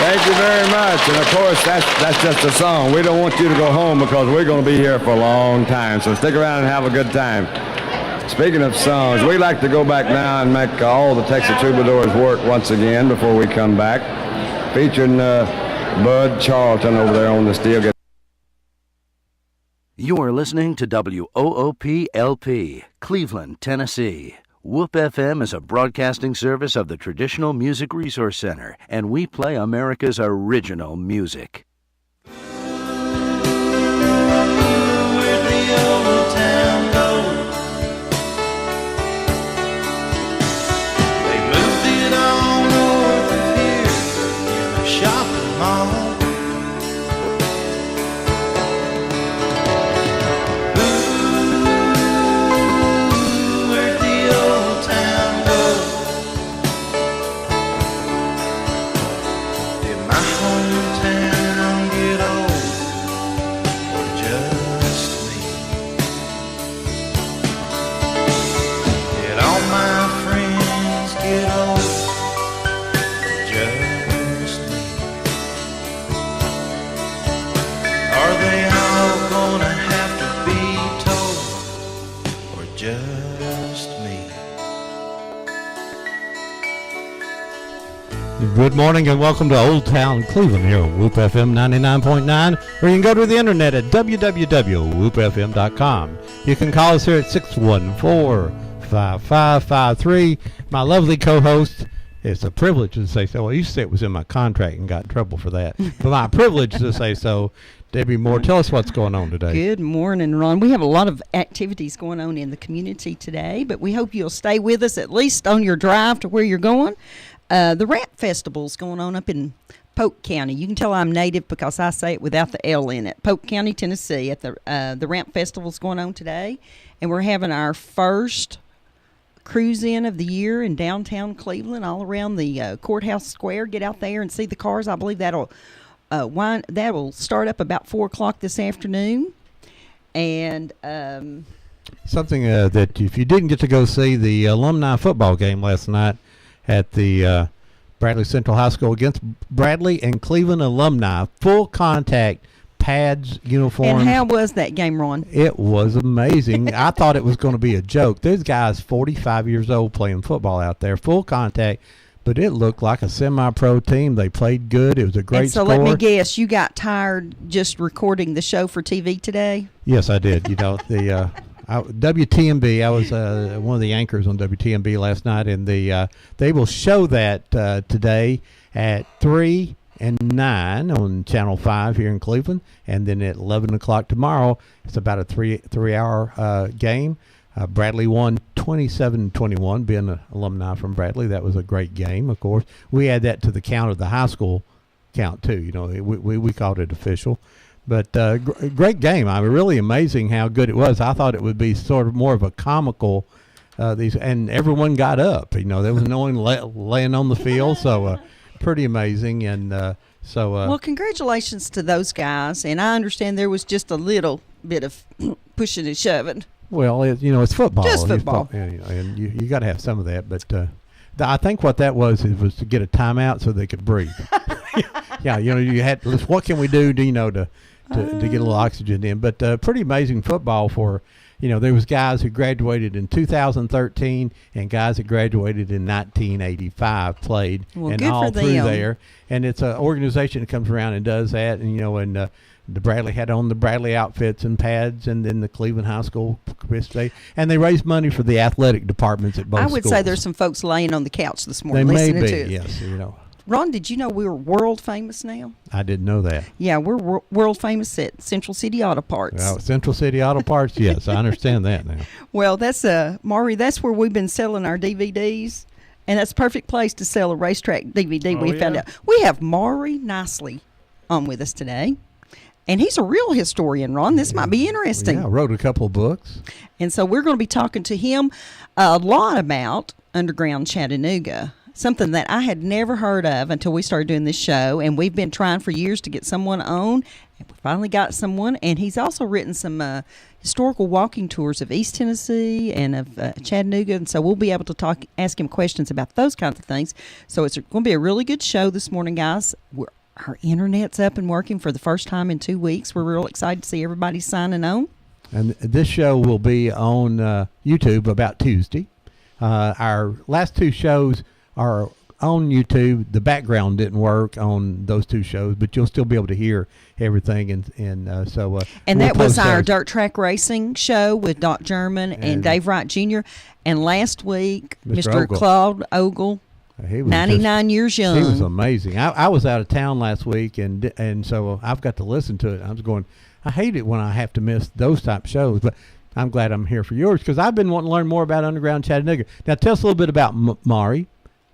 Thank you very much. And of course, that's just a song. We don't want you to go home because we're going to be here for a long time. So stick around and have a good time. Speaking of songs, we like to go back now and make all the Texas Troubadours work once again before we come back. Featuring Bud Charlton over there on the steel guitar. You are listening to WOOP-LP, Cleveland, Tennessee. WOOP FM is a broadcasting service of the Traditional Music Resource Center, and we play America's original music. Where'd the old town go? They moved it all north of here in a shopping mall. Good morning and welcome to Old Town Cleveland here on WOOP FM 99.9, or you can go to the internet at www.woopfm.com. You can call us here at 614-5553. My lovely co-host, it's a privilege to say so. Well, you said it was in my contract and got in trouble for that. But my privilege to say so. Debbie Moore, tell us what's going on today. Good morning, Ron. We have a lot of activities going on in the community today, but we hope you'll stay with us at least on your drive to where you're going. The Ramp Festival's going on up in Polk County. You can tell I'm native because I say it without the L in it. Polk County, Tennessee. At the Ramp Festival's going on today, and we're having our first cruise-in of the year in downtown Cleveland, all around the courthouse square. Get out there and see the cars. I believe that'll start up about 4 o'clock this afternoon. And something that if you didn't get to go see the alumni football game last night at the Bradley Central High School against Bradley and Cleveland alumni, full contact, pads, uniforms. And how was that game, Ron? It was amazing. I thought it was going to be a joke. There's guys 45 years old playing football out there, full contact, but it looked like a semi-pro team. They played good. It was a great score. Let me guess, you got tired just recording the show for TV today? Yes, I did. You know, the WTMB, I was one of the anchors on WTMB last night, and they will show that today at 3 and 9 on Channel 5 here in Cleveland, and then at 11 o'clock tomorrow. It's about a three-hour game. Bradley won 27-21, being an alumni from Bradley. That was a great game, of course. We add that to the count of the high school count, too. You know, we called it official. But great game. I mean, really amazing how good it was. I thought it would be sort of more of a comical, and everyone got up. You know, there was no one laying on the field, so pretty amazing. And well, congratulations to those guys. And I understand there was just a little bit of pushing and shoving. Well, it's football. Just football. And you got to have some of that. But I think what that was to get a timeout so they could breathe. Yeah, you had, what can we do to get a little oxygen in. But pretty amazing football for, there was guys who graduated in 2013 and guys that graduated in 1985 played, and all through there. And it's an organization that comes around and does that. And, the Bradley had on the Bradley outfits and pads, and then the Cleveland High School participate. And they raised money for the athletic departments at both schools. I would say there's some folks laying on the couch this morning they listening may be, to it. Yes, Ron, did you know we're world famous now? I didn't know that. Yeah, we're world famous at Central City Auto Parts. Well, Central City Auto Parts, yes, I understand that now. Well, that's Maury, that's where we've been selling our DVDs, and that's a perfect place to sell a racetrack DVD. Found out. We have Maury Nicely on with us today, and he's a real historian, Ron. This might be interesting. Yeah, I wrote a couple of books. And so we're going to be talking to him a lot about Underground Chattanooga. Something that I had never heard of until we started doing this show, and we've been trying for years to get someone on, And we finally got someone, and he's also written some historical walking tours of East Tennessee and of Chattanooga, and so we'll be able to ask him questions about those kinds of things. So it's going to be a really good show this morning, guys. Our internet's up and working for the first time in 2 weeks. We're real excited to see everybody signing on. And this show will be on YouTube about Tuesday. Our last 2 shows are on YouTube. The background didn't work on those 2 shows, but you'll still be able to hear everything. And so and we'll that was post our those. dirt track racing show with Doc German and Dave Wright Jr. And last week, Mr. Mr. Ogle. Claude Ogle, He was 99 years young. He was amazing. I was out of town last week, and so I've got to listen to it. I was going, I hate it when I have to miss those type of shows, but I'm glad I'm here for yours because I've been wanting to learn more about Underground Chattanooga. Now, tell us a little bit about Mari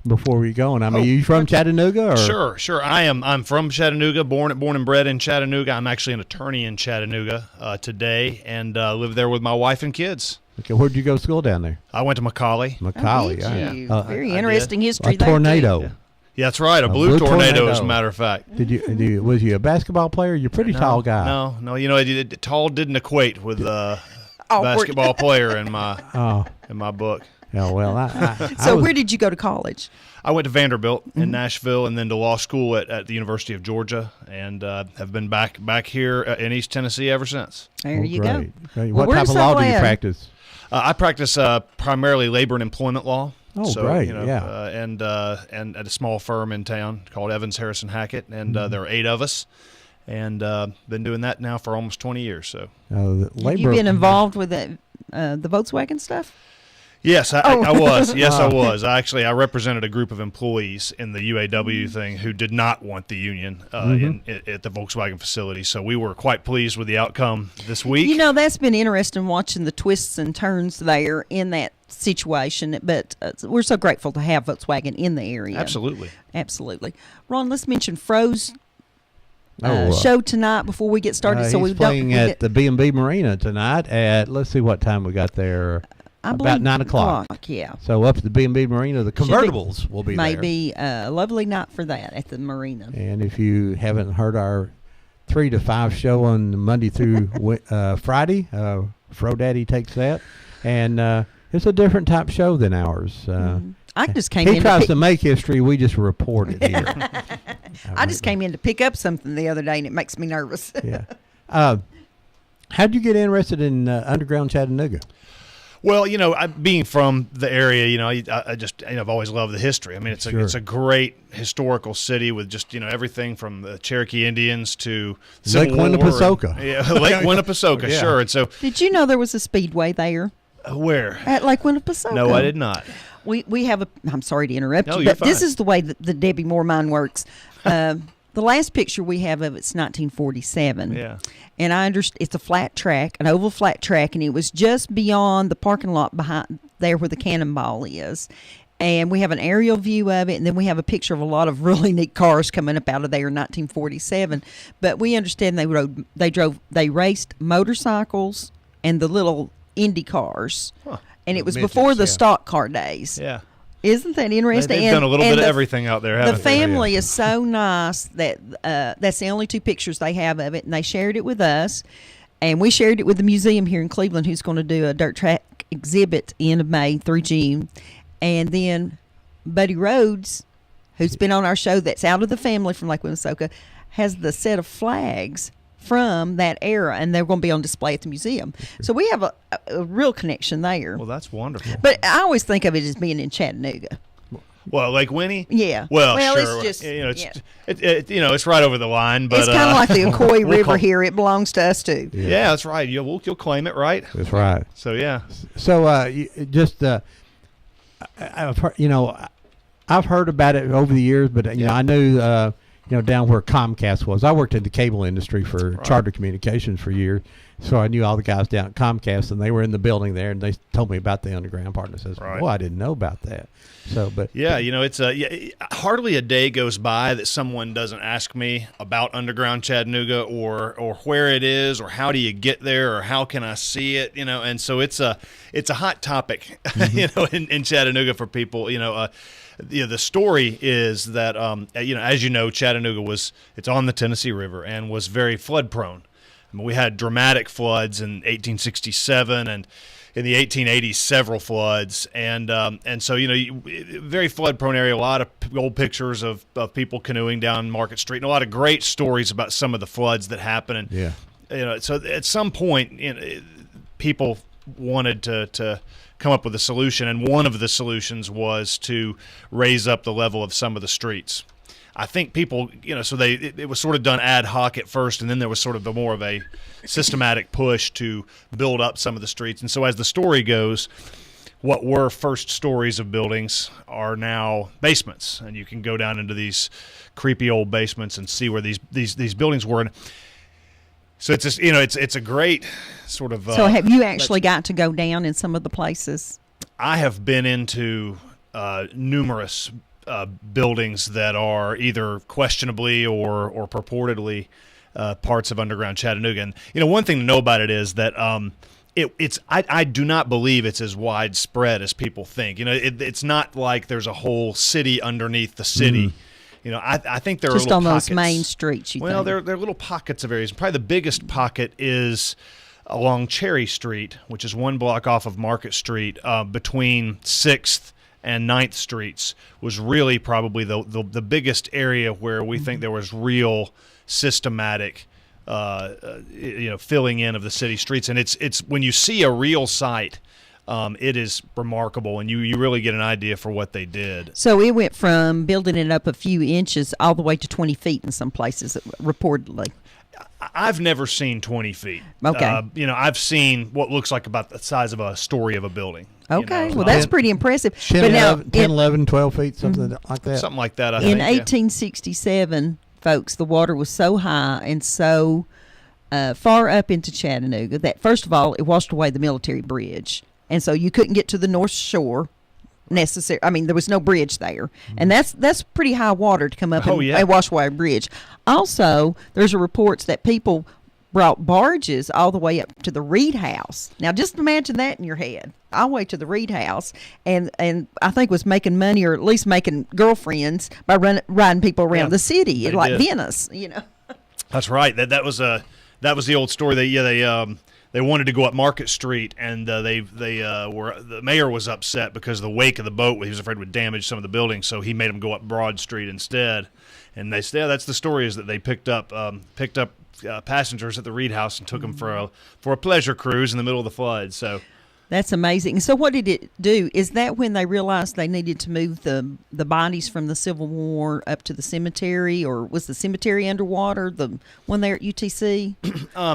before we go. And I mean, you from Chattanooga? Or? Sure. I'm from Chattanooga, born and bred in Chattanooga. I'm actually an attorney in Chattanooga today, and live there with my wife and kids. Okay, where'd you go to school down there? I went to Macaulay. Macaulay, Did you? yeah. Very I interesting did. history A there, too. tornado. Yeah, that's right, a blue blue tornado, tornado. as a matter of fact. Did you? Was you a basketball player? You're a pretty tall guy. No. You know, tall didn't equate with Awkward. basketball player in my Oh, book. yeah. Well, So where did you go to college? I went to Vanderbilt Mm-hmm. in Nashville, and then to law school at the University of Georgia, and have been back here in East Tennessee ever since. There you great. go. Great. Well, What we're type of so law do you glad. practice? I practice primarily labor and employment law. Oh, so, great, You know, yeah. and at a small firm in town called Evans Harrison Hackett, and Mm-hmm. there are 8 of us, and been doing that now for almost 20 years. So The labor. You been involved with the Volkswagen stuff? yes, I Oh. was. Yes, I was. I represented a group of employees in the UAW thing who did not want the union at the Volkswagen facility. So we were quite pleased with the outcome this week. You know, that's been interesting watching the twists and turns there in that situation. But we're so grateful to have Volkswagen in the area. Absolutely. Absolutely. Ron, let's mention Fro's Oh, show tonight before we get started. So he's we playing don't. at the B&B Marina tonight at, let's see what time we got there. I about believe 9 o'clock. Yeah. So up at the B&B Marina, the convertibles will be there. Maybe a lovely night for that at the marina. And if you haven't heard our 3 to 5 show on Monday through Friday, Fro Daddy takes that. And it's a different type show than ours. I just came He in. tries to make history. We just report it here. I just came in to pick up something the other day, and it makes me nervous. Yeah. How'd you get interested in Underground Chattanooga? Well, you know, being from the area, you know, I just, you know, I've always loved the history. I mean, it's Sure. a great historical city with just, you know, everything from the Cherokee Indians to Lake Civil War and- Winnipesaukee. Yeah, Lake Winnipesaukee, Yeah. sure. And so, Did you know there was a speedway there where? at Lake Winnipesaukee? No, I did not. We have a. I'm sorry to interrupt No, you, you're but this fine. is the way that the Debbie Moore mine works. The last picture we have of it's 1947. Yeah. And I understand it's a flat track, an oval flat track, and it was just beyond the parking lot behind there where the Cannonball is. And we have an aerial view of it, and then we have a picture of a lot of really neat cars coming up out of there in 1947. But we understand they raced motorcycles and the little Indy cars, and it was Midgets, before the yeah. stock car days. Yeah. Isn't that interesting? They've done a little And bit of the- everything out there, The haven't they? family is so nice that that's the only 2 pictures they have of it, and they shared it with us, and we shared it with the museum here in Cleveland, who's going to do a dirt track exhibit end of May through June, and then Buddy Rhodes, who's been on our show, that's out of the family from Lake Winnipesaukee, has the set of flags from that era, and they're going to be on display at the museum. So we have a real connection there. Well, that's wonderful. But I always think of it as being in Chattanooga. Well, Lake Winnie? Yeah. Well, Well, sure. it's just- you know, it's, yeah. you know, it's right over the line, but It's kind of like the Ocoee we'll River call- here. It belongs to us too. Yeah, that's right. You'll claim it, right? That's right. So yeah. So I've heard, I've heard about it over the years, but you know, I knew down where Comcast was. I worked in the cable industry for Charter Communications for years, so I knew all the guys down at Comcast, and they were in the building there, and they told me about the underground part. And I says, Right. "Well, I didn't know about that." So, but Yeah, you know, it's hardly a day goes by that someone doesn't ask me about Underground Chattanooga or where it is or how do you get there or how can I see it, and so it's a hot topic, in Chattanooga for people, the story is that as you know, Chattanooga it's on the Tennessee River and was very flood prone. I mean, we had dramatic floods in 1867 and in the 1880s several floods, and so very flood prone area. A lot of old pictures of people canoeing down Market Street, and a lot of great stories about some of the floods that happened. And so at some point, people wanted to come up with a solution, and one of the solutions was to raise up the level of some of the streets. I think people, so it was sort of done ad hoc at first, and then there was sort of more of a systematic push to build up some of the streets. And so as the story goes, what were first stories of buildings are now basements, and you can go down into these creepy old basements and see where these buildings were. And so it's just, it's a great sort of. So have you actually got to go down in some of the places? I have been into numerous buildings that are either questionably or purportedly parts of underground Chattanooga. And one thing to know about it is that I do not believe it's as widespread as people think. It's not like there's a whole city underneath the city. I think there are just little on pockets. those main streets. Well, there are little pockets of areas. Probably the biggest pocket is along Cherry Street, which is one block off of Market Street, between 6th and 9th Streets, was really probably the biggest area where we think there was real systematic filling in of the city streets. And it's when you see a real site, it is remarkable, and you really get an idea for what they did. So it went from building it up a few inches all the way to 20 feet in some places, reportedly. I've never seen 20 feet. Okay. I've seen what looks like about the size of a story of a building. Okay. Well, that's pretty impressive. 10, 11, 12 feet, something like that. Something like that, I In think. 1867, folks, the water was so high and so far up into Chattanooga that, first of all, it washed away the military bridge. And so you couldn't get to the North Shore necessary. I mean, there was no bridge there. And that's pretty high water to come up and wash away a bridge. Also, there's reports that people brought barges all the way up to the Reed House. Now, just imagine that in your head. All the way to the Reed House, and I think was making money, or at least making girlfriends, by riding people around the city, like did. Venice, That's right. That was the old story. They wanted to go up Market Street, and the mayor was upset because the wake of the boat, he was afraid would damage some of the buildings, so he made them go up Broad Street instead. And they said that's the story, is that they picked up passengers at the Reed House and took them for a pleasure cruise in the middle of the flood. So that's amazing. So what did it do? Is that when they realized they needed to move the bodies from the Civil War up to the cemetery, or was the cemetery underwater, the one there at UTC?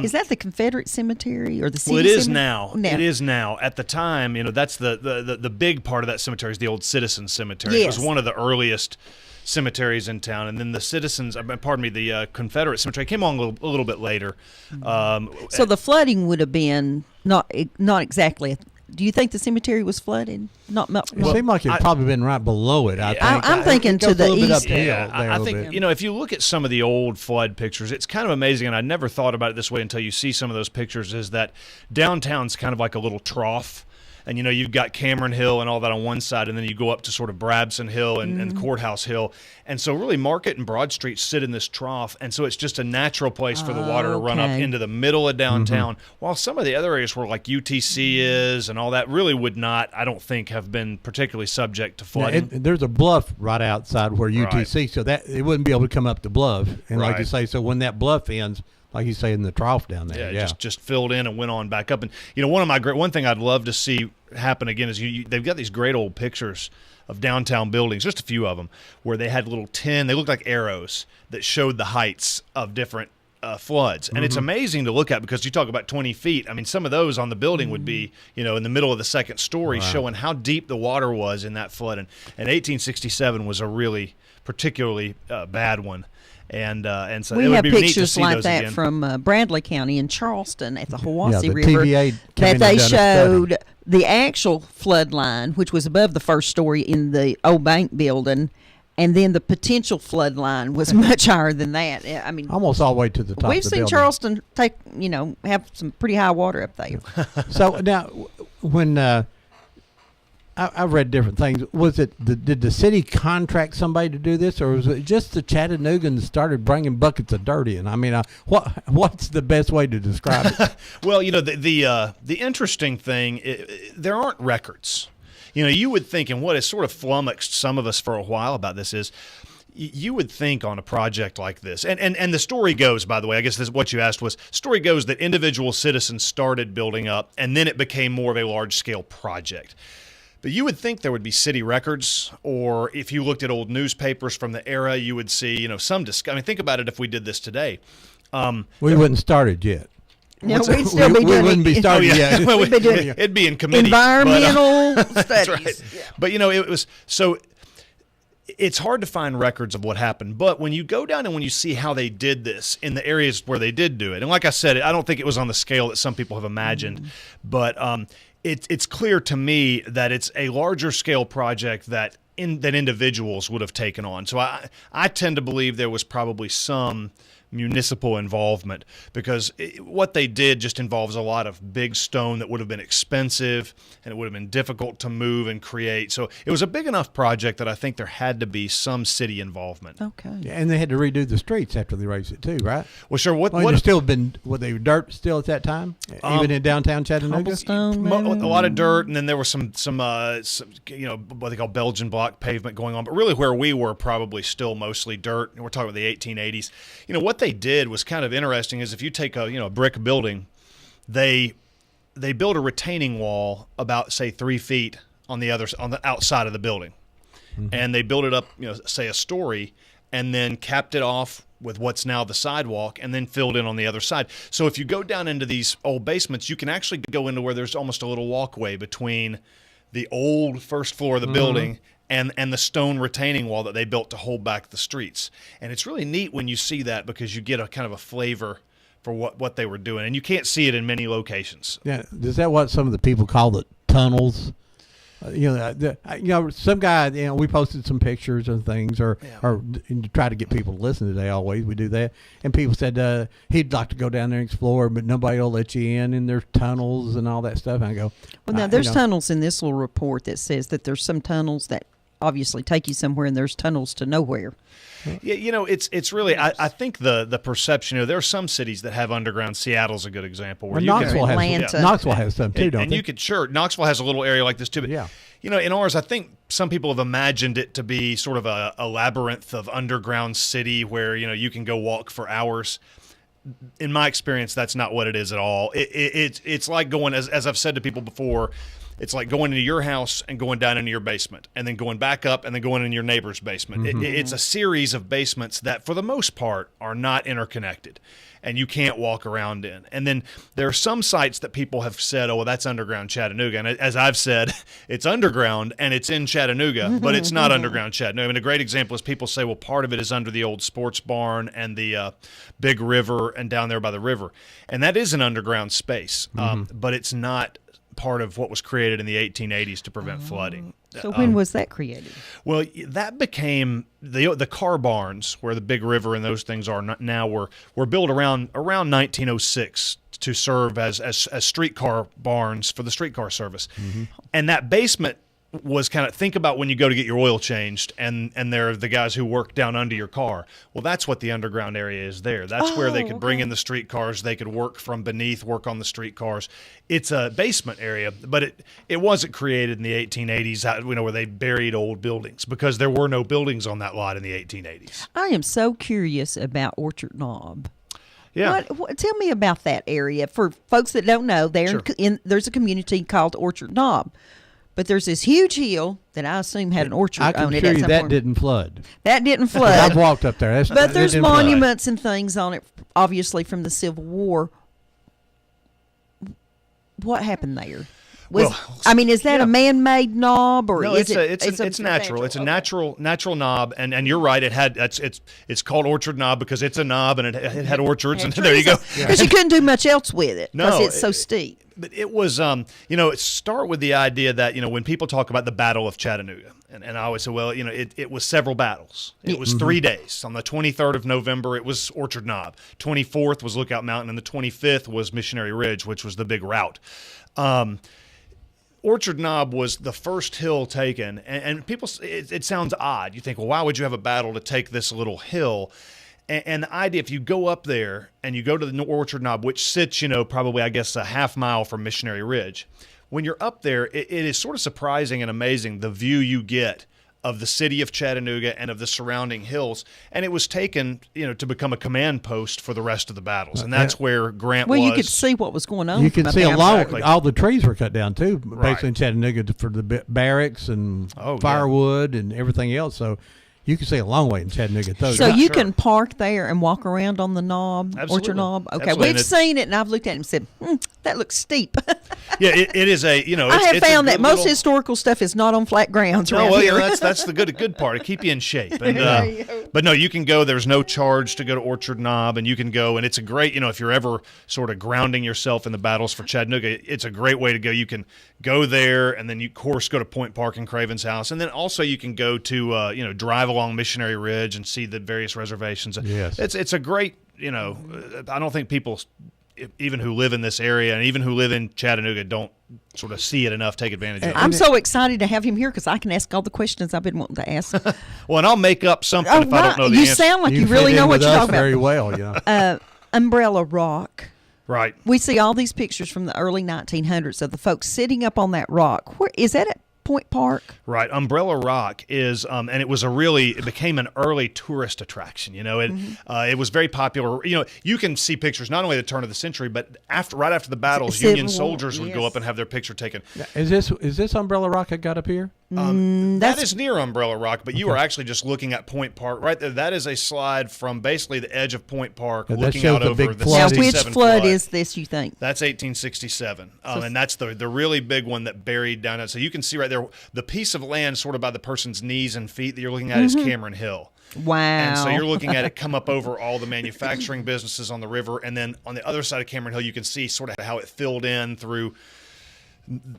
Is that the Confederate cemetery or the city? Well, it is cemetery? now. It is now. At the time, that's the big part of that cemetery is the old Citizens Cemetery. Yes. It was one of the earliest cemeteries in town, and then the Confederate cemetery came on a little bit later. So the flooding would have been not exactly. Do you think the cemetery was flooded? It seemed like it'd probably been right below it. I'm thinking it goes to the a little bit east. uphill Yeah, there a I little think bit. if you look at some of the old flood pictures, it's kind of amazing, and I never thought about it this way until you see some of those pictures. Is that downtown's kind of like a little trough. And, you've got Cameron Hill and all that on one side, and then you go up to sort of Brabson Hill and Courthouse Hill. And so really Market and Broad Street sit in this trough, and so it's just a natural place for the water to run up Okay. into the middle of downtown, while some of the other areas where like UTC is and all that really would not, I don't think, have been particularly subject to Now, flooding. there's a bluff right outside where UTC, so that it wouldn't be able to come up the bluff. And like you Right. say, so when that bluff ends, like you say, in the trough down there, Yeah, just filled in and went on back up. And one thing I'd love to see happen again is they've got these great old pictures of downtown buildings, just a few of them, where they had they looked like arrows that showed the heights of different floods. And it's amazing to look at, because you talk about 20 feet. I mean, some of those on the building would be, in the middle of the second story, showing how deep the water was in that flood. And 1867 was a really particularly bad one. And so We it would have be neat to pictures see like those that again. from Bradley County in Charleston at the Hiwassee the River TVA came that in they and done a showed study. the actual flood line, which was above the first story in the old bank building, and then the potential flood line was much higher than that. I mean, almost all the way to the top we've of the seen building. Charleston have some pretty high water up there. So now, when I've read different things. Was it did the city contract somebody to do this, or was it just the Chattanoogans started bringing buckets of dirt in? I mean, what's the best way to describe it? Well, the interesting thing, there aren't records. You would think, and what has sort of flummoxed some of us for a while about this is, you would think on a project like this, and the story goes, by the way, I guess this is what you asked was, story goes that individual citizens started building up, and then it became more of a large-scale project. But you would think there would be city records, or if you looked at old newspapers from the era, you would see, some discussion. I mean, think about it if we did this today. We wouldn't started yet. No, we'd still be we doing wouldn't be it. started yet. Well, We'd be doing it'd be in committee. environmental That's studies. right. Yeah. But, it was so. It's hard to find records of what happened, but when you go down and when you see how they did this in the areas where they did do it, and like I said, I don't think it was on the scale that some people have imagined, but it's clear to me that it's a larger scale project that individuals would have taken on. So I tend to believe there was probably some municipal involvement, because what they did just involves a lot of big stone that would have been expensive and it would have been difficult to move and create. So it was a big enough project that I think there had to be some city involvement. Okay. Yeah, and they had to redo the streets after they raised it too, right? Well, sure. Were they dirt still at that time, even in downtown Chattanooga? Cobblestone, A maybe? lot of dirt, and then there was some what they call Belgian block pavement going on. But really, where we were, probably still mostly dirt. And we're talking about the 1880s. What they did was kind of interesting. Is if you take a brick building, they built a retaining wall about, say, 3 feet on the outside of the building, and they built it up, say a story, and then capped it off with what's now the sidewalk, and then filled in on the other side. So if you go down into these old basements, you can actually go into where there's almost a little walkway between the old first floor of the building and the stone retaining wall that they built to hold back the streets. And it's really neat when you see that, because you get a kind of a flavor for what they were doing, and you can't see it in many locations. Yeah, is that what some of the people call the tunnels? Some guy, we posted some pictures and things, or try to get people to listen today. Always we do that, and people said he'd like to go down there and explore, but nobody will let you in there's tunnels and all that stuff. And I go, Well, now there's tunnels in this little report that says that there's some tunnels that obviously take you somewhere, and there's tunnels to nowhere. Yeah, it's really, I think the perception, there are some cities that have underground. Seattle's a good example. Where Knoxville has some too, don't and they? you could, Knoxville has a little area like this too. But, in ours, I think some people have imagined it to be sort of a labyrinth of underground city where, you can go walk for hours. In my experience, that's not what it is at all. It's like going, as I've said to people before, it's like going into your house and going down into your basement, and then going back up and then going into your neighbor's basement. It's a series of basements that, for the most part, are not interconnected, and you can't walk around in. And then there are some sites that people have said, oh, well, that's underground Chattanooga. And as I've said, it's underground and it's in Chattanooga, but it's not underground Chattanooga. I mean, a great example is people say, well, part of it is under the old sports barn and the big river and down there by the river. And that is an underground space, but it's not part of what was created in the 1880s to prevent flooding. So when was that created? Well, that became the car barns where the big river and those things are now were built around 1906 to serve as streetcar barns for the streetcar service. And that basement was kind of, think about when you go to get your oil changed and there are the guys who work down under your car. Well, that's what the underground area is there. That's where they could bring in the streetcars. They could work from beneath, work on the streetcars. It's a basement area, but it wasn't created in the 1880s, where they buried old buildings, because there were no buildings on that lot in the 1880s. I am so curious about Orchard Knob. Yeah. Tell me about that area. For folks that don't know, there's a community called Orchard Knob. But there's this huge hill that I assume had an orchard on it. I can assure you that didn't flood. That didn't flood. I've walked up there. But there's monuments and things on it, obviously from the Civil War. What happened there? Is that a man-made knob, or no? Is it's natural. It's a natural knob, and you're right. It's called Orchard Knob because it's a knob and it had orchards, and there you go. Because you couldn't do much else with it because No, it's so steep. But it was, start with the idea that, when people talk about the Battle of Chattanooga, and I always say, well, it was several battles. It was 3 days. On the 23rd of November, it was Orchard Knob. 24th was Lookout Mountain, and the 25th was Missionary Ridge, which was the big rout. Orchard Knob was the first hill taken, and people, it sounds odd. You think, well, why would you have a battle to take this little hill? And the idea, if you go up there and you go to the Orchard Knob, which sits, probably, I guess, a half mile from Missionary Ridge, when you're up there, it is sort of surprising and amazing the view you get of the city of Chattanooga and of the surrounding hills. And it was taken, to become a command post for the rest of the battles. And that's where Grant was. Well, you could see what was going on. You can from see up there. along Exactly. all the trees were cut down too, Right. basically in Chattanooga for the barracks and Oh, yeah. firewood and everything else. So you can see a long way in Chattanooga. So you Sure. can park there and walk around on the knob, Absolutely. Orchard Knob. Okay, Absolutely. we've And seen it, and I've looked at it and said, that looks steep. Yeah, it is a, I have it's a found good that most little- historical stuff is not on flat grounds No, around well, here. that's the good part. It keep you in shape. And, There you go. but no, you can go. There's no charge to go to Orchard Knob, and you can go. And it's a great, if you're ever sort of grounding yourself in the battles for Chattanooga, it's a great way to go. You can go there, and then you, of course, go to Point Park and Craven's house, and then also you can go to, drive along Missionary Ridge and see the various reservations. Yes. It's a great, I don't think people, even who live in this area and even who live in Chattanooga, don't sort of see it enough, take advantage of it. I'm so excited to have him here because I can ask all the questions I've been wanting to ask. Well, and I'll make up something Oh, if I don't know the you answer. sound like you fit really in know what with you're us talking very about. well. Umbrella Rock. Right. We see all these pictures from the early 1900s of the folks sitting up on that rock. Where is that at Point Park? Right. Umbrella Rock is, and it became an early tourist attraction. It was very popular. You can see pictures not only at the turn of the century, but right after the battles, Civil Union War, soldiers would go yes. up and have their picture taken. Is this Umbrella Rock I got up here? That is near Umbrella Rock, but you are actually just looking at Point Park right there. That is a slide from basically the edge of Point Park, That looking shows out the over big the flood. Now, 67 which flood is this, you think? That's 1867, and that's the really big one that buried down. So you can see right there the piece of land sort of by the person's knees and feet that you're looking at is Cameron Hill. Wow. And so you're looking at it come up over all the manufacturing businesses on the river, and then on the other side of Cameron Hill, you can see sort of how it filled in through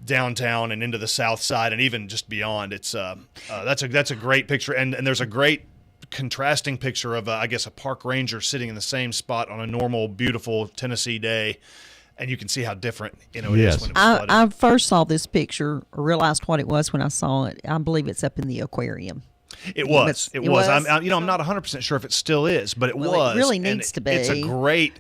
downtown and into the south side, and even just beyond. It's that's a great picture, and there's a great contrasting picture of I guess a park ranger sitting in the same spot on a normal, beautiful Tennessee day. And you can see how different, it Yes. is when it was flooded. I first saw this picture, or realized what it was when I saw it. I believe it's up in the aquarium. It was. It It was. was? I'm not 100% sure if it still is, but it Well, it was. really and needs to It's be.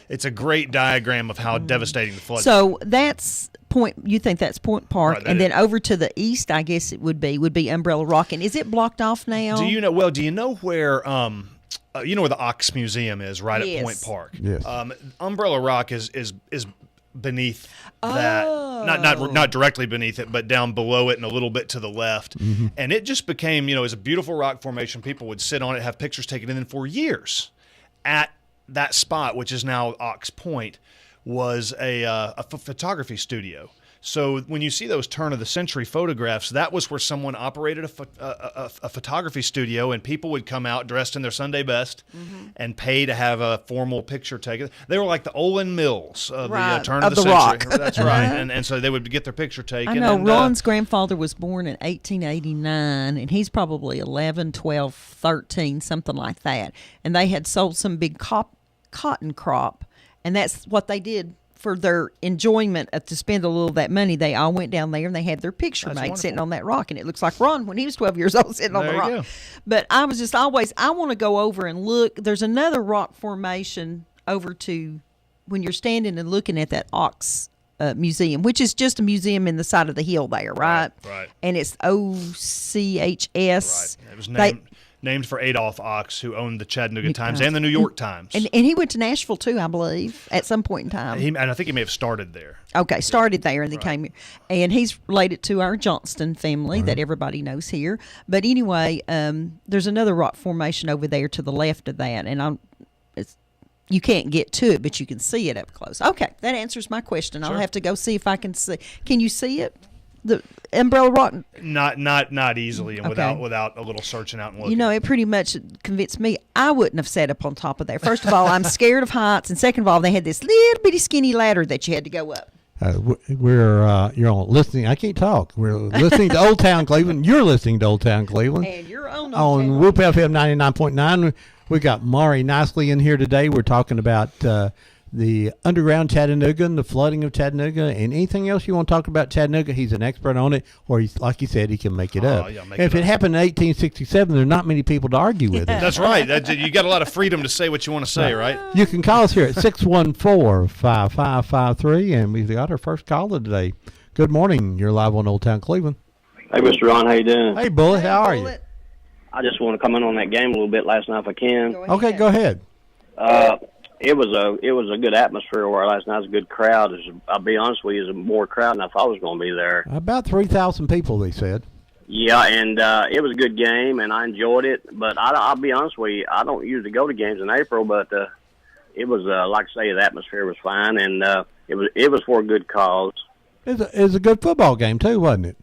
it's a great diagram of how devastating the flood. So that's Point. You think that's Point Park, Right, that and then is. over to the east, I guess it would be Umbrella Rock. And is it blocked off now? do you know where where the Ox Museum is, right Yes. at Point Park? Yes. Umbrella Rock is beneath that. Not directly beneath it, but down below it and a little bit to the left. And it just became, it was a beautiful rock formation. People would sit on it, have pictures taken, and then for years at that spot, which is now Ox Point, was a photography studio. So when you see those turn of the century photographs, that was where someone operated a photography studio, and people would come out dressed in their Sunday best and pay to have a formal picture taken. They were like the Olin Mills of the Right, turn of of the the century. rock. That's right. And so they would get their picture taken. I know and, Ron's grandfather was born in 1889, and he's probably 11, 12, 13, something like that. And they had sold some big cotton crop, and that's what they did for their enjoyment to spend a little of that money. They all went down there and they had their picture That's made wonderful. sitting on that rock, and it looks like Ron when he was 12 years old sitting on There the you rock. go. But I was just always, I want to go over and look. There's another rock formation over to when you're standing and looking at that Ox Museum, which is just a museum in the side of the hill there, right? Right. And it's OCHS. Right. It was They- named for Adolph Ox, who owned the Chattanooga Times and the New York Times. and he went to Nashville too, I believe, at some point in time. and I think he may have started there. Okay, started there and then came here. And he's related to our Johnston family that everybody knows here. But anyway, there's another rock formation over there to the left of that. And you can't get to it, but you can see it up close. Okay, that answers my question. I'll Sure. have to go see if I can see. Can you see it? The Umbrella Rock? Not easily, and Okay. without a little searching out and looking. You know, it pretty much convinced me I wouldn't have sat up on top of there. First of all, I'm scared of heights. And second of all, they had this little bitty skinny ladder that you had to go up. You're on listening. I can't talk. We're listening to Old Town Cleveland. You're listening to Old Town Cleveland And you're on on Whoop FM 99.9. We got Mari Nicely in here today. We're talking about the underground Chattanooga and the flooding of Chattanooga and anything else you want to talk about Chattanooga, he's an expert on it, or he's, like you said, he can make it up. Yeah, make if it it up. happened in 1867, there are not many people to argue with it. That's right. You got a lot of freedom to say what you want to say, right? You can call us here at 614-5553, and we've got our first caller today. Good morning. You're live on Old Town Cleveland. Hey, Mr. Ron, how you doing? Hey, Bullet, how are you? I just want to come in on that game a little bit last night if I can. Okay, go ahead. It was a good atmosphere where last night. It was a good crowd. I'll be honest with you, it was more crowd than I thought was going to be there. About 3,000 people, they said. Yeah, and it was a good game, and I enjoyed it. But I'll be honest with you, I don't usually go to games in April, but it was like I say, the atmosphere was fine, and it was for a good cause. It was a good football game too, wasn't it?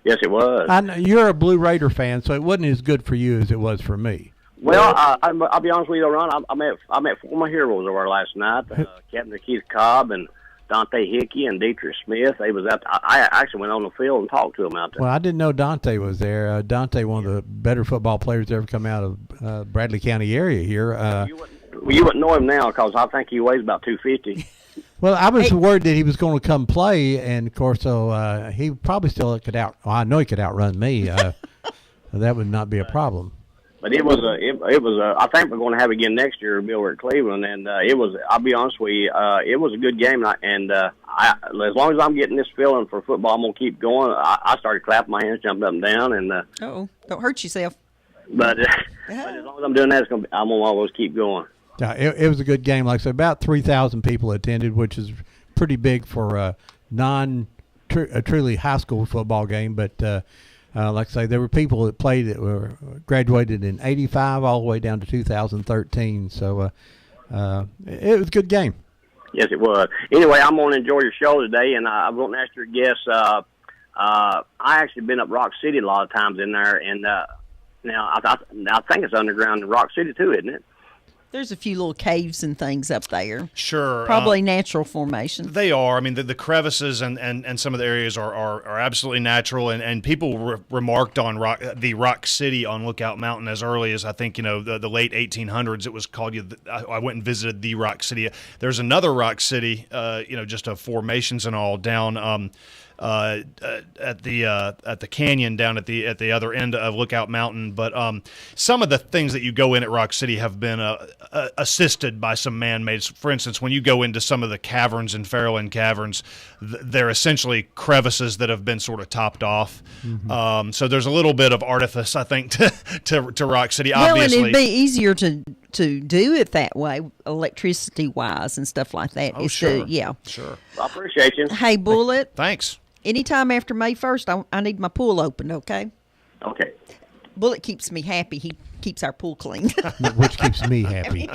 Yes, it was. I know you're a Blue Raider fan, so it wasn't as good for you as it was for me. Well, I'll be honest with you, Ron. I met former heroes over last night. Captain Keith Cobb and Dante Hickey and Dietrich Smith. They was out. I actually went on the field and talked to them out there. Well, I didn't know Dante was there. Dante, one of the better football players to ever come out of Bradley County area here. You wouldn't know him now because I think he weighs about 250. Well, I was worried that he was going to come play, and of course, so he probably still could out. Well, I know he could outrun me. That would not be a problem. But it was I think we're going to have it again next year, Bill, at Cleveland, and it was. I'll be honest with you, it was a good game, and as long as I'm getting this feeling for football, I'm gonna keep going. I started clapping my hands, jumping up and down, and don't hurt yourself. but as long as I'm doing that, I'm gonna always keep going. Yeah, it was a good game. Like I said, about 3,000 people attended, which is pretty big for a truly high school football game. But like I say, there were people that played that were graduated in '85 all the way down to 2013. So it was a good game. Yes, it was. Anyway, I'm going to enjoy your show today, and I'm going to ask your guests. I actually been up Rock City a lot of times in there, and now I think it's underground in Rock City too, isn't it? There's a few little caves and things up there. Sure. Probably natural formation. They are. I mean, the crevices and some of the areas are absolutely natural. And people remarked on the Rock City on Lookout Mountain as early as, I think, the late 1800s. It was called, I went and visited the Rock City. There's another Rock City, just of formations and all down at the canyon down at the other end of Lookout Mountain. But some of the things that you go in at Rock City have been assisted by some man-made. For instance, when you go into some of the caverns in Fairland Caverns, they're essentially crevices that have been sort of topped off. Mm-hmm. So there's a little bit of artifice, I think, to Rock City. Well, obviously, and it'd be easier to do it that way, electricity-wise and stuff like that. Oh, sure. Sure. I appreciate you. Hey, Bullet. Thanks. Anytime after May 1st, I need my pool opened, okay? Okay. Bullet keeps me happy. He keeps our pool clean. Which keeps me happy.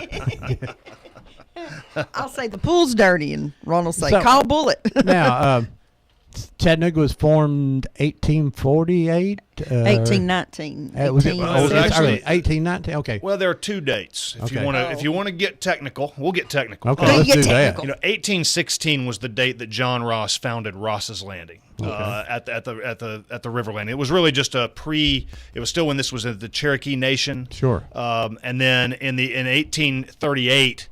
I'll say the pool's dirty, and Ron will say, So- call Bullet. Now, Chattanooga was formed 1848? 1819. Was it, 18. Oh, it was actually- 1819? Okay. Well, there are two dates. If Okay. you want to get technical, we'll get technical. Okay, Okay, let's get do that. technical. 1816 was the date that John Ross founded Ross's Landing at the River Landing. It was really just it was still when this was in the Cherokee Nation. Sure. And then in 1838,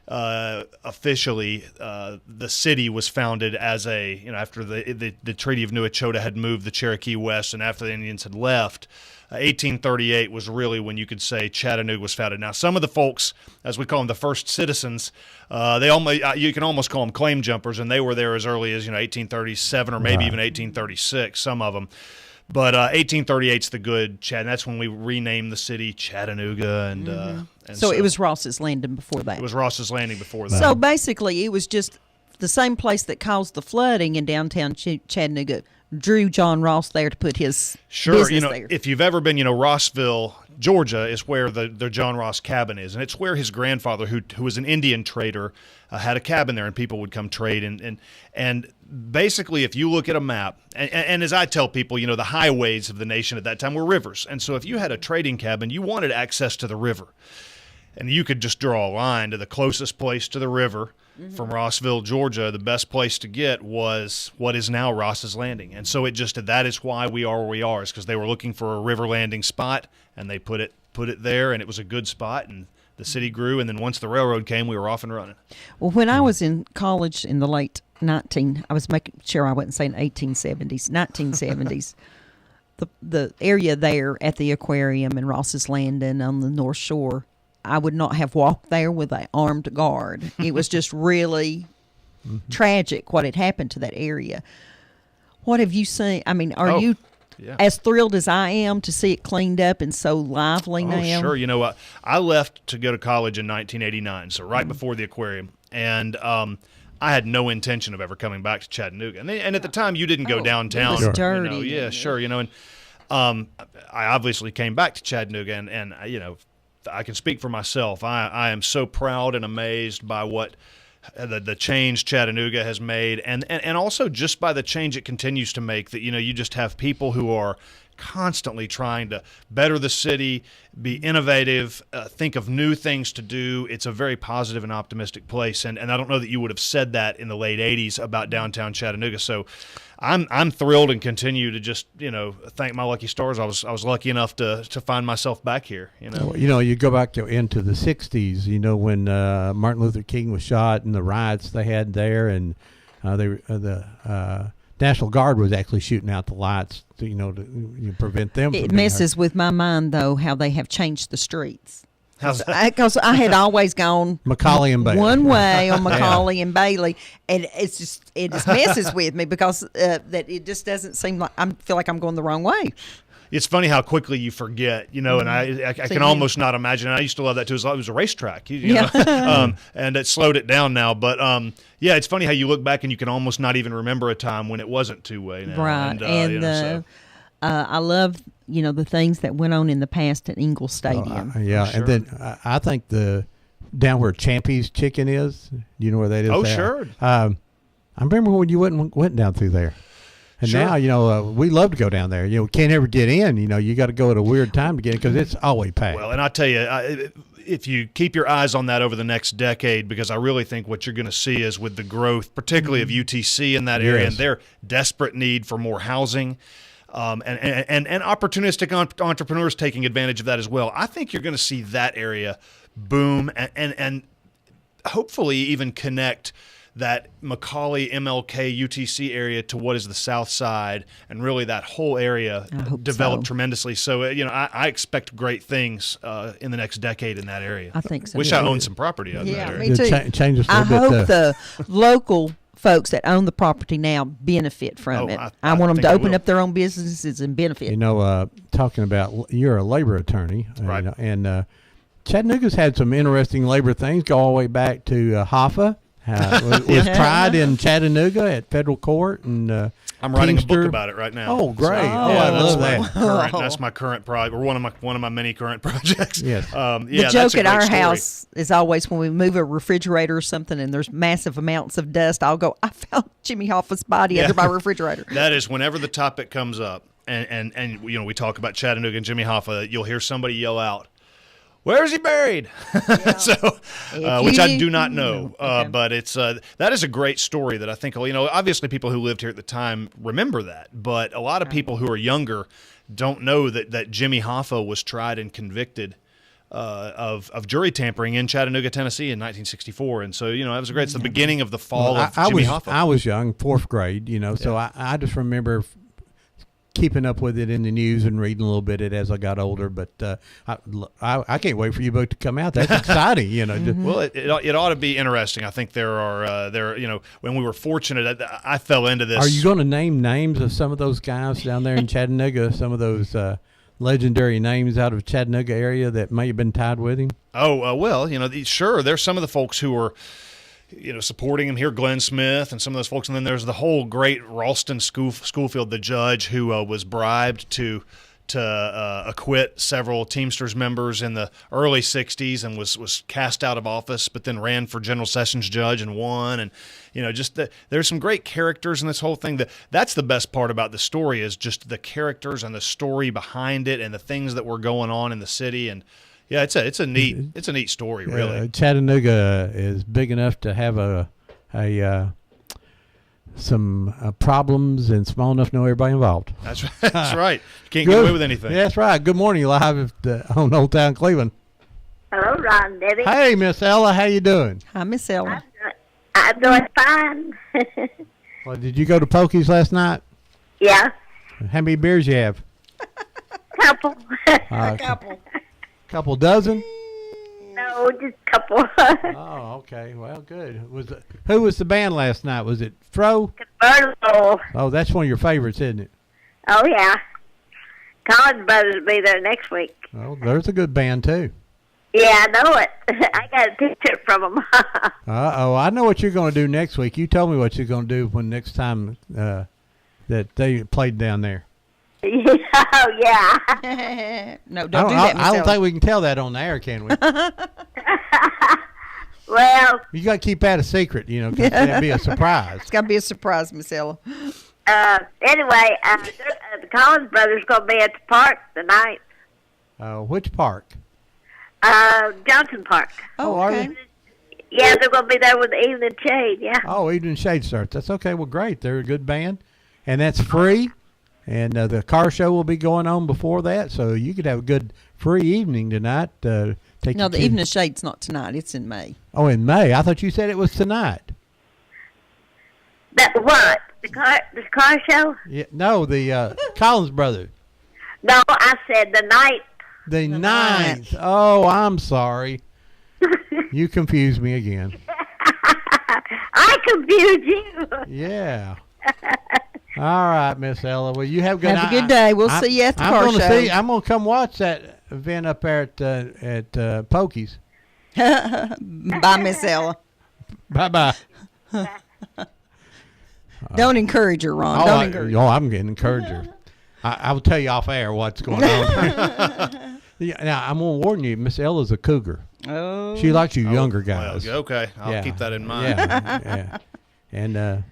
officially, the city was founded as after the Treaty of New Echota had moved the Cherokee west, and after the Indians had left. 1838 was really when you could say Chattanooga was founded. Now, some of the folks, as we call them, the first citizens, you can almost call them claim jumpers, and they were there as early as 1837 or maybe even 1836. Some of them. But 1838's the good Chat, and that's when we renamed the city Chattanooga, and So it was Ross's Landing before that. It was Ross's Landing before that. So basically, it was just the same place that caused the flooding in downtown Chattanooga drew John Ross there to put his business there. If you've ever been, Rossville, Georgia is where the John Ross cabin is, and it's where his grandfather, who was an Indian trader, had a cabin there, and people would come trade. And basically, if you look at a map, and as I tell people, the highways of the nation at that time were rivers, and so if you had a trading cabin, you wanted access to the river, and you could just draw a line to the closest place to the river. From Rossville, Georgia, the best place to get was what is now Ross's Landing. And so that is why we are where we are, is because they were looking for a river landing spot, and they put it there, and it was a good spot, and the city grew, and then once the railroad came, we were off and running. Well, when I was in college in the late I was making sure I wasn't saying 1970s. The area there at the aquarium in Ross's Landing on the North Shore, I would not have walked there with an armed guard. It was just really tragic what had happened to that area. What have you seen? I mean, are you as thrilled as I am to see it cleaned up and so lively now? Oh, sure. You know what? I left to go to college in 1989, so right before the aquarium, and I had no intention of ever coming back to Chattanooga. And at the time, you didn't go downtown. It was dirty. Sure. And I obviously came back to Chattanooga, and I can speak for myself. I am so proud and amazed by what the change Chattanooga has made, and also just by the change it continues to make, that you just have people who are constantly trying to better the city, be innovative, think of new things to do. It's a very positive and optimistic place, and I don't know that you would have said that in the late 80s about downtown Chattanooga. So I'm thrilled and continue to just thank my lucky stars. I was lucky enough to find myself back here. You go back into the 60s, when Martin Luther King was shot and the riots they had there, and the National Guard was actually shooting out the lights to prevent them. It messes with my mind, though, how they have changed the streets. How's that? Because I had always gone Macaulay and Bailey one way on Macaulay and Bailey, and it just messes with me because that it just doesn't seem like I feel like I'm going the wrong way. It's funny how quickly you forget, and I can almost not imagine. I used to love that too. It was a racetrack, and it slowed it down now. But it's funny how you look back and you can almost not even remember a time when it wasn't two-way now. Right, I love the things that went on in the past at Ingalls Stadium. Sure. And then I think down where Champy's Chicken is, you know where that is? Oh, there? sure. I remember when you went down through there. And sure. Now, we love to go down there. We can't ever get in. You got to go at a weird time to get in because it's always packed. Well, and I tell you, if you keep your eyes on that over the next decade, because I really think what you're going to see is with the growth, particularly of UTC in that area, and their desperate need for more housing, and opportunistic entrepreneurs taking advantage of that as well. I think you're going to see that area boom and hopefully even connect that Macaulay, MLK, UTC area to what is the South Side, and really that whole area developed tremendously. So, I expect great things in the next decade in that area. I think so. Wish I owned some property out in that area. Me too. Change us a I little bit. hope the local folks that own the property now benefit from it. I want them to open up their own businesses and benefit. Talking about you're a labor attorney, right? And Chattanooga's had some interesting labor things go all the way back to Hoffa. Was tried in Chattanooga at federal court, and I'm writing a book about it right now. Oh, great! I love that. That's my current project, or one of my many current projects. Yes. The joke at our house is always when we move a refrigerator or something, and there's massive amounts of dust. I'll go, I found Jimmy Hoffa's body under my refrigerator. That is whenever the topic comes up, and we talk about Chattanooga and Jimmy Hoffa, you'll hear somebody yell out, "Where is he buried?" Which I do not know, but it's that is a great story that I think obviously people who lived here at the time remember that, but a lot of people who are younger don't know that Jimmy Hoffa was tried and convicted of jury tampering in Chattanooga, Tennessee, in 1964, and so that was great. It's the beginning of the fall of Jimmy Hoffa. I was young, 4th grade, so I just remember keeping up with it in the news and reading a little bit of it as I got older, but I can't wait for your book to come out. That's exciting, Well, it ought to be interesting. I think there are when we were fortunate, I fell into this. Are you going to name names of some of those guys down there in Chattanooga? Some of those legendary names out of Chattanooga area that may have been tied with him? Oh well, sure. There's some of the folks who were supporting him here, Glenn Smith and some of those folks. And then there's the whole great Ralston Schofield, the judge who was bribed to acquit several Teamsters members in the early 60s and was cast out of office, but then ran for General Sessions judge and won. And, there's some great characters in this whole thing. That's the best part about the story is just the characters and the story behind it and the things that were going on in the city. And, yeah, it's a neat story, really. Chattanooga is big enough to have some problems and small enough to know everybody involved. That's right. That's right. You can't get away with anything. Yeah, that's right. Good morning, live on Old Town Cleveland. Hello, Ron, Debbie. Hey, Miss Ella, how you doing? Hi, Miss Ella. I'm doing fine. Well, did you go to Pokey's last night? Yeah, How many beers you have? couple. A couple dozen? No, just couple. Oh, okay. Well, good. Who was the band last night? Was it Fro? Convertible. Oh, that's one of your favorites, isn't it? Oh, yeah. Collins Brothers will be there next week. Oh, there's a good band too. Yeah, I know it. I got a picture from them. Uh-oh, I know what you're going to do next week. You told me what you're going to do when next time that they played down there. Oh, yeah. No, don't do that, Miss I don't Ella. think we can tell that on the air, can we? Well, You got to keep that a secret, 'cause that'd be a surprise. It's got to be a surprise, Miss Ella. anyway, the Collins Brothers going to be at the park tonight. Which park? Johnson Park. Oh, are okay. they? Yeah, they're going to be there with the Evening Shade, yeah. Oh, Evening Shade starts. That's okay. Well, great. They're a good band, and that's free. And the car show will be going on before that, so you could have a good free evening tonight. Take No, your the kids- Evening Shade's not tonight. It's in May. Oh, in May. I thought you said it was tonight. That what? The car show? Yeah, no, the Collins Brothers. No, I said the night. The 9th. Oh, I'm sorry. You confused me again. I confused you. Yeah. All right, Miss Ella. Well, you have a good Have a good day. We'll see you at the car show. I'm gonna come watch that event up there at Pokey's. Bye, Miss Ella. Bye bye. Don't encourage her, Ron. Don't encourage her. I'm getting encouraged her. I will tell you off air what's going on. Yeah, now I'm gonna warn you, Miss Ella's a cougar. Oh. She likes you younger guys. Well, okay, I'll Yeah. keep that in mind. Yeah, yeah. And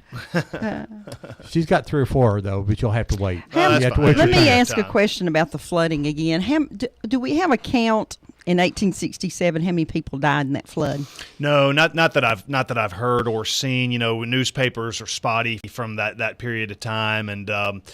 she's got 3 or 4 though, but you'll have to wait. Oh, that's You have to fine. wait Let your me turn. ask a question about the flooding again. Do we have a count in 1867 how many people died in that flood? No, not that I've heard or seen. Newspapers are spotty from that period of time, and there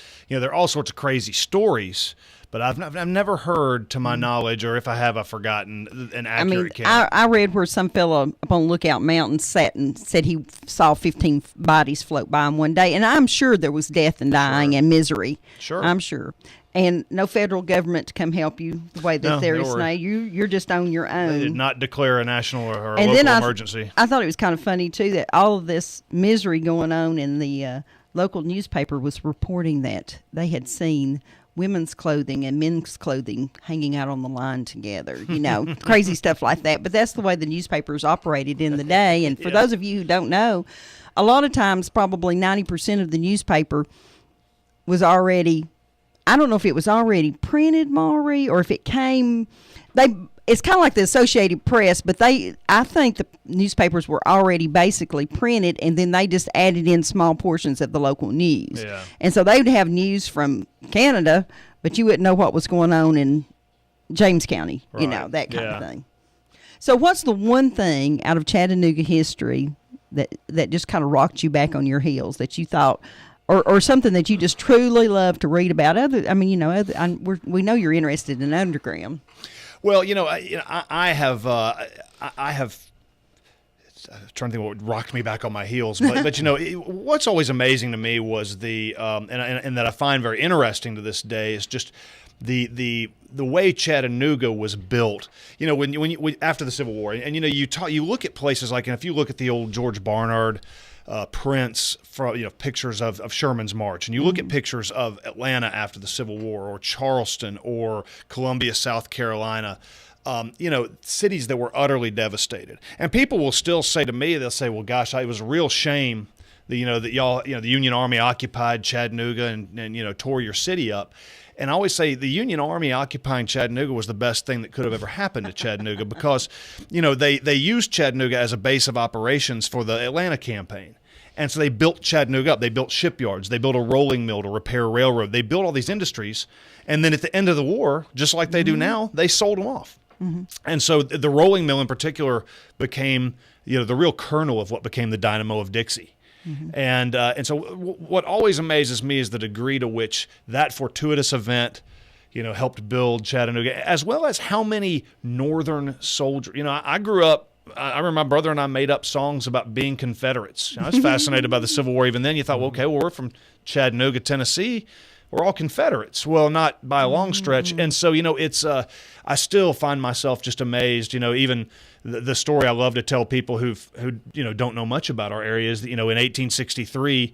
are all sorts of crazy stories. But I've never heard, to my knowledge, or if I have, I've forgotten an accurate count. I read where some fella up on Lookout Mountain sat and said he saw 15 bodies float by him one day, and I'm sure there was death and dying and misery. Sure. I'm sure. And no federal government to come help you the way that No, there they is were- now. You're just on your own. They did not declare a national or a And local then emergency. I thought it was kind of funny too that all of this misery going on in the local newspaper was reporting that they had seen women's clothing and men's clothing hanging out on the line together, crazy stuff like that. But that's the way the newspapers operated in the day. And for those of you who don't know, a lot of times probably 90% of the newspaper was already, I don't know if it was already printed, Maury, or if it came, it's kind of like the Associated Press, but I think the newspapers were already basically printed, and then they just added in small portions of the local news. Yeah. And so they would have news from Canada, but you wouldn't know what was going on in James County, Right. that kind of Yeah. thing. So what's the one thing out of Chattanooga history that just kind of rocked you back on your heels that you thought, or something that you just truly love to read about? We know you're interested in underground. Well, I have. I'm trying to think what rocked me back on my heels, but what's always amazing to me was and that I find very interesting to this day is just the way Chattanooga was built. When after the Civil War, and you look at places like, and if you look at the old George Barnard prints from pictures of Sherman's March, and you look at pictures of Atlanta after the Civil War, or Charleston, or Columbia, South Carolina, cities that were utterly devastated. And people will still say to me, they'll say, "Well, gosh, it was a real shame that that y'all, the Union Army occupied Chattanooga and tore your city up." And I always say the Union Army occupying Chattanooga was the best thing that could have ever happened to Chattanooga because, they used Chattanooga as a base of operations for the Atlanta campaign. And so they built Chattanooga up. They built shipyards. They built a rolling mill to repair a railroad. They built all these industries. And then at the end of the war, just like they do now, they sold them off. And so the rolling mill in particular became, the real kernel of what became the Dynamo of Dixie. And so what always amazes me is the degree to which that fortuitous event, helped build Chattanooga, as well as how many Northern soldiers. I grew up. I remember my brother and I made up songs about being Confederates. I was fascinated by the Civil War. Even then, you thought, well, okay, we're from Chattanooga, Tennessee. We're all Confederates. Well, not by a long stretch. And so, it's I still find myself just amazed. Even the story I love to tell people who don't know much about our area is that, in 1863,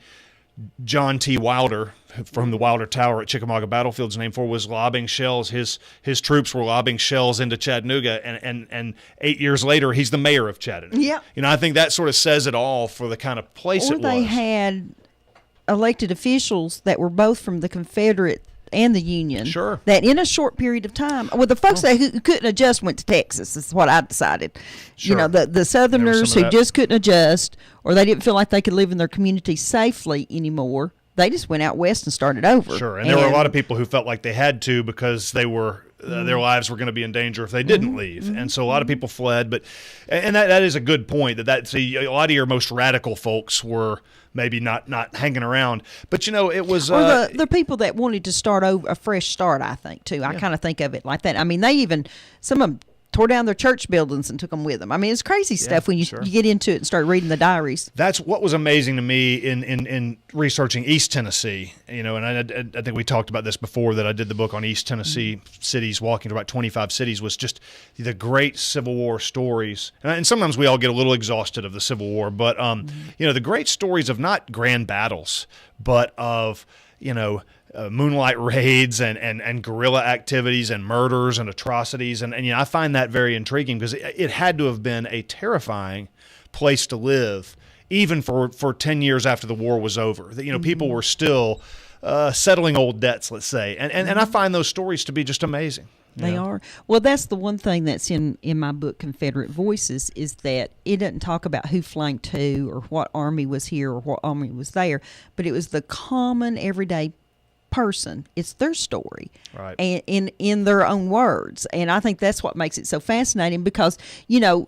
John T. Wilder from the Wilder Tower at Chickamauga Battlefield's named for was lobbing shells. His troops were lobbing shells into Chattanooga, and 8 years later, he's the mayor of Chattanooga. Yeah. I think that sort of says it all for the kind of place Or it was. they had elected officials that were both from the Confederate and the Union. Sure. That in a short period of time, well, the folks who couldn't adjust went to Texas. Is what I decided. Sure. The Southerners some who of that. just couldn't adjust, or they didn't feel like they could live in their community safely anymore. They just went out west and started over. Sure, and there were a lot of people who felt like they had to because they were their lives were going to be in danger if they didn't leave, and so a lot of people fled. But and that is a good point. That's a lot of your most radical folks were maybe not hanging around. But it was Or the people that wanted to start over, a fresh start. I think too. I kind of think of it like that. I mean, they even some of them tore down their church buildings and took them with them. I mean, it's crazy stuff when you get into it and start reading the diaries. That's what was amazing to me in researching East Tennessee. And I think we talked about this before, that I did the book on East Tennessee cities, walking to about 25 cities, was just the great Civil War stories. And sometimes we all get a little exhausted of the Civil War, but the great stories of not grand battles, but of moonlight raids and guerrilla activities and murders and atrocities. And I find that very intriguing because it had to have been a terrifying place to live, even for 10 years after the war was over. That, people were still settling old debts, let's say. And I find those stories to be just amazing. They are. Well, that's the one thing that's in my book, Confederate Voices, is that it doesn't talk about who flanked who or what army was here or what army was there, but it was the common everyday person. It's their story, right? And in their own words. And I think that's what makes it so fascinating because, not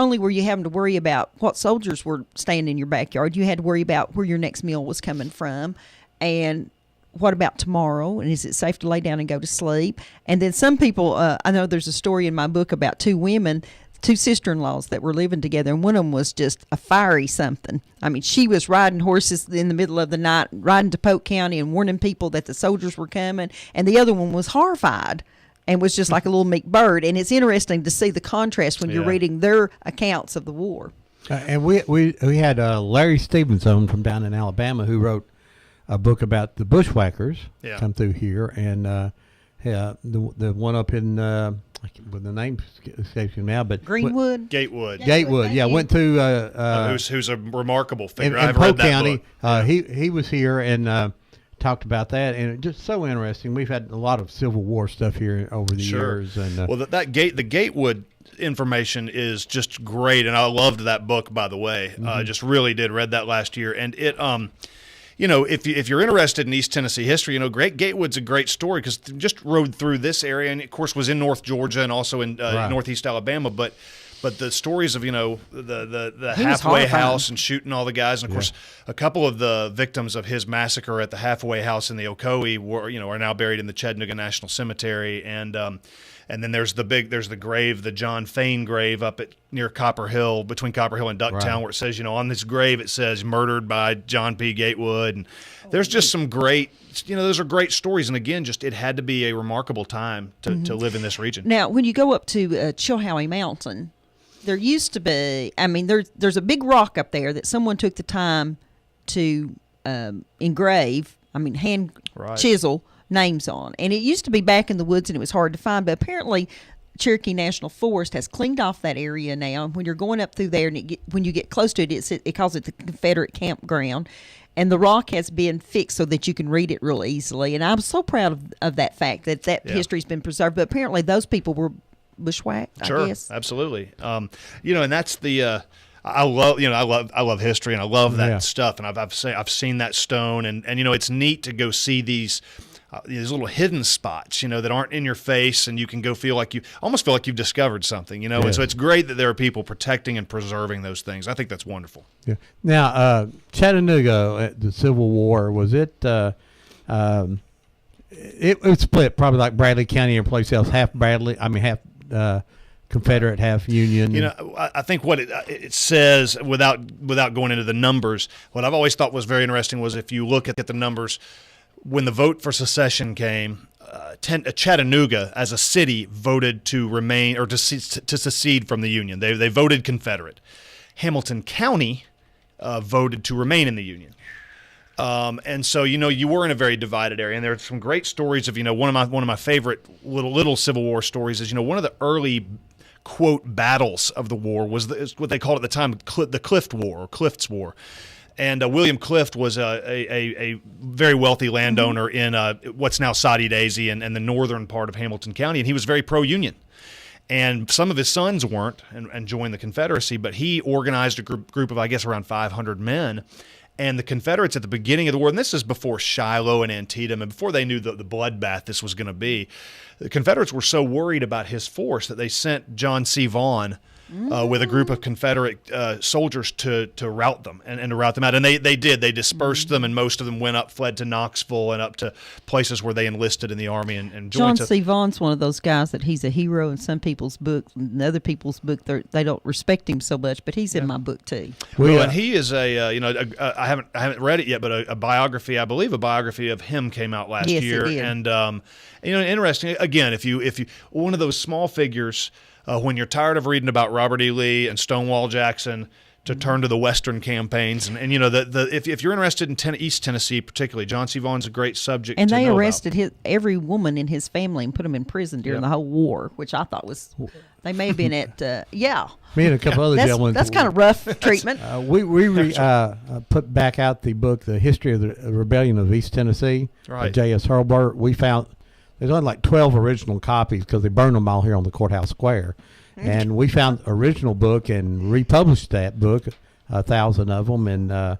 only were you having to worry about what soldiers were staying in your backyard, you had to worry about where your next meal was coming from and what about tomorrow, and is it safe to lay down and go to sleep? And then some people, I know there's a story in my book about two sister-in-laws that were living together, and one of them was just a fiery something. I mean, she was riding horses in the middle of the night, riding to Polk County and warning people that the soldiers were coming, and the other one was horrified and was just like a little meek bird. And it's interesting to see the contrast when you're reading their accounts of the war. And we had Larry Stevenson from down in Alabama who wrote a book about the bushwhackers come through here, and the one up in well, the name escapes me now, but Greenwood, Gatewood, went through who's a remarkable figure. in I've read Polk that County. book. He was here and talked about that, and it's just so interesting. We've had a lot of Civil War stuff here over the years, and well, the Gatewood information is just great, and I loved that book, by the way. Just really did. Read that last year, and it if you're interested in East Tennessee history, Great Gatewood's a great story because just rode through this area, and of course was in North Georgia and also in Northeast Alabama. But the stories of the halfway house and shooting all the guys, and of course a couple of the victims of his massacre at the halfway house in the Ocoee were are now buried in the Chattanooga National Cemetery, and then there's the grave, the John Fane grave up near Copper Hill, between Copper Hill and Ducktown, where it says, on this grave it says murdered by John P. Gatewood. And there's just some great, those are great stories. And again, just it had to be a remarkable time to live in this region. Now, when you go up to Chilhowie Mountain, there used to be, there's a big rock up there that someone took the time to engrave, hand chisel names on. And it used to be back in the woods and it was hard to find, but apparently Cherokee National Forest has cleaned off that area now. When you're going up through there and when you get close to it, it calls it the Confederate Campground. And the rock has been fixed so that you can read it real easily. And I'm so proud of that fact that history's been preserved. But apparently those people were bushwhacked, I guess. Absolutely. And that's the I love history and I love that stuff. And I've seen that stone and it's neat to go see these little hidden spots, that aren't in your face, and you can go almost feel like you've discovered something, And so it's great that there are people protecting and preserving those things. I think that's wonderful. Yeah. Now, Chattanooga, the Civil War, was it? it was split probably like Bradley County and place else, half Bradley. I mean half Confederate, half Union. You know, I think what it says without going into the numbers, what I've always thought was very interesting was if you look at the numbers, when the vote for secession came, Chattanooga as a city voted to remain or to secede from the Union. They voted Confederate. Hamilton County voted to remain in the Union. And so, you know, you were in a very divided area, and there are some great stories of, you know, one of my favorite little Civil War stories is, you know, one of the early quote battles of the war was what they called at the time the Clift War or Clift's War. And William Clift was a very wealthy landowner in what's now Soddy Daisy and the northern part of Hamilton County, and he was very pro-Union. And some of his sons weren't and joined the Confederacy, but he organized a group of, I guess, around 500 men. And the Confederates at the beginning of the war, and this is before Shiloh and Antietam, and before they knew the bloodbath this was going to be, the Confederates were so worried about his force that they sent John C. Vaughn with a group of Confederate soldiers to rout them and to rout them out. And they did. They dispersed them, and most of them fled to Knoxville and up to places where they enlisted in the Army and joined. John C. Vaughn's one of those guys that he's a hero in some people's book. In other people's book, they don't respect him so much, but he's in my book too. Well, and he is I haven't read it yet, but a biography, I believe, a biography of him came out last year. It did. And interesting. Again, if you one of those small figures. When you're tired of reading about Robert E. Lee and Stonewall Jackson, to turn to the Western campaigns, and you know if you're interested in East Tennessee particularly, John C. Vaughn's a great subject. And to they know arrested every woman in his family and put them in prison during the whole war, which I thought was they may have been at Me and a couple other gentlemen. That's kind of rough treatment. We put back out the book, The History of the Rebellion of East Tennessee, right. J.S. Hurlburt. We found there's only like 12 original copies because they burned them all here on the courthouse square. And we found the original book and republished that book, 1,000 of them. And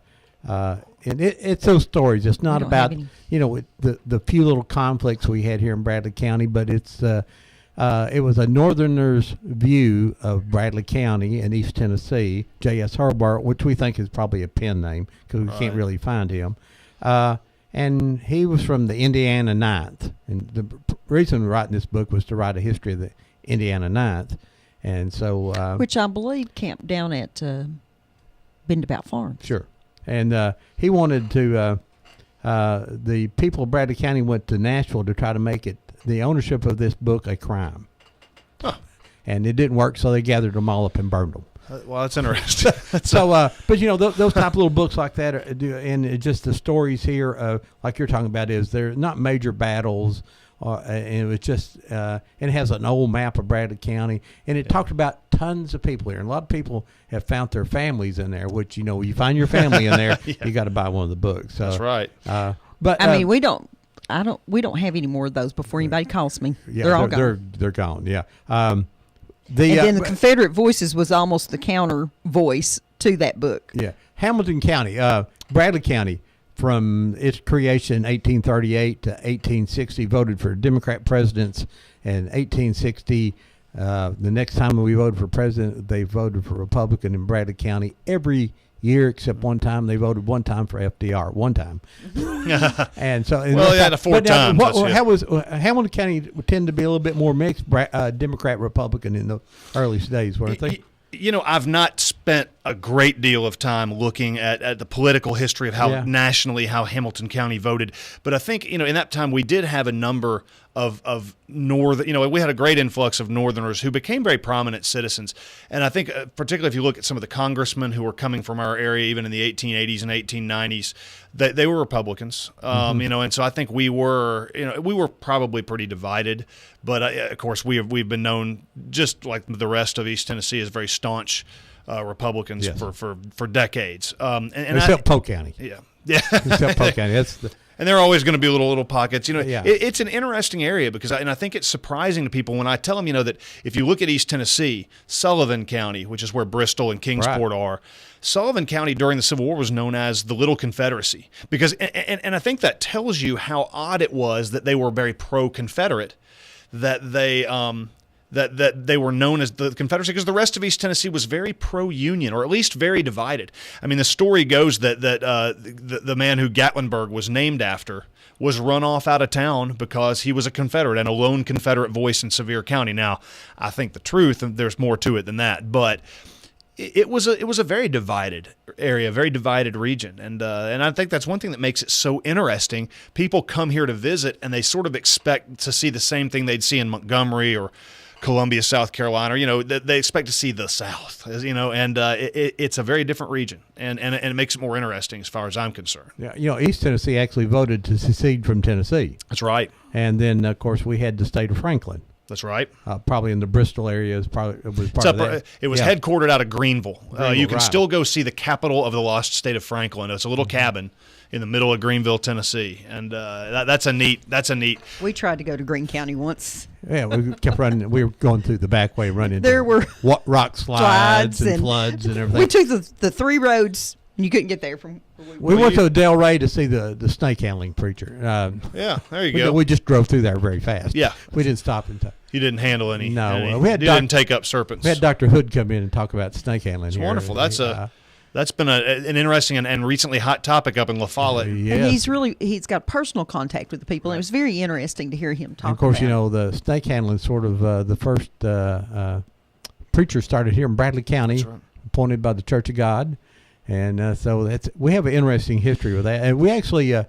it's those stories. It's not about, the few little conflicts we had here in Bradley County, but it was a northerner's view of Bradley County and East Tennessee, J.S. Hurlburt, which we think is probably a pen name because we can't really find him. And he was from the Indiana Ninth. And the reason we're writing this book was to write a history of the Indiana Ninth. And so... which I believe camped down at Bendabout Farms. Sure. And he wanted to... the people of Bradley County went to Nashville to try to make it the ownership of this book a crime. Huh. And it didn't work, so they gathered them all up and burned them. Well, that's interesting. So, but those type of little books like that, and it just the stories here, like you're talking about, is they're not major battles, and it was just, and it has an old map of Bradley County, and it talked about tons of people here, and a lot of people have found their families in there. Which you find your family in there, you got to buy one of the books. So, that's right. But I mean, we don't have any more of those before anybody calls me. Yeah, they're all gone. They're gone. Yeah. And then the Confederate Voices was almost the counter voice to that book. Yeah. Hamilton County, Bradley County, from its creation 1838 to 1860, voted for Democrat presidents. And 1860, the next time we voted for president, they voted for Republican in Bradley County every year except one time. They voted one time for FDR, one time. And so, four times. How was Hamilton County tend to be a little bit more mixed, Democrat Republican in the earliest days, weren't they? I've not spent a great deal of time looking at the political history of how nationally how Hamilton County voted, but I think in that time we did have a number of northern. We had a great influx of Northerners who became very prominent citizens, and I think particularly if you look at some of the congressmen who were coming from our area, even in the 1880s and 1890s, they were Republicans. And so I think we were probably pretty divided, but of course we've been known, just like the rest of East Tennessee, as very staunch Republicans for decades. And except Polk County. Yeah. Except Polk County. And there are always going to be little pockets. It's an interesting area because I think it's surprising to people when I tell them, that if you look at East Tennessee, Sullivan County, which is where Bristol and Kingsport are, Sullivan County during the Civil War was known as the Little Confederacy because, and I think that tells you how odd it was that they were very pro-Confederate, that they that they were known as the Confederacy, because the rest of East Tennessee was very pro-Union, or at least very divided. I mean, the story goes that the man who Gatlinburg was named after was run off out of town because he was a Confederate and a lone Confederate voice in Sevier County. Now, I think the truth, and there's more to it than that, but it was a very divided area, very divided region, and I think that's one thing that makes it so interesting. People come here to visit, and they sort of expect to see the same thing they'd see in Montgomery or Columbia, South Carolina, or, they expect to see the South, and it's a very different region, and it makes it more interesting as far as I'm concerned. Yeah, East Tennessee actually voted to secede from Tennessee. That's right. And then, of course, we had the state of Franklin. That's right. Probably in the Bristol area was part of that. It was headquartered out of Greenville. You can right. still go see the capital of the lost state of Franklin. It's a little cabin in the middle of Greenville, Tennessee, and that's a neat. We tried to go to Greene County once. Yeah, we kept running. We were going through the back way, running. There were rock slides and floods and everything. We took the three roads, and you couldn't get there from. We went to Del Rey to see the snake handling preacher. Yeah, there you go. We just drove through there very fast. Yeah, we didn't stop in time. You didn't handle any. No, we didn't take up serpents. We had Dr. Hood come in and talk about snake handling. It's wonderful. That's been an interesting and recently hot topic up in La Follette. Yes. And he's got personal contact with the people, and it was very interesting to hear him talk. And of course, about the snake handling sort of the first preacher started here in Bradley County, That's right. appointed by the Church of God, and so we have an interesting history with that. And we actually.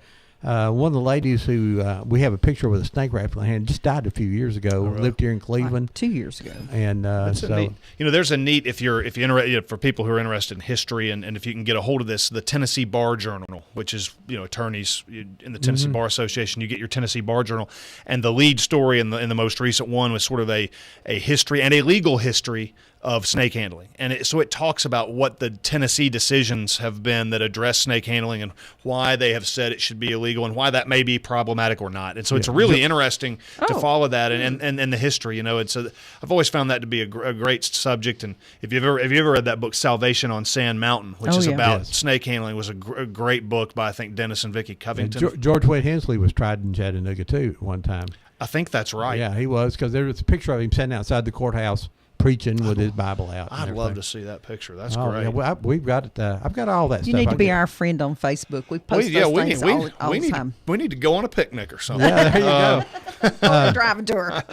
One of the ladies who we have a picture with a snake wrapped in her hand just died a few years ago. really? Lived here in Cleveland. 2 years ago. And so there's a neat if you're interested for people who are interested in history and if you can get a hold of this, the Tennessee Bar Journal, which is attorneys in the Tennessee Bar Association, you get your Tennessee Bar Journal, and the lead story in the most recent one was sort of a history and a legal history of snake handling, and so it talks about what the Tennessee decisions have been that address snake handling and why they have said it should be illegal and why that may be problematic or not. And so it's really interesting to follow that and the history. I've always found that to be a great subject. And if you've ever read that book, Salvation on Sand Mountain, which is about snake handling, was a great book by I think Dennis and Vicki Covington. George Wade Hensley was tried in Chattanooga too at one time. I think that's right. Yeah, he was, because there was a picture of him sitting outside the courthouse preaching with his Bible out. I'd love to see that picture. That's great. Yeah, we've got it. I've got all that stuff. You need to be our friend on Facebook. We post those things all the time. We need to go on a picnic or something. Yeah, there you go. Drive a tour.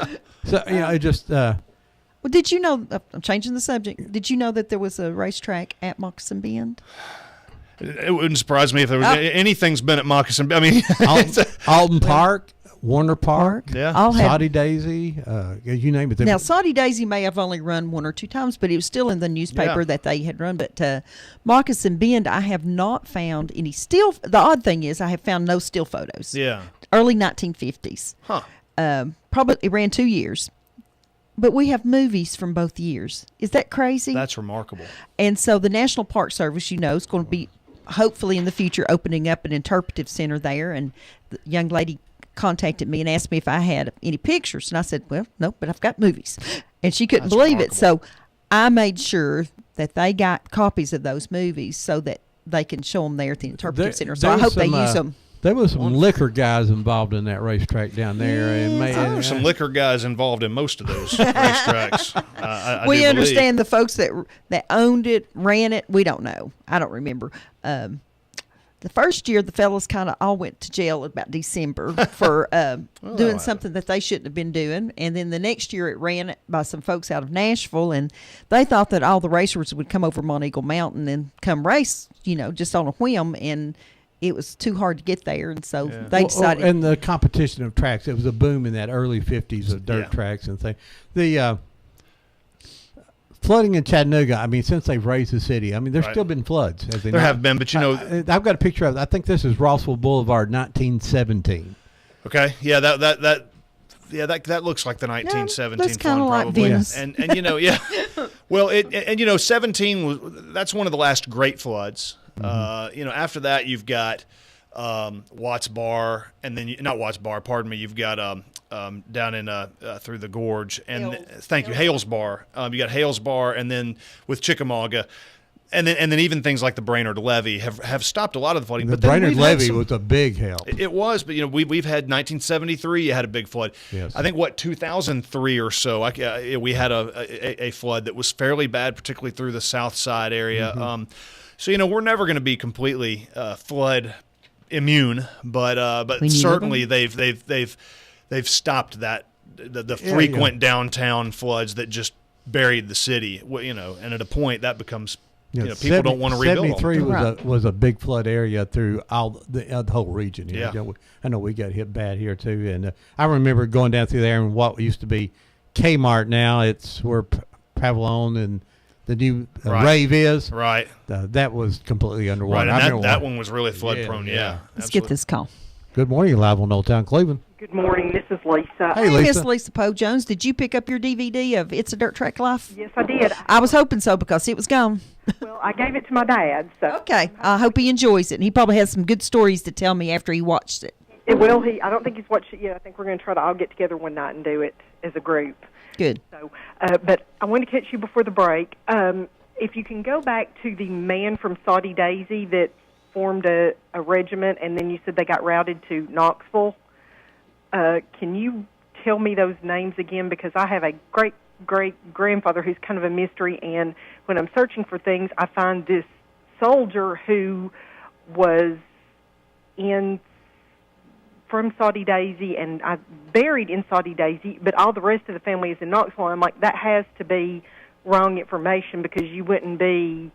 So it just. Well, did you know? I'm changing the subject. Did you know that there was a racetrack at Moccasin Bend? It wouldn't surprise me if there was anything's been at Moccasin. I mean, Alton Park. Warner Park, Soddy Daisy, you name it. Now, Soddy Daisy may have only run one or two times, but it was still in the newspaper that they had run. But Moccasin Bend, I have not found any still. The odd thing is I have found no still photos. Yeah. Early 1950s. Huh. Probably it ran 2 years. But we have movies from both years. Is that crazy? That's remarkable. And so the National Park Service, is going to be hopefully in the future opening up an interpretive center there. And the young lady contacted me and asked me if I had any pictures, and I said, well, no, but I've got movies. And she couldn't believe it. So I made sure that they got copies of those movies so that they can show them there at the interpretive center. So I hope they use them. There was some liquor guys involved in that racetrack down there. There were some liquor guys involved in most of those racetracks. We understand the folks that owned it, ran it. We don't know. I don't remember. The first year, the fellas kind of all went to jail about December for doing something that they shouldn't have been doing. And then the next year, it ran by some folks out of Nashville, and they thought that all the racers would come over Mont Eagle Mountain and come race, just on a whim, and it was too hard to get there, and so they decided. And the competition of tracks, it was a boom in that early 50s of dirt tracks and things. The flooding in Chattanooga, I mean, since they've raised the city, I mean, there's still been floods. There have been, but I've got a picture of, I think this is Rossville Boulevard, 1917. Okay, yeah, that looks like the 1917 looks kind of flood, like probably. Venus. And well, 17 that's one of the last great floods. After that you've got Watts Bar, and then not Watts Bar, pardon me. You've got down in through the gorge, and Hales Bar. You got Hales Bar, and then with Chickamauga, And then even things like the Brainerd Levee have stopped a lot of the flooding. The but then Brainerd we've had Levee some- was a big help. It was, but we've had 1973. You had a big flood. Yes. I think 2003 or so. We had a flood that was fairly bad, particularly through the south side area. Mm-hmm. So we're never going to be completely flood immune, but We need certainly they've stopped that the frequent downtown floods that just buried the city. And at a point that becomes. People don't want to rebuild them. 73 Right. was a big flood area through all the whole region. Yeah. I know we got hit bad here too, and I remember going down through there and what used to be Kmart. Now it's where Pavlon and the new Right. Rave is. Right. That was completely Right, underwater. I and remember that wa- one was really flood prone. Yeah. Let's get this call. Good morning, live on Old Town Cleveland. Good morning. This is Lisa. Hey, Hey, Miss Lisa. Lisa Poe Jones, did you pick up your DVD of It's a Dirt Track Life? Yes, I did. I was hoping so because it was gone. Well, I gave it to my dad, so Okay, I hope he enjoys it. And he probably has some good stories to tell me after he watched it. it will. I don't think he's watched it yet. I think we're going to try to all get together one night and do it as a group. Good. So, but I wanted to catch you before the break. If you can go back to the man from Saudi Daisy that formed a regiment, and then you said they got routed to Knoxville. Can you tell me those names again? Because I have a great-great-grandfather who's kind of a mystery, and when I'm searching for things, I find this soldier who was from Saudi Daisy, and I buried in Saudi Daisy, but all the rest of the family is in Knoxville. I'm like, that has to be wrong information because you wouldn't be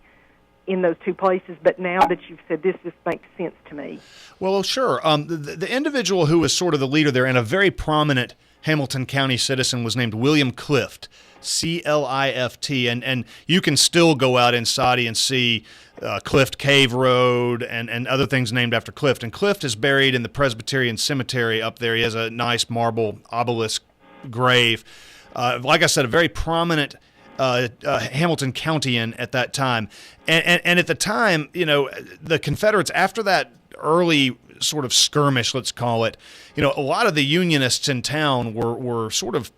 in those two places, but now that you've said this makes sense to me. Well, sure. The individual who was sort of the leader there and a very prominent Hamilton County citizen was named William Clift, Clift, and you can still go out in Saudi and see Clift Cave Road and other things named after Clift. And Clift is buried in the Presbyterian Cemetery up there. He has a nice marble obelisk grave. Like I said, a very prominent Hamilton Countyan at that time. And at the time, the Confederates, after that early sort of skirmish, let's call it, a lot of the Unionists in town were sort of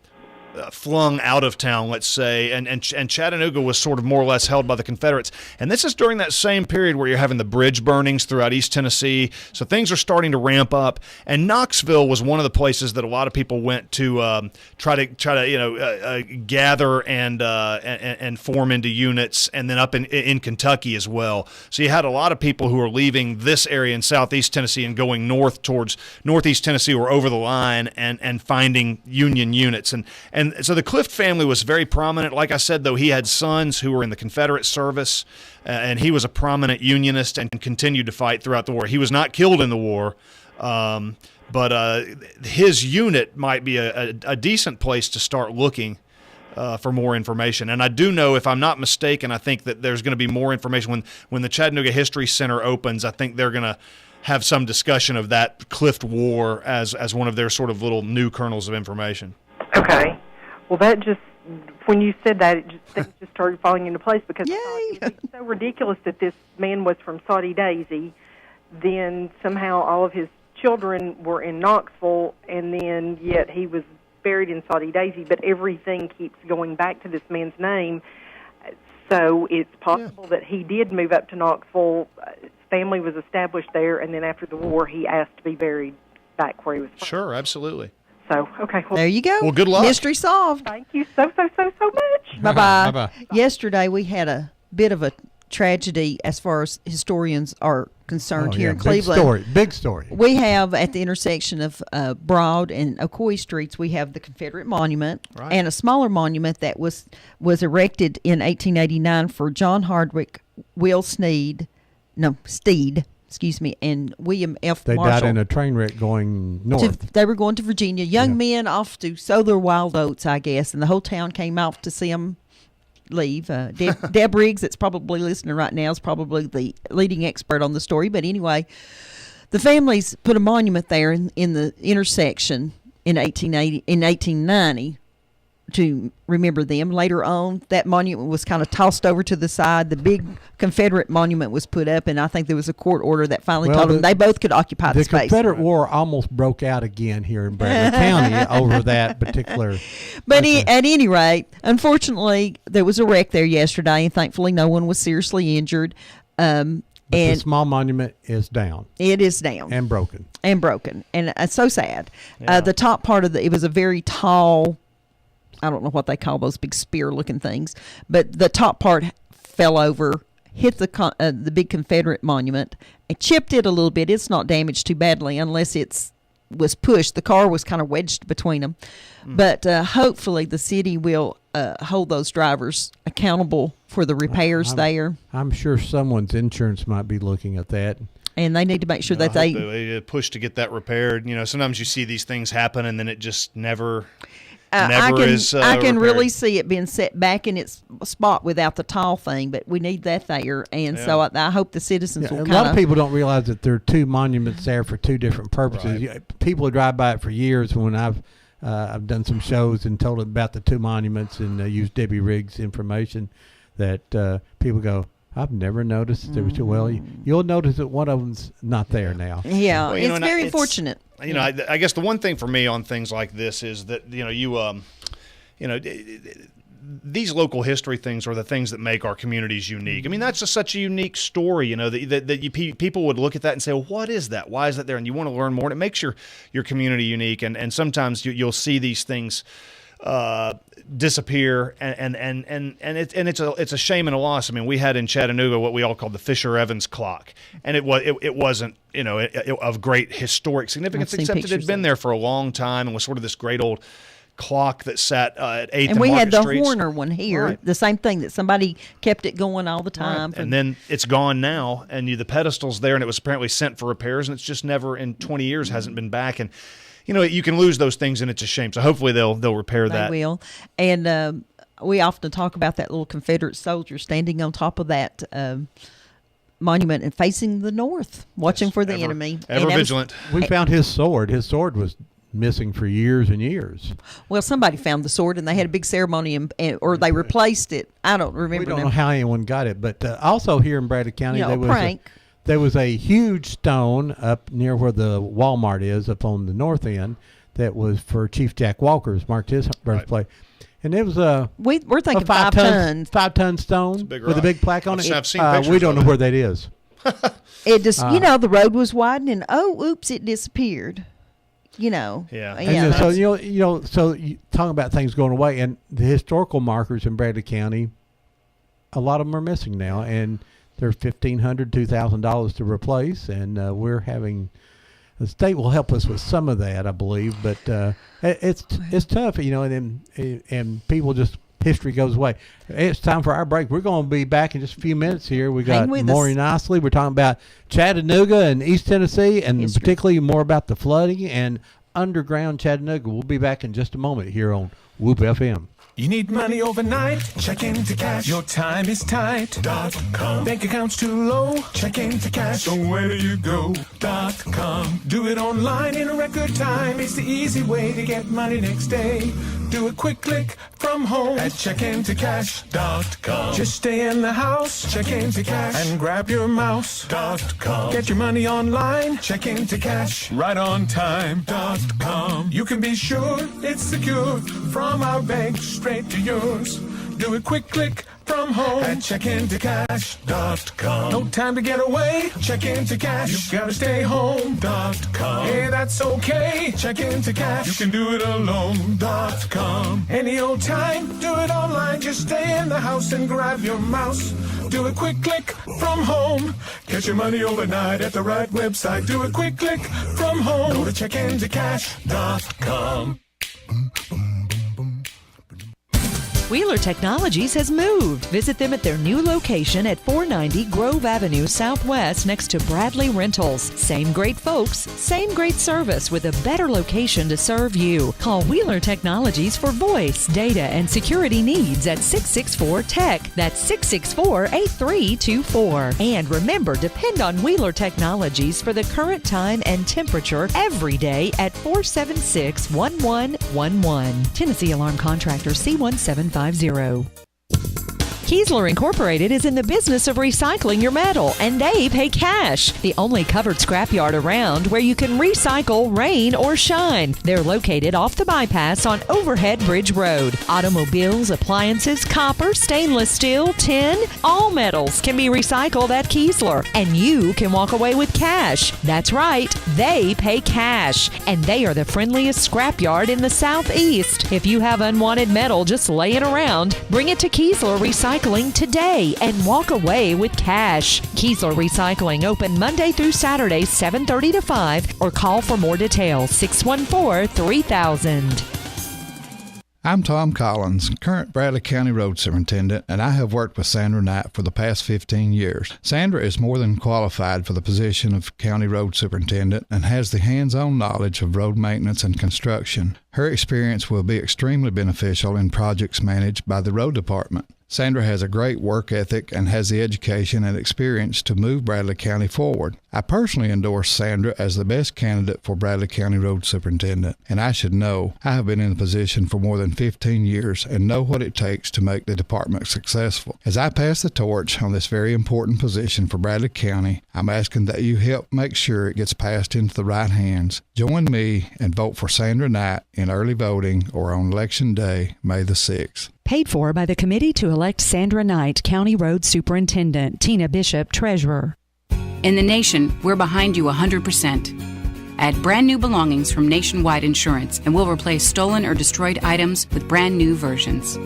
flung out of town, let's say, and Chattanooga was sort of more or less held by the Confederates. And this is during that same period where you're having the bridge burnings throughout East Tennessee, so things are starting to ramp up. And Knoxville was one of the places that a lot of people went to try to gather and form into units, and then up in Kentucky as well. So you had a lot of people who were leaving this area in Southeast Tennessee and going north towards Northeast Tennessee or over the line and finding Union units. And so the Clift family was very prominent. Like I said, though, he had sons who were in the Confederate service, and he was a prominent Unionist and continued to fight throughout the war. He was not killed in the war, but his unit might be a decent place to start looking for more information. And I do know, if I'm not mistaken, I think that there's going to be more information when the Chattanooga History Center opens. I think they're going to have some discussion of that Clift War as one of their sort of little new kernels of information. Okay. Well, that just, when you said that, things just started falling into place because I thought it was so ridiculous that this man was from Saudi Daisy, then somehow all of his children were in Knoxville, and then yet he was buried in Saudi Daisy, but everything keeps going back to this man's name. So it's possible that he did move up to Knoxville. His family was established there, and then after the war, he asked to be buried back where he was from. Sure, absolutely. So, okay. Well, There you go. Well, good luck. Mystery solved. thank you so much. Bye-bye. Bye-bye. Yesterday we had a bit of a tragedy as far as historians are concerned here in Cleveland. Big story. We have at the intersection of Broad and Ocoee Streets, we have the Confederate Monument and a smaller monument that was erected in 1889 for John Hardwick, Will Steed, and William F. They Marshall. died in a train wreck going north. They were going to Virginia. Young men off to sow their wild oats, I guess, and the whole town came out to see them leave. Deb Riggs, that's probably listening right now, is probably the leading expert on the story. But anyway, the families put a monument there in the intersection in 1890. to remember them. Later on, that monument was kind of tossed over to the side. The big Confederate monument was put up, and I think there was a court order that finally told them they both could occupy the space. The Confederate War almost broke out again here in Bradley County over that particular. But at any rate, unfortunately, there was a wreck there yesterday, and thankfully no one was seriously injured. But the small monument is down. It is down. And broken. And it's so sad. Yeah. The top part of it was a very tall, I don't know what they call those big spear-looking things, but the top part fell over, hit the big Confederate monument, and chipped it a little bit. It's not damaged too badly unless it was pushed. The car was kind of wedged between them. But hopefully the city will hold those drivers accountable for the repairs there. I'm sure someone's insurance might be looking at that. And they need to make sure that they push to get that repaired. Sometimes you see these things happen and then it just never is I can repaired. really see it being set back in its spot without the tall thing, but we need that there. And so I hope the citizens will a lot of people don't realize that there are two monuments there for two different purposes. Right. People who drive by it for years when I've done some shows and told them about the two monuments and used Debbie Riggs' information that people go, I've never noticed there was two. Well, you'll notice that one of them's not there now. Yeah, Well, it's very fortunate. I guess the one thing for me on things like this is that these local history things are the things that make our communities unique. I mean, that's just such a unique story. People would look at that and say, well, "What is that? Why is that there?" And you want to learn more. And it makes your community unique. And sometimes you'll see these things disappear, and it's a shame and a loss. I mean, we had in Chattanooga what we all called the Fisher Evans clock, and it wasn't of great historic significance, except it had been there for a long time and was sort of this great old clock that sat at 8th and we Market had the Streets. Horner one here, Right. the same thing, that somebody kept it going all the time. Right. And then it's gone now, and the pedestal's there, and it was apparently sent for repairs, and it's just never in 20 years hasn't been back. And you can lose those things, and it's a shame. So hopefully they'll repair that. They will. And we often talk about that little Confederate soldier standing on top of that monument and facing the north, watching for the enemy. Ever vigilant. We found his sword. His sword was missing for years and years. Well, somebody found the sword, and they had a big ceremony, or they replaced it. I don't remember. We don't know how anyone got it, but also here in Bradley County, there was a huge stone up near where the Walmart is, up on the north end, that was for Chief Jack Walker's, marked his birthplace. And it was we're thinking 5 tons. 5-ton stone with a big plaque on it. I've seen pictures we don't know of it. where that is. It just, the road was widening. Oh, oops, it disappeared. Yeah. And so you talking about things going away, and the historical markers in Bradley County, a lot of them are missing now, and they're $1,500, $2,000 to replace, and we're having. The state will help us with some of that, I believe, but it's tough, and people just, history goes away. It's time for our break. We're going to be back in just a few minutes here. We got Maureen Osley. We're talking about Chattanooga and East Tennessee, and particularly more about the flooding and underground Chattanooga. We'll be back in just a moment here on Whoop FM. You need money overnight? Check into cash. Your time is tight. .com. Bank account's too low? Check into cash. So where do you go? .com. Do it online in a record time. It's the easy way to get money next day. Do a quick click from home at checkintocash.com. Just stay in the house, check into cash, and grab your mouse.com. Get your money online, check into cash, right on time.com. You can be sure it's secure from our bank straight to yours. Do a quick click from home at checkintocash.com. No time to get away, check into cash. You gotta stay home.com. Hey, that's okay, check into cash. You can do it alone.com. Any old time, do it online. Just stay in the house and grab your mouse. Do a quick click from home. Get your money overnight at the right website. Do a quick click from home. Go to checkintocash.com. Wheeler Technologies has moved. Visit them at their new location at 490 Grove Avenue Southwest next to Bradley Rentals. Same great folks, same great service with a better location to serve you. Call Wheeler Technologies for voice, data, and security needs at 664-TECH. That's 664-8324. And remember, depend on Wheeler Technologies for the current time and temperature every day at 476-1111. Tennessee Alarm Contractor C1750. Kiesler Incorporated is in the business of recycling your metal, and they pay cash. The only covered scrapyard around where you can recycle rain or shine. They're located off the bypass on Overhead Bridge Road. Automobiles, appliances, copper, stainless steel, tin, all metals can be recycled at Kiesler, and you can walk away with cash. That's right, they pay cash, and they are the friendliest scrapyard in the Southeast. If you have unwanted metal just laying around, bring it to Kiesler Recycling today and walk away with cash. Kiesler Recycling open Monday through Saturday, 7:30 to 5, or call for more details, 614-3000. I'm Tom Collins, current Bradley County Road Superintendent, and I have worked with Sandra Knight for the past 15 years. Sandra is more than qualified for the position of County Road Superintendent and has the hands-on knowledge of road maintenance and construction. Her experience will be extremely beneficial in projects managed by the Road Department. Sandra has a great work ethic and has the education and experience to move Bradley County forward. I personally endorse Sandra as the best candidate for Bradley County Road Superintendent, and I should know I have been in the position for more than 15 years and know what it takes to make the department successful. As I pass the torch on this very important position for Bradley County, I'm asking that you help make sure it gets passed into the right hands. Join me and vote for Sandra Knight in early voting or on Election Day, May the 6th. Paid for by the Committee to elect Sandra Knight, County Road Superintendent. Tina Bishop, Treasurer. In the nation, we're behind you 100%. Add brand new belongings from Nationwide Insurance, and we'll replace stolen or destroyed items with brand new versions.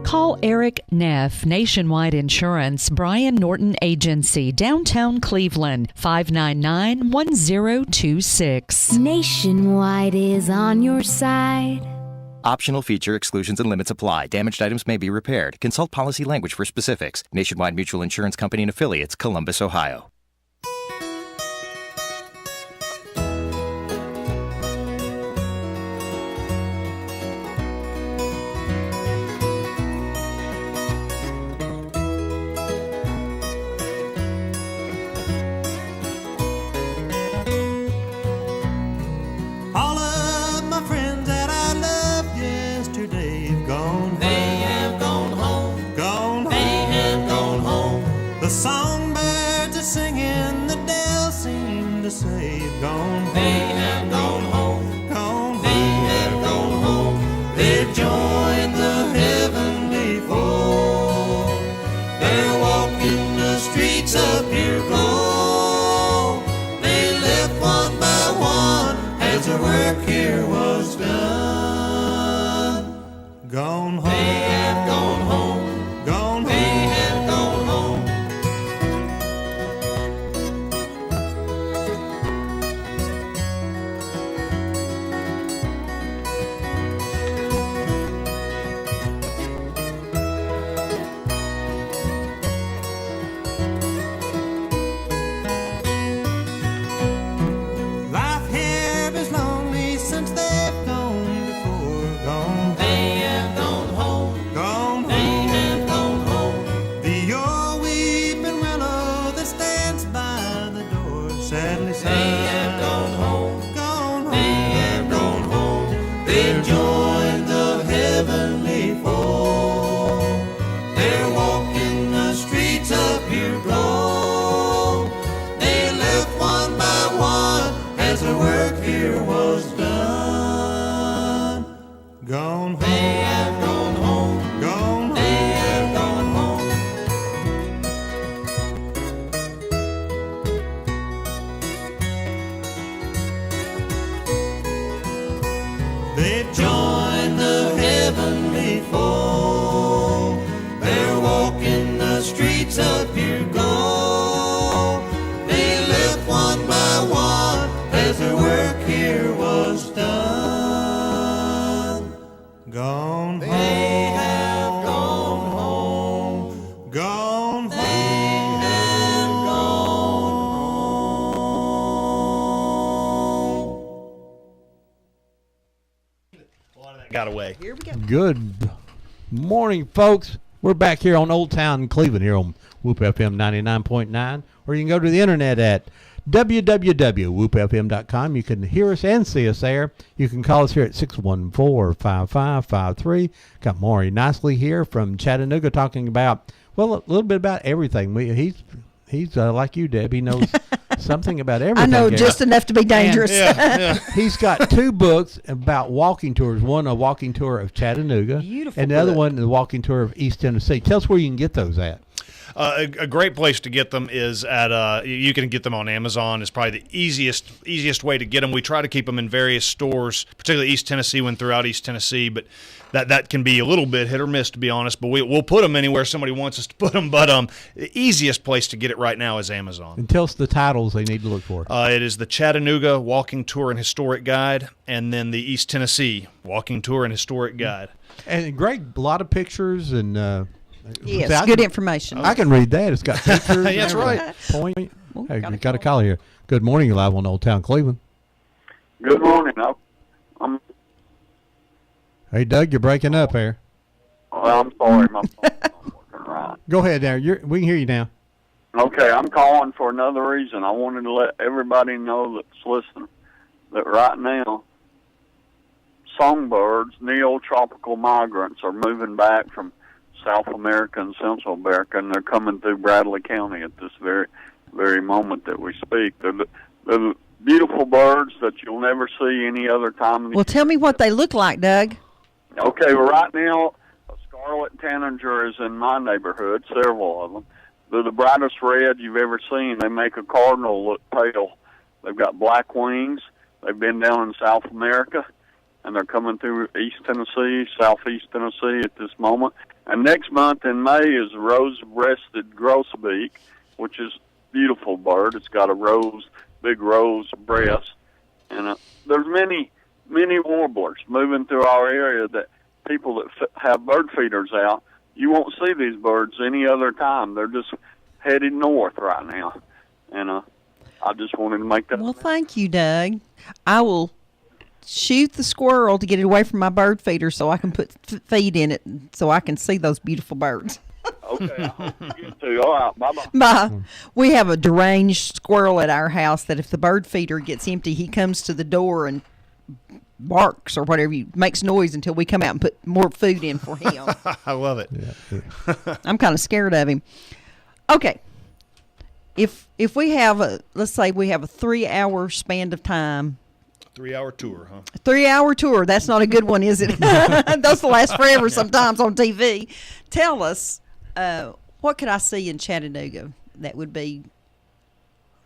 Call Eric Neff, Nationwide Insurance, Brian Norton Agency, downtown Cleveland, 599-1026. Nationwide is on your side. Optional feature exclusions and limits apply. Damaged items may be repaired. Consult policy language for specifics. Nationwide Mutual Insurance Company and Affiliates, Columbus, Ohio. All of my friends that I loved yesterday have gone. They have gone home. Gone home. They have gone home. The songbirds are singing. The dell seem to say have gone. They have gone home. Gone. They have gone home. They've joined the heavenly fold. They're walking the streets of pure gold. They left one by one as the work here was done. Gone home. They have gone home. Gone home. They have gone home. Life here is lonely since they've gone before. Gone. They have gone home. Gone. They have gone home. The old weeping willow that stands by the door sadly sighs. They have gone home. Gone home. They have gone home. They've joined the heavenly fold. They're walking the streets of pure gold. They left one by one as the work here was done. Gone home. They have gone home. Gone. They have gone home. got away. Here we go. Good morning, folks. We're back here on Old Town Cleveland here on Whoop FM 99.9, or you can go to the internet at www.whoopfm.com. You can hear us and see us there. You can call us here at 614-5553. Got Maury Nicely here from Chattanooga talking about, well, a little bit about everything. He's like you, Deb. He knows something about everything. I know just enough to be dangerous. He's got two books about walking tours. One, a walking tour of Chattanooga. Beautiful and the other book. one, the walking tour of East Tennessee. Tell us where you can get those at. A great place to get them is at you can get them on Amazon. It's probably the easiest way to get them. We try to keep them in various stores, particularly East Tennessee, when throughout East Tennessee, but that can be a little bit hit or miss, to be honest. But we'll put them anywhere somebody wants us to put them. But the easiest place to get it right now is Amazon. And tell us the titles they need to look for. It is the Chattanooga Walking Tour and Historic Guide, and then the East Tennessee Walking Tour and Historic Guide. And Greg, a lot of pictures and yes, good information. I can read that. It's got pictures. That's right. Point. Hey, we got a call here. Good morning. You're live on Old Town Cleveland. Good morning. Hey, Doug, you're breaking up here. Well, I'm sorry, my phone's not working right. Go ahead there. We can hear you now. Okay, I'm calling for another reason. I wanted to let everybody know that's listening that right now, songbirds, neotropical migrants, are moving back from South America and Central America, and they're coming through Bradley County at this very moment that we speak. They're the beautiful birds that you'll never see any other time. Well, tell me what they look like, Doug. Okay, well, right now, a scarlet tanager is in my neighborhood, several of them. They're the brightest red you've ever seen. They make a cardinal look pale. They've got black wings. They've been down in South America, and they're coming through East Tennessee, Southeast Tennessee at this moment. And next month in May is rose-breasted grosbeak, which is a beautiful bird. It's got a big rose breast. And there's many warblers moving through our area that people that have bird feeders out, you won't see these birds any other time. They're just headed north right now. And I just wanted to make that. Well, thank you, Doug. I will shoot the squirrel to get it away from my bird feeder so I can put feed in it so I can see those beautiful birds. Okay, I hope you get to. All right, bye-bye. Bye. We have a deranged squirrel at our house that if the bird feeder gets empty, he comes to the door and barks or whatever, he makes noise until we come out and put more food in for him. I love it. I'm kind of scared of him. Okay. If we have let's say we have a 3-hour span of time. 3-hour tour, huh? 3-hour tour. That's not a good one, is it? Those last forever sometimes on TV. Tell us, what could I see in Chattanooga that would be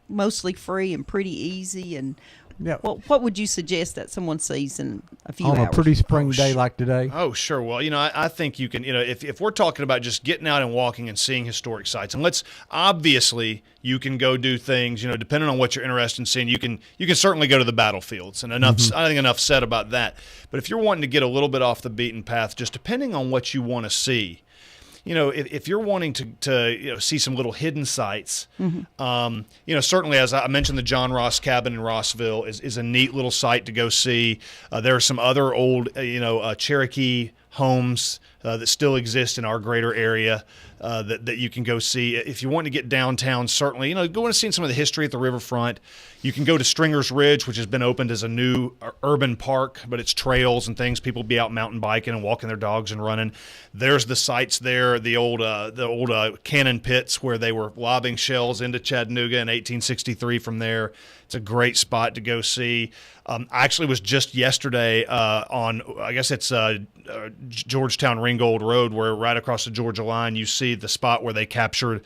mostly free and pretty easy? And what would you suggest that someone sees in a few hours? On a pretty spring day like today? Oh, sure. Well, I think you can, if we're talking about just getting out and walking and seeing historic sites, and obviously you can go do things, depending on what you're interested in seeing, you can certainly go to the battlefields, and I think enough said about that. But if you're wanting to get a little bit off the beaten path, just depending on what you want to see, if you're wanting to see some little hidden sites, certainly, as I mentioned, the John Ross Cabin in Rossville is a neat little site to go see. There are some other old, Cherokee homes that still exist in our greater area that you can go see. If you want to get downtown, certainly, go and see some of the history at the riverfront. You can go to Stringer's Ridge, which has been opened as a new urban park, but it's trails and things. People be out mountain biking and walking their dogs and running. There's the sites there, the old cannon pits where they were lobbing shells into Chattanooga in 1863 from there. It's a great spot to go see. I actually was just yesterday on, I guess it's Georgetown Ringgold Road, where right across the Georgia line you see the spot where they captured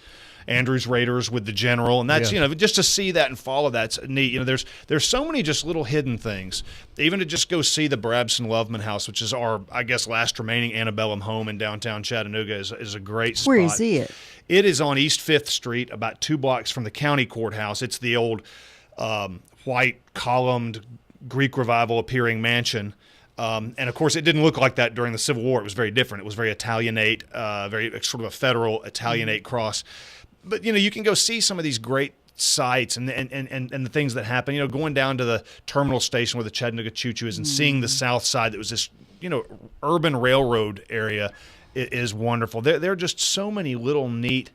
Andrews Raiders with the general, and that's just to see that and follow that's neat. There's so many just little hidden things. Even to just go see the Brabson Loveman House, which is our, I guess, last remaining antebellum home in downtown Chattanooga, is a great spot. Where is it? It is on East 5th Street, about 2 blocks from the county courthouse. It's the old white columned Greek Revival appearing mansion. And of course, it didn't look like that during the Civil War. It was very different. It was very Italianate, very sort of a federal Italianate cross. But you can go see some of these great sites and the things that happen. Going down to the terminal station where the Chattanooga Choo Choo is and seeing the south side that was this urban railroad area is wonderful. There are just so many little neat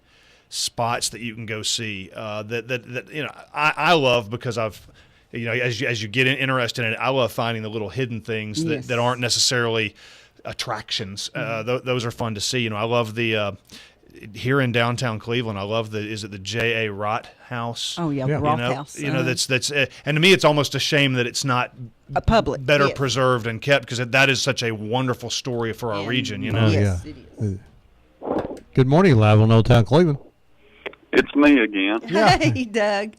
spots that you can go see that I love, because I've as you get interested in it, I love finding the little hidden things that aren't necessarily attractions. Those are fun to see. I love the here in downtown Cleveland. I love is it the J.A. Rott House? Oh yeah, Rock House. That's and to me it's almost a shame that it's not a public better preserved and kept, because that is such a wonderful story for our region. Yes, it is. Good morning, live on Old Town Cleveland. It's me again. Hey, Doug.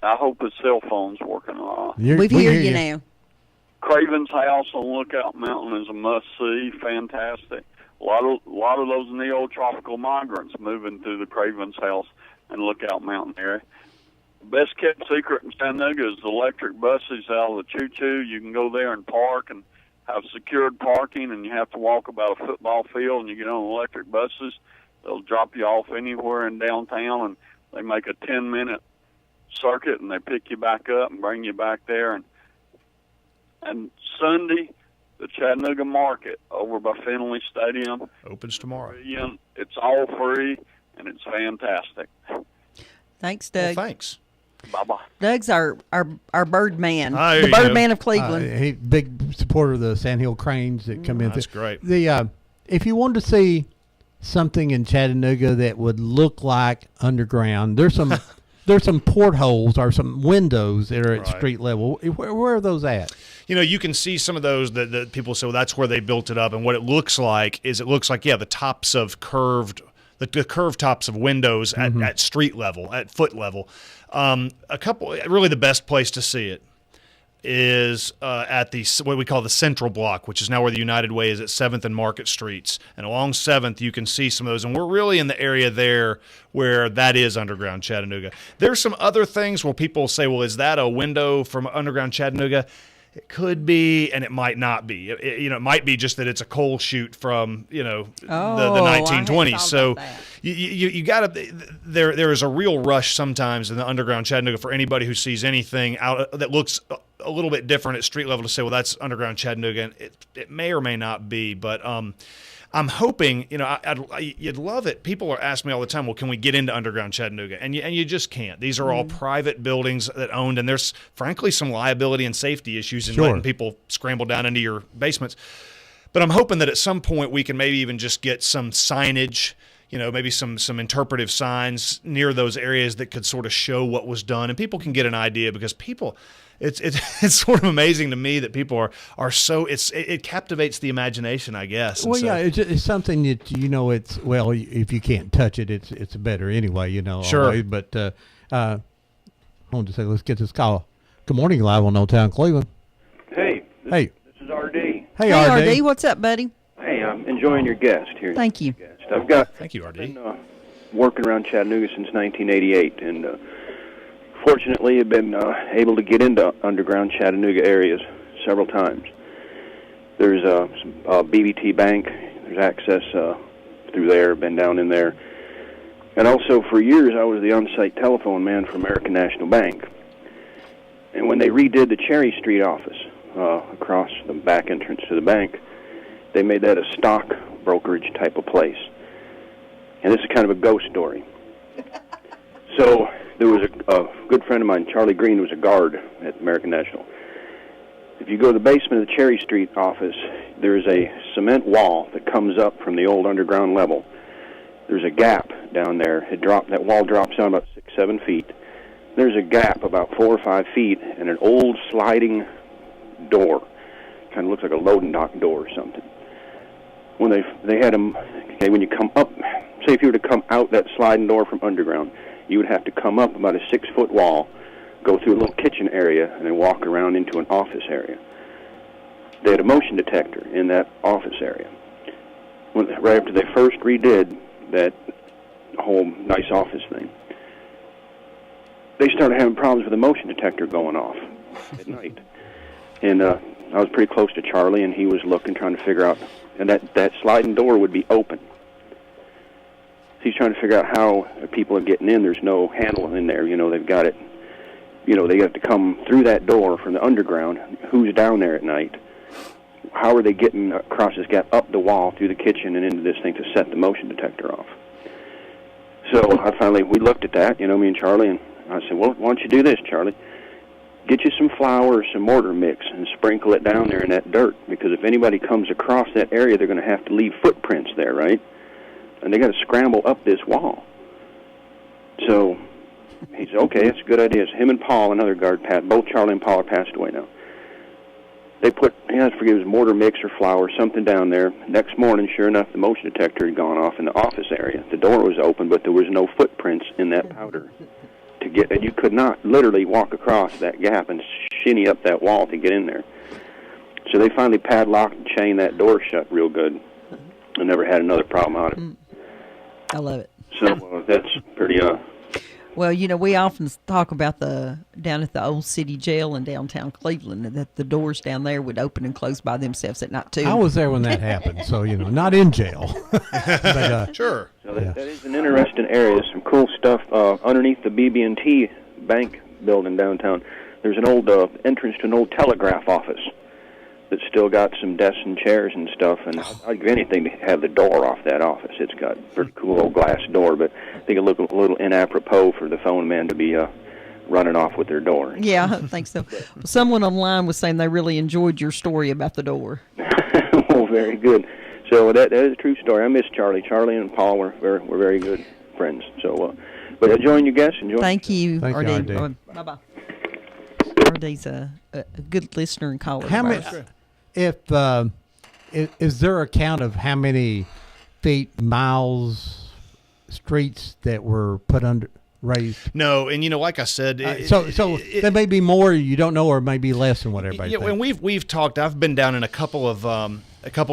I hope his cell phone's working all right. We hear you now. Craven's House on Lookout Mountain is a must-see. Fantastic. A lot of those neotropical migrants moving through the Craven's House and Lookout Mountain area. Best kept secret in Chattanooga is the electric buses out of the choo-choo. You can go there and park and have secured parking, and you have to walk about a football field, and you get on electric buses. They'll drop you off anywhere in downtown, and they make a 10-minute circuit, and they pick you back up and bring you back there. And Sunday, the Chattanooga Market over by Finley Stadium opens tomorrow. It's all free, and it's fantastic. Thanks, Doug. Well, thanks. Bye-bye. Doug's our bird man, the bird man of Cleveland. He big supporter of the Sandhill Cranes that come in. That's great. If you wanted to see something in Chattanooga that would look like underground, there's some portholes or some windows that are at street level. Where are those at? You can see some of those that people say, well, that's where they built it up. And what it looks like is the tops of the curved tops of windows at street level, at foot level. Really the best place to see it is at what we call the Central Block, which is now where the United Way is, at 7th and Market Streets. And along 7th, you can see some of those. And we're really in the area there where that is underground Chattanooga. There's some other things where people say, well, is that a window from underground Chattanooga? It could be, and it might not be. It might be just that it's a coal chute from the 1920s. So you got to. There is a real rush sometimes in the underground Chattanooga for anybody who sees anything out that looks a little bit different at street level to say, well, that's underground Chattanooga, and it may or may not be, but I'm hoping, you'd love it. People are asking me all the time, well, can we get into underground Chattanooga? And you just can't. These are all private buildings that owned, and there's frankly some liability and safety issues in letting people scramble down into your basements. But I'm hoping that at some point we can maybe even just get some signage, maybe some interpretive signs near those areas that could sort of show what was done, and people can get an idea, because people. It's sort of amazing to me that people are so it captivates the imagination, I guess. Well, it's something that it's if you can't touch it, it's better anyway. Sure. Always. But I want to say, let's get this call. Good morning, live on Old Town Cleveland. Hey. This is RD. Hey, RD. What's up, buddy? Hey, I'm enjoying your guest here. Thank you. Thank you, RD. I've been working around Chattanooga since 1988, and fortunately, I've been able to get into underground Chattanooga areas several times. There's BB&T Bank. There's access through there. Been down in there. And also, for years, I was the on-site telephone man for American National Bank. And when they redid the Cherry Street office across the back entrance to the bank, they made that a stock brokerage type of place. And this is kind of a ghost story. So there was a good friend of mine, Charlie Green, who was a guard at American National. If you go to the basement of the Cherry Street office, there's a cement wall that comes up from the old underground level. There's a gap down there. That wall drops down about 6-7 feet. There's a gap about 4 or 5 feet and an old sliding door. Kind of looks like a loading dock door or something. When they had them, when you come up, say if you were to come out that sliding door from underground, you would have to come up about a 6-foot wall, go through a little kitchen area, and then walk around into an office area. They had a motion detector in that office area. Right after they first redid that whole nice office thing, they started having problems with the motion detector going off at night. And I was pretty close to Charlie, and he was looking, trying to figure out, and that sliding door would be open. He's trying to figure out how people are getting in. There's no handle in there. They've got it. They have to come through that door from the underground. Who's down there at night? how are they getting across this gap up the wall through the kitchen and into this thing to set the motion detector off? So we looked at that, me and Charlie, and I said, well, why don't you do this, Charlie? Get you some flour or some mortar mix and sprinkle it down there in that dirt, because if anybody comes across that area, they're going to have to leave footprints there, right? And they got to scramble up this wall. So he said, okay, that's a good idea. So him and Paul, another guard, both Charlie and Paul are passed away now. They put, I forget, it was mortar mix or flour, something down there. Next morning, sure enough, the motion detector had gone off in the office area. The door was open, but there was no footprints in that powder. And you could not literally walk across that gap and shinny up that wall to get in there. So they finally padlocked and chained that door shut real good. I never had another problem out of it. I love it. So that's pretty... Well, we often talk about down at the old city jail in downtown Cleveland, that the doors down there would open and close by themselves at night, too. I was there when that happened, so, not in jail. But, sure. So that is an interesting area. There's some cool stuff underneath the BB&T bank building downtown. There's an old entrance to an old telegraph office that's still got some desks and chairs and stuff, and I'd give anything to have the door off that office. It's got a pretty cool old glass door, but I think it looked a little inappropriate for the phone man to be running off with their door. Yeah, I think so. Someone online was saying they really enjoyed your story about the door. Oh, very good. So that is a true story. I miss Charlie. Charlie and Paul were very good friends. So, but enjoying you guys. Thank you, RD. Bye-bye. RD's a good listener and caller. How many? Is there a count of how many feet, miles, streets that were put under raised? No, and like I said, there may be more you don't know, or maybe less than what everybody thinks. And we've talked. I've been down in a couple of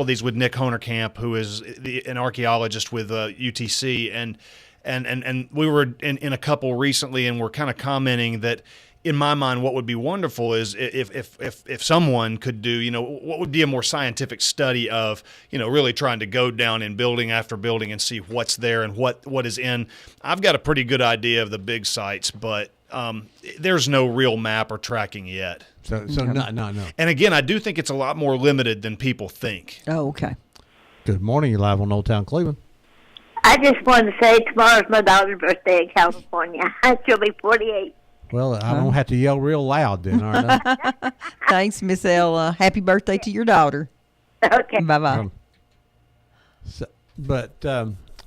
these with Nick Honerkamp, who is an archaeologist with UTC, and we were in a couple recently, and we're kind of commenting that, in my mind, what would be wonderful is if someone could do, what would be a more scientific study of, really trying to go down in building after building and see what's there and what is in. I've got a pretty good idea of the big sites, but there's no real map or tracking yet. So no. And again, I do think it's a lot more limited than people think. Oh, okay. Good morning. You're live on Old Town Cleveland. I just wanted to say tomorrow's my daughter's birthday in California. She'll be 48. Well, I don't have to yell real loud then, all right? Thanks, Miss Ella. Happy birthday to your daughter. Okay. Bye-bye.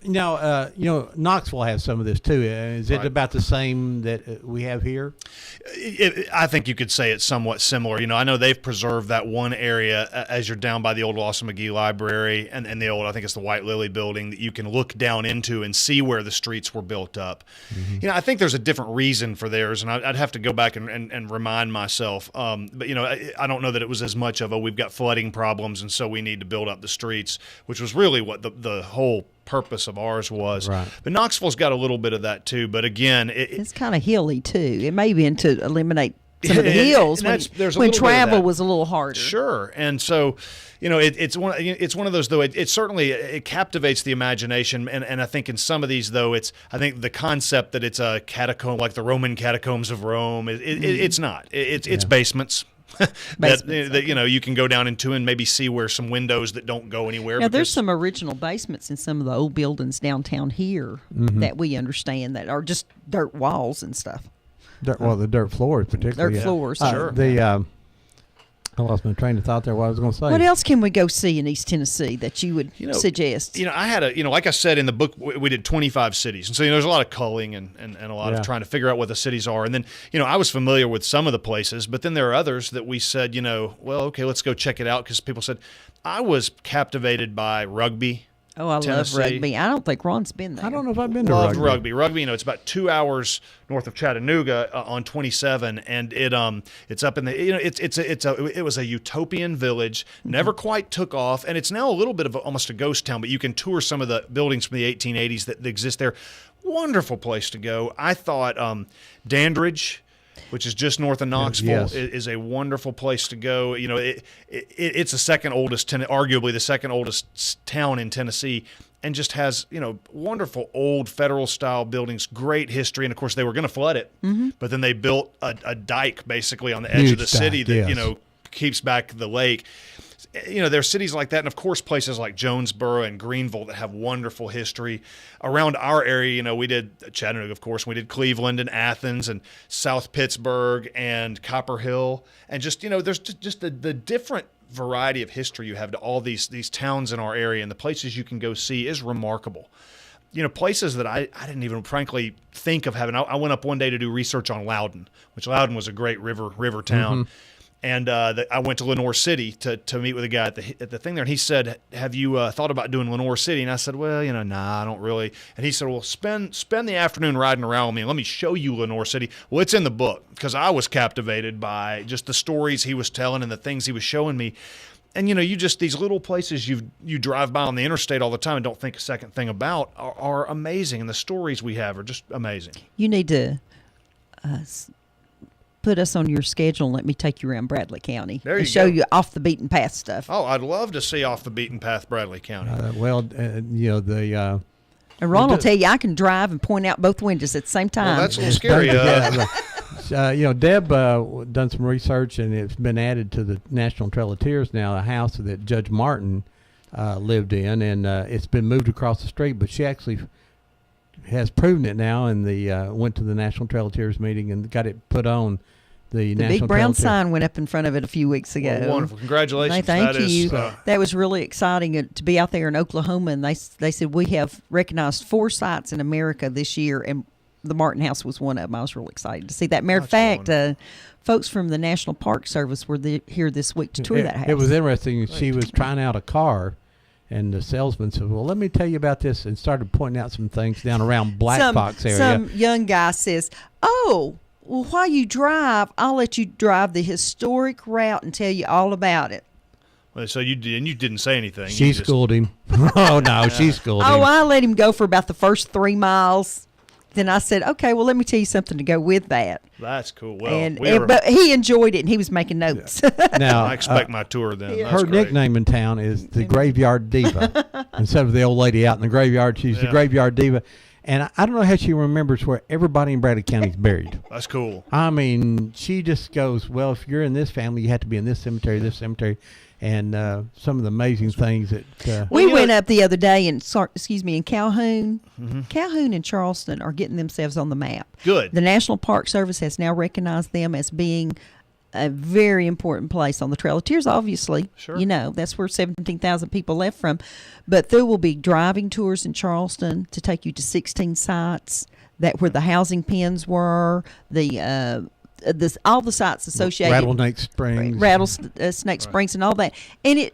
Knoxville has some of this too. Is it about the same that we have here? I think you could say it's somewhat similar. I know they've preserved that one area as you're down by the old Lawson McGee Library and the old, I think it's the White Lily building, that you can look down into and see where the streets were built up. Mm-hmm. I think there's a different reason for theirs, and I'd have to go back and remind myself. But I don't know that it was as much of we've got flooding problems and so we need to build up the streets, which was really what the whole purpose of ours was. Right. But Knoxville's got a little bit of that too. But again, it's kind of hilly too. It may be to eliminate some of the hills when travel was a little harder. Sure. And so, it's one of those, though. It certainly captivates the imagination. And I think in some of these, though, I think the concept that it's a catacomb like the Roman catacombs of Rome. It's not. It's basements. that you can go down into and maybe see where some windows that don't go anywhere. Now, there's some original basements in some of the old buildings downtown here that we understand that are just dirt walls and stuff. The dirt floors, particularly. Dirt floors, sure. I lost my train of thought there. What I was going to say. What else can we go see in East Tennessee that you would suggest? I had like I said in the book, we did 25 cities. And so, there's a lot of culling and a lot of trying to figure out what the cities are. And then, I was familiar with some of the places, but then there are others that we said, well, okay, let's go check it out. Because people said, I was captivated by Rugby. Oh, I love Rugby. I don't think Ron's been there. I don't know if I've been to Rugby. Rugby, it's about 2 hours north of Chattanooga on 27, and it's up in the it was a utopian village, never quite took off, and it's now a little bit of almost a ghost town. But you can tour some of the buildings from the 1880s that exist there. Wonderful place to go. I thought Dandridge, which is just north of Knoxville, is a wonderful place to go. It's the second oldest, arguably the second oldest town in Tennessee, and just has, wonderful old federal-style buildings, great history. And, of course, they were going to flood it, but then they built a dike basically on the edge of the city that, keeps back the lake. there's cities like that, and of course places like Jonesboro and Greenville that have wonderful history. Around our area, we did Chattanooga, of course, we did Cleveland and Athens and South Pittsburgh and Copper Hill, and just there's just the different variety of history you have to all these towns in our area, and the places you can go see is remarkable. Places that I didn't even frankly think of having. I went up one day to do research on Loudon, which Loudon was a great river town. Mm-hmm. And I went to Lenoir City to meet with a guy at the thing there, and he said, "Have you thought about doing Lenoir City?" And I said, "Well, nah, I don't really." And he said, "Well, spend the afternoon riding around with me, and let me show you Lenoir City." Well, it's in the book because I was captivated by just the stories he was telling and the things he was showing me. And you just these little places you drive by on the interstate all the time and don't think a second thing about are amazing, and the stories we have are just amazing. You need to put us on your schedule and let me take you around Bradley County and show you off the beaten path stuff. Oh, I'd love to see off the beaten path Bradley County. And Ron will tell you I can drive and point out both windows at the same time. Well, that's a little scary. Deb done some research, and it's been added to the National Trail of Tears now, a house that Judge Martin lived in, and it's been moved across the street, but she actually has proven it now, and went to the National Trail of Tears meeting and got it put on the National big brown Trail of sign went up in front of it a few weeks ago. Well, wonderful. Congratulations. Thank you. That was really exciting to be out there in Oklahoma, and they said we have recognized 4 sites in America this year, and the Martin House was one of them. I was really excited to see that. Matter of fact, folks from the National Park Service were here this week to tour that house. It was interesting. She was trying out a car, and the salesman said, "Well, let me tell you about this," and started pointing out some things down around Black Fox area. Some young guy says, "Oh, well, while you drive, I'll let you drive the historic route and tell you all about it." Well, so you didn't say anything. She schooled him. Oh, no, she schooled him. Oh, I let him go for about the first 3 miles. Then I said, "Okay, well, let me tell you something to go with that." That's cool. Well, but he enjoyed it, and he was making notes. Now I expect my tour then. Yeah. That's her great. nickname in town is the Graveyard Diva. Instead of the old lady out in the graveyard, she's the Graveyard Diva. And I don't know how she remembers where everybody in Bradley County is buried. That's cool. I mean, she just goes, "Well, if you're in this family, you have to be in this cemetery, and some of the amazing things that we went up the other day in Calhoun. Mm-hmm. Calhoun and Charleston are getting themselves on the map. Good. The National Park Service has now recognized them as being a very important place on the Trail of Tears, obviously. Sure. That's where 17,000 people left from. But there will be driving tours in Charleston to take you to 16 sites where the housing pens were, all the sites associated. Rattlesnake Springs. Springs and all that. And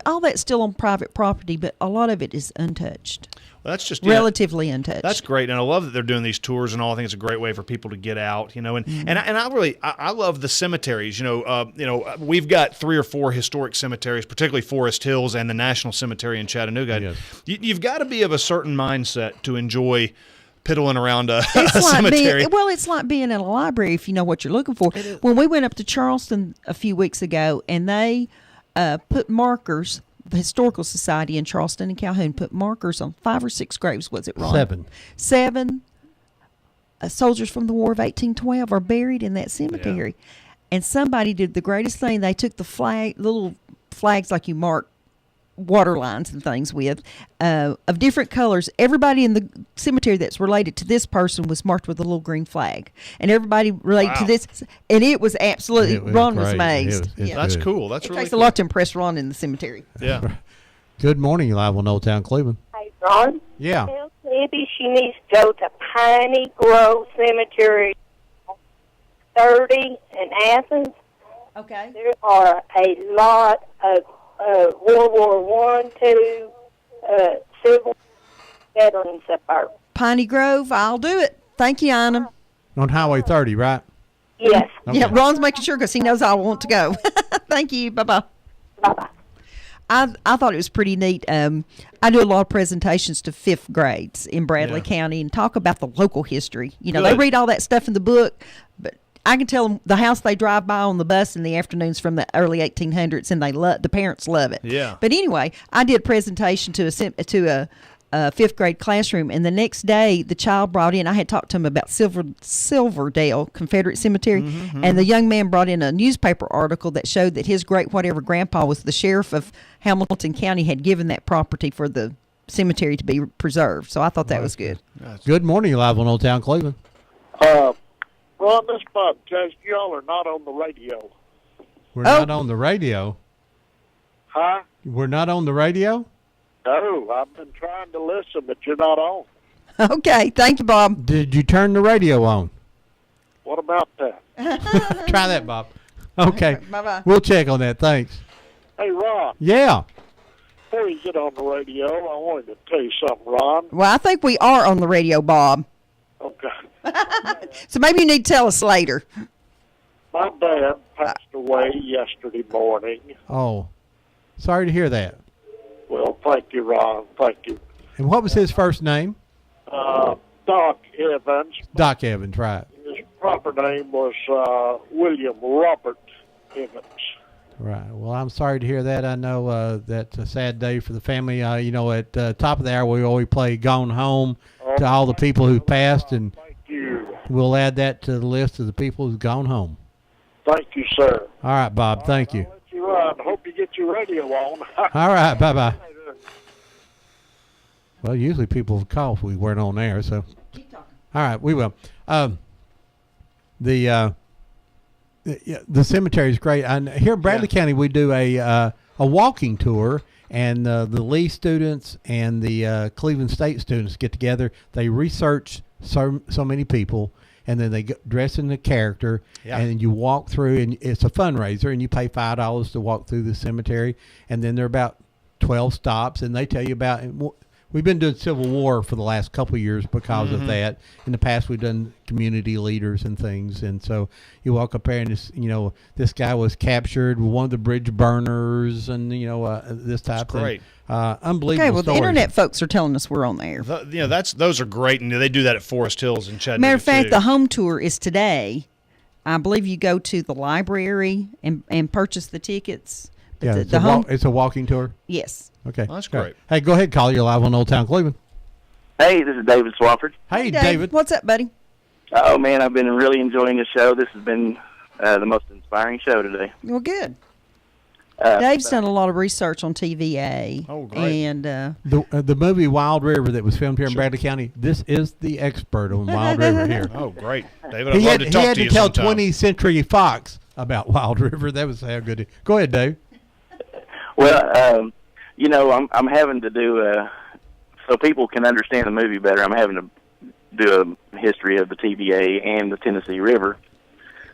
all that's still on private property, but a lot of it is untouched. Well, that's just relatively untouched. That's great, and I love that they're doing these tours and all. I think it's a great way for people to get out, and I love the cemeteries. We've got 3 or 4 historic cemeteries, particularly Forest Hills and the National Cemetery in Chattanooga. Yes. You've got to be of a certain mindset to enjoy piddling around a cemetery. It's like being in a library if you know what you're looking for. When we went up to Charleston a few weeks ago, and they put markers. The Historical Society in Charleston and Calhoun put markers on 5 or 6 graves. Was it, Ron? 7 soldiers from the War of 1812 are buried in that cemetery. Yeah. And somebody did the greatest thing. They took the little flags like you mark water lines and things with, of different colors. Everybody in the cemetery that's related to this person was marked with a little green flag, and everybody related to this, and it was absolutely. Ron was amazed. That's cool. That's it really takes cool. a lot to impress Ron in the cemetery. Yeah. Good morning, live on Old Town Cleveland. Hey, Ron. Yeah. Tell Debbie she needs to go to Piney Grove Cemetery, 30 in Athens. Okay. There are a lot of World War I, II, civil veterans up there. Piney Grove, I'll do it. Thank you, Anna. On Highway 30, right? Yes. Okay. Yeah, Ron's making sure because he knows I want to go. Thank you. Bye-bye. Bye-bye. I thought it was pretty neat. I do a lot of presentations to 5th grades in Bradley County and talk about the local history. They read all that stuff in the book, but I can tell them the house they drive by on the bus in the afternoons from the early 1800s, and the parents love it. Yeah. But anyway, I did a presentation to fifth grade classroom. And the next day, the child brought in, I had talked to him about Silverdale Confederate Cemetery, and the young man brought in a newspaper article that showed that his great whatever grandpa was the sheriff of Hamilton County, had given that property for the cemetery to be preserved. So I thought that was good. Good morning, live on Old Town Cleveland. Ron, this Bob Judge, y'all are not on the radio. We're not on the radio. Huh? We're not on the radio? No, I've been trying to listen, but you're not on. Okay, thank you, Bob. Did you turn the radio on? What about that? Try that, Bob. Okay. Bye-bye. We'll check on that. Thanks. Hey, Ron. Yeah. Before you get on the radio, I wanted to tell you something, Ron. Well, I think we are on the radio, Bob. Okay. So maybe you need to tell us later. My dad passed away yesterday morning. Oh, sorry to hear that. Well, thank you, Ron. Thank you. And what was his first name? Doc Evans. Doc Evans, right. His proper name was William Robert Evans. Right. Well, I'm sorry to hear that. I know that's a sad day for the family. You know, at top of the hour, we always play Gone Home to all the people who passed, and we'll add that to the list of the people who've gone home. Thank you, sir. All right, Bob. Thank you. I'll let you run. Hope you get your radio on. All right. Bye-bye. Well, usually people would call if we weren't on air, so. Keep talking. All right, we will. The cemetery is great. And here in Bradley County, we do a walking tour, and the Lee students and the Cleveland State students get together. They research so many people, and then they dress in the character, and you walk through, and it's a fundraiser, and you pay $5 to walk through the cemetery, and then there are about 12 stops, and they tell you about. We've been doing Civil War for the last couple of years because of that. In the past, we've done community leaders and things, and so you walk up there, and this guy was captured, one of the bridge burners, and this type of thing. Unbelievable. Okay, well, stories. the internet folks are telling us we're on the air. Those are great, and they do that at Forest Hills in Chattanooga. Matter of fact, too. the home tour is today. I believe you go to the library and purchase the tickets. Yeah, it's a walking tour? Yes. Okay. Well, that's great. Hey, go ahead, call. You're live on Old Town Cleveland. Hey, this is David Swafford. Hey, Dave. David. What's up, buddy? Oh, man, I've been really enjoying the show. This has been the most inspiring show today. Well, good. Dave's done a lot of research on TVA. Oh, great. And the movie Wild River that was filmed here in Bradley County, this is the expert on Wild River here. Oh, great. David, I'd love to talk to you He had to tell sometime. 20th Century Fox about Wild River. That was how good. Go ahead, Dave. Well, I'm having to do, so people can understand the movie better, I'm having to do a history of the TVA and the Tennessee River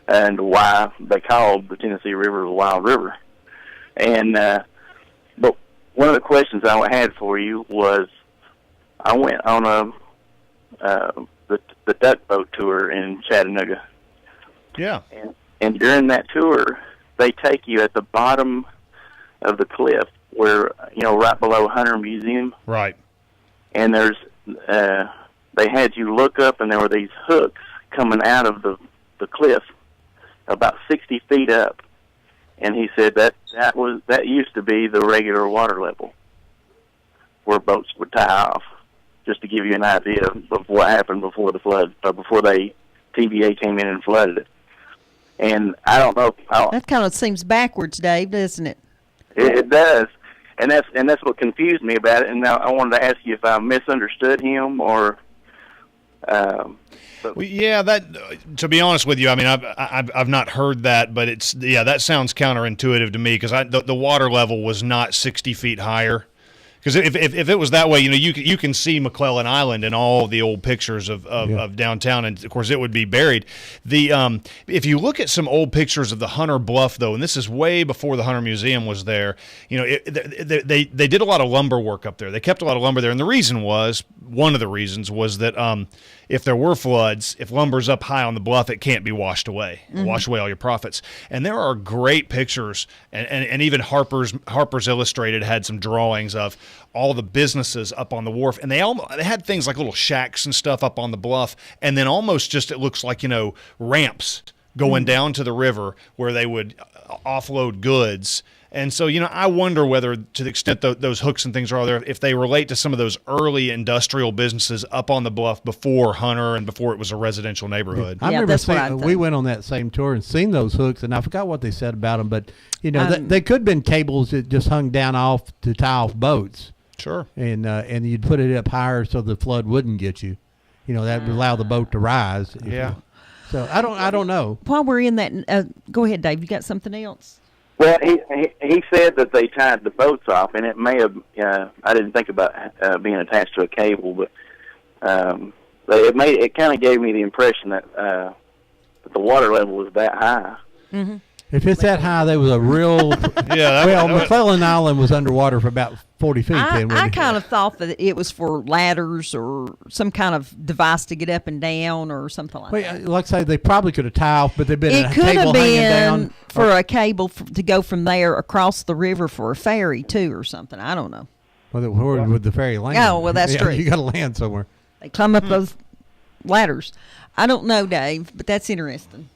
and why they called the Tennessee River the Wild River. And but one of the questions I had for you was, I went on the duck boat tour in Chattanooga. Yeah. And during that tour, they take you at the bottom of the cliff where, right below Hunter Museum. Right. And there's, they had you look up, and there were these hooks coming out of the cliff about 60 feet up. And he said that used to be the regular water level where boats would tie off, just to give you an idea of what happened before the flood, before TVA came in and flooded it. And I don't know. that kind of seems backwards, Dave, doesn't it? It does. And that's what confused me about it. And now I wanted to ask you if I misunderstood him or. Well, yeah, that. To be honest with you, I mean, I've not heard that, but that sounds counterintuitive to me because the water level was not 60 feet higher. Because if it was that way, you can see McClellan Island in all the old pictures of downtown, and of course it would be buried. If you look at some old pictures of the Hunter Bluff, though, and this is way before the Hunter Museum was there, they did a lot of lumber work up there. They kept a lot of lumber there, and one of the reasons was that if there were floods, if lumber's up high on the bluff, it can't be washed away, wash away all your profits. And there are great pictures, and even Harper's Illustrated had some drawings of all the businesses up on the wharf, and they had things like little shacks and stuff up on the bluff, and then almost just it looks like ramps going down to the river where they would offload goods. And so, I wonder whether, to the extent those hooks and things are there, if they relate to some of those early industrial businesses up on the bluff before Hunter and before it was a residential neighborhood. I remember we went on that same tour and seen those hooks, and I forgot what they said about them, but they could have been cables that just hung down off to tie off boats. Sure. And you'd put it up higher so the flood wouldn't get you. That would allow the boat to rise. Yeah. So I don't know. While we're in that, go ahead, Dave. You got something else? Well, he said that they tied the boats off, and it may have. I didn't think about being attached to a cable, but it kind of gave me the impression that the water level was that high. Mm-hmm. If it's that high, there was a real. McClellan Island was underwater for about 40 feet. I kind of thought that it was for ladders or some kind of device to get up and down or something like that. Like I say, they probably could have tied off, but they've been It a could cable have hanging been down. for a cable to go from there across the river for a ferry too, or something. I don't know. Where would the ferry land? Oh, well, that's true. You got to land somewhere. They climb up those ladders. I don't know, Dave, but that's interesting.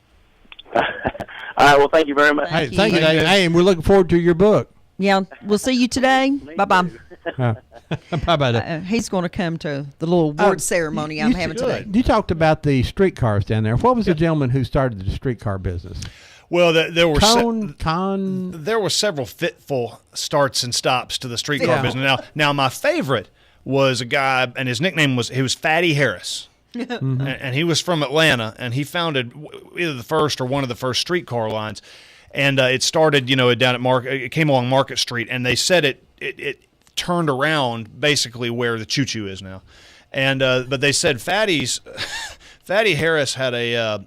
All right. Well, thank you very much. Hey, thank you, Dave. Hey, and we're looking forward to your book. Yeah, we'll see you today. Bye-bye. Bye-bye. He's going to come to the little award ceremony I'm having today. You talked about the streetcars down there. What was the gentleman who started the streetcar business? Well, there were there were several fitful starts and stops to the streetcar business. Now my favorite was a guy, and his nickname was Fatty Harris. Mm-hmm. And he was from Atlanta, and he founded either the first or one of the first streetcar lines. And it started, down at it came along Market Street, and they said it turned around basically where the choo-choo is now. And but they said Fatty Harris had a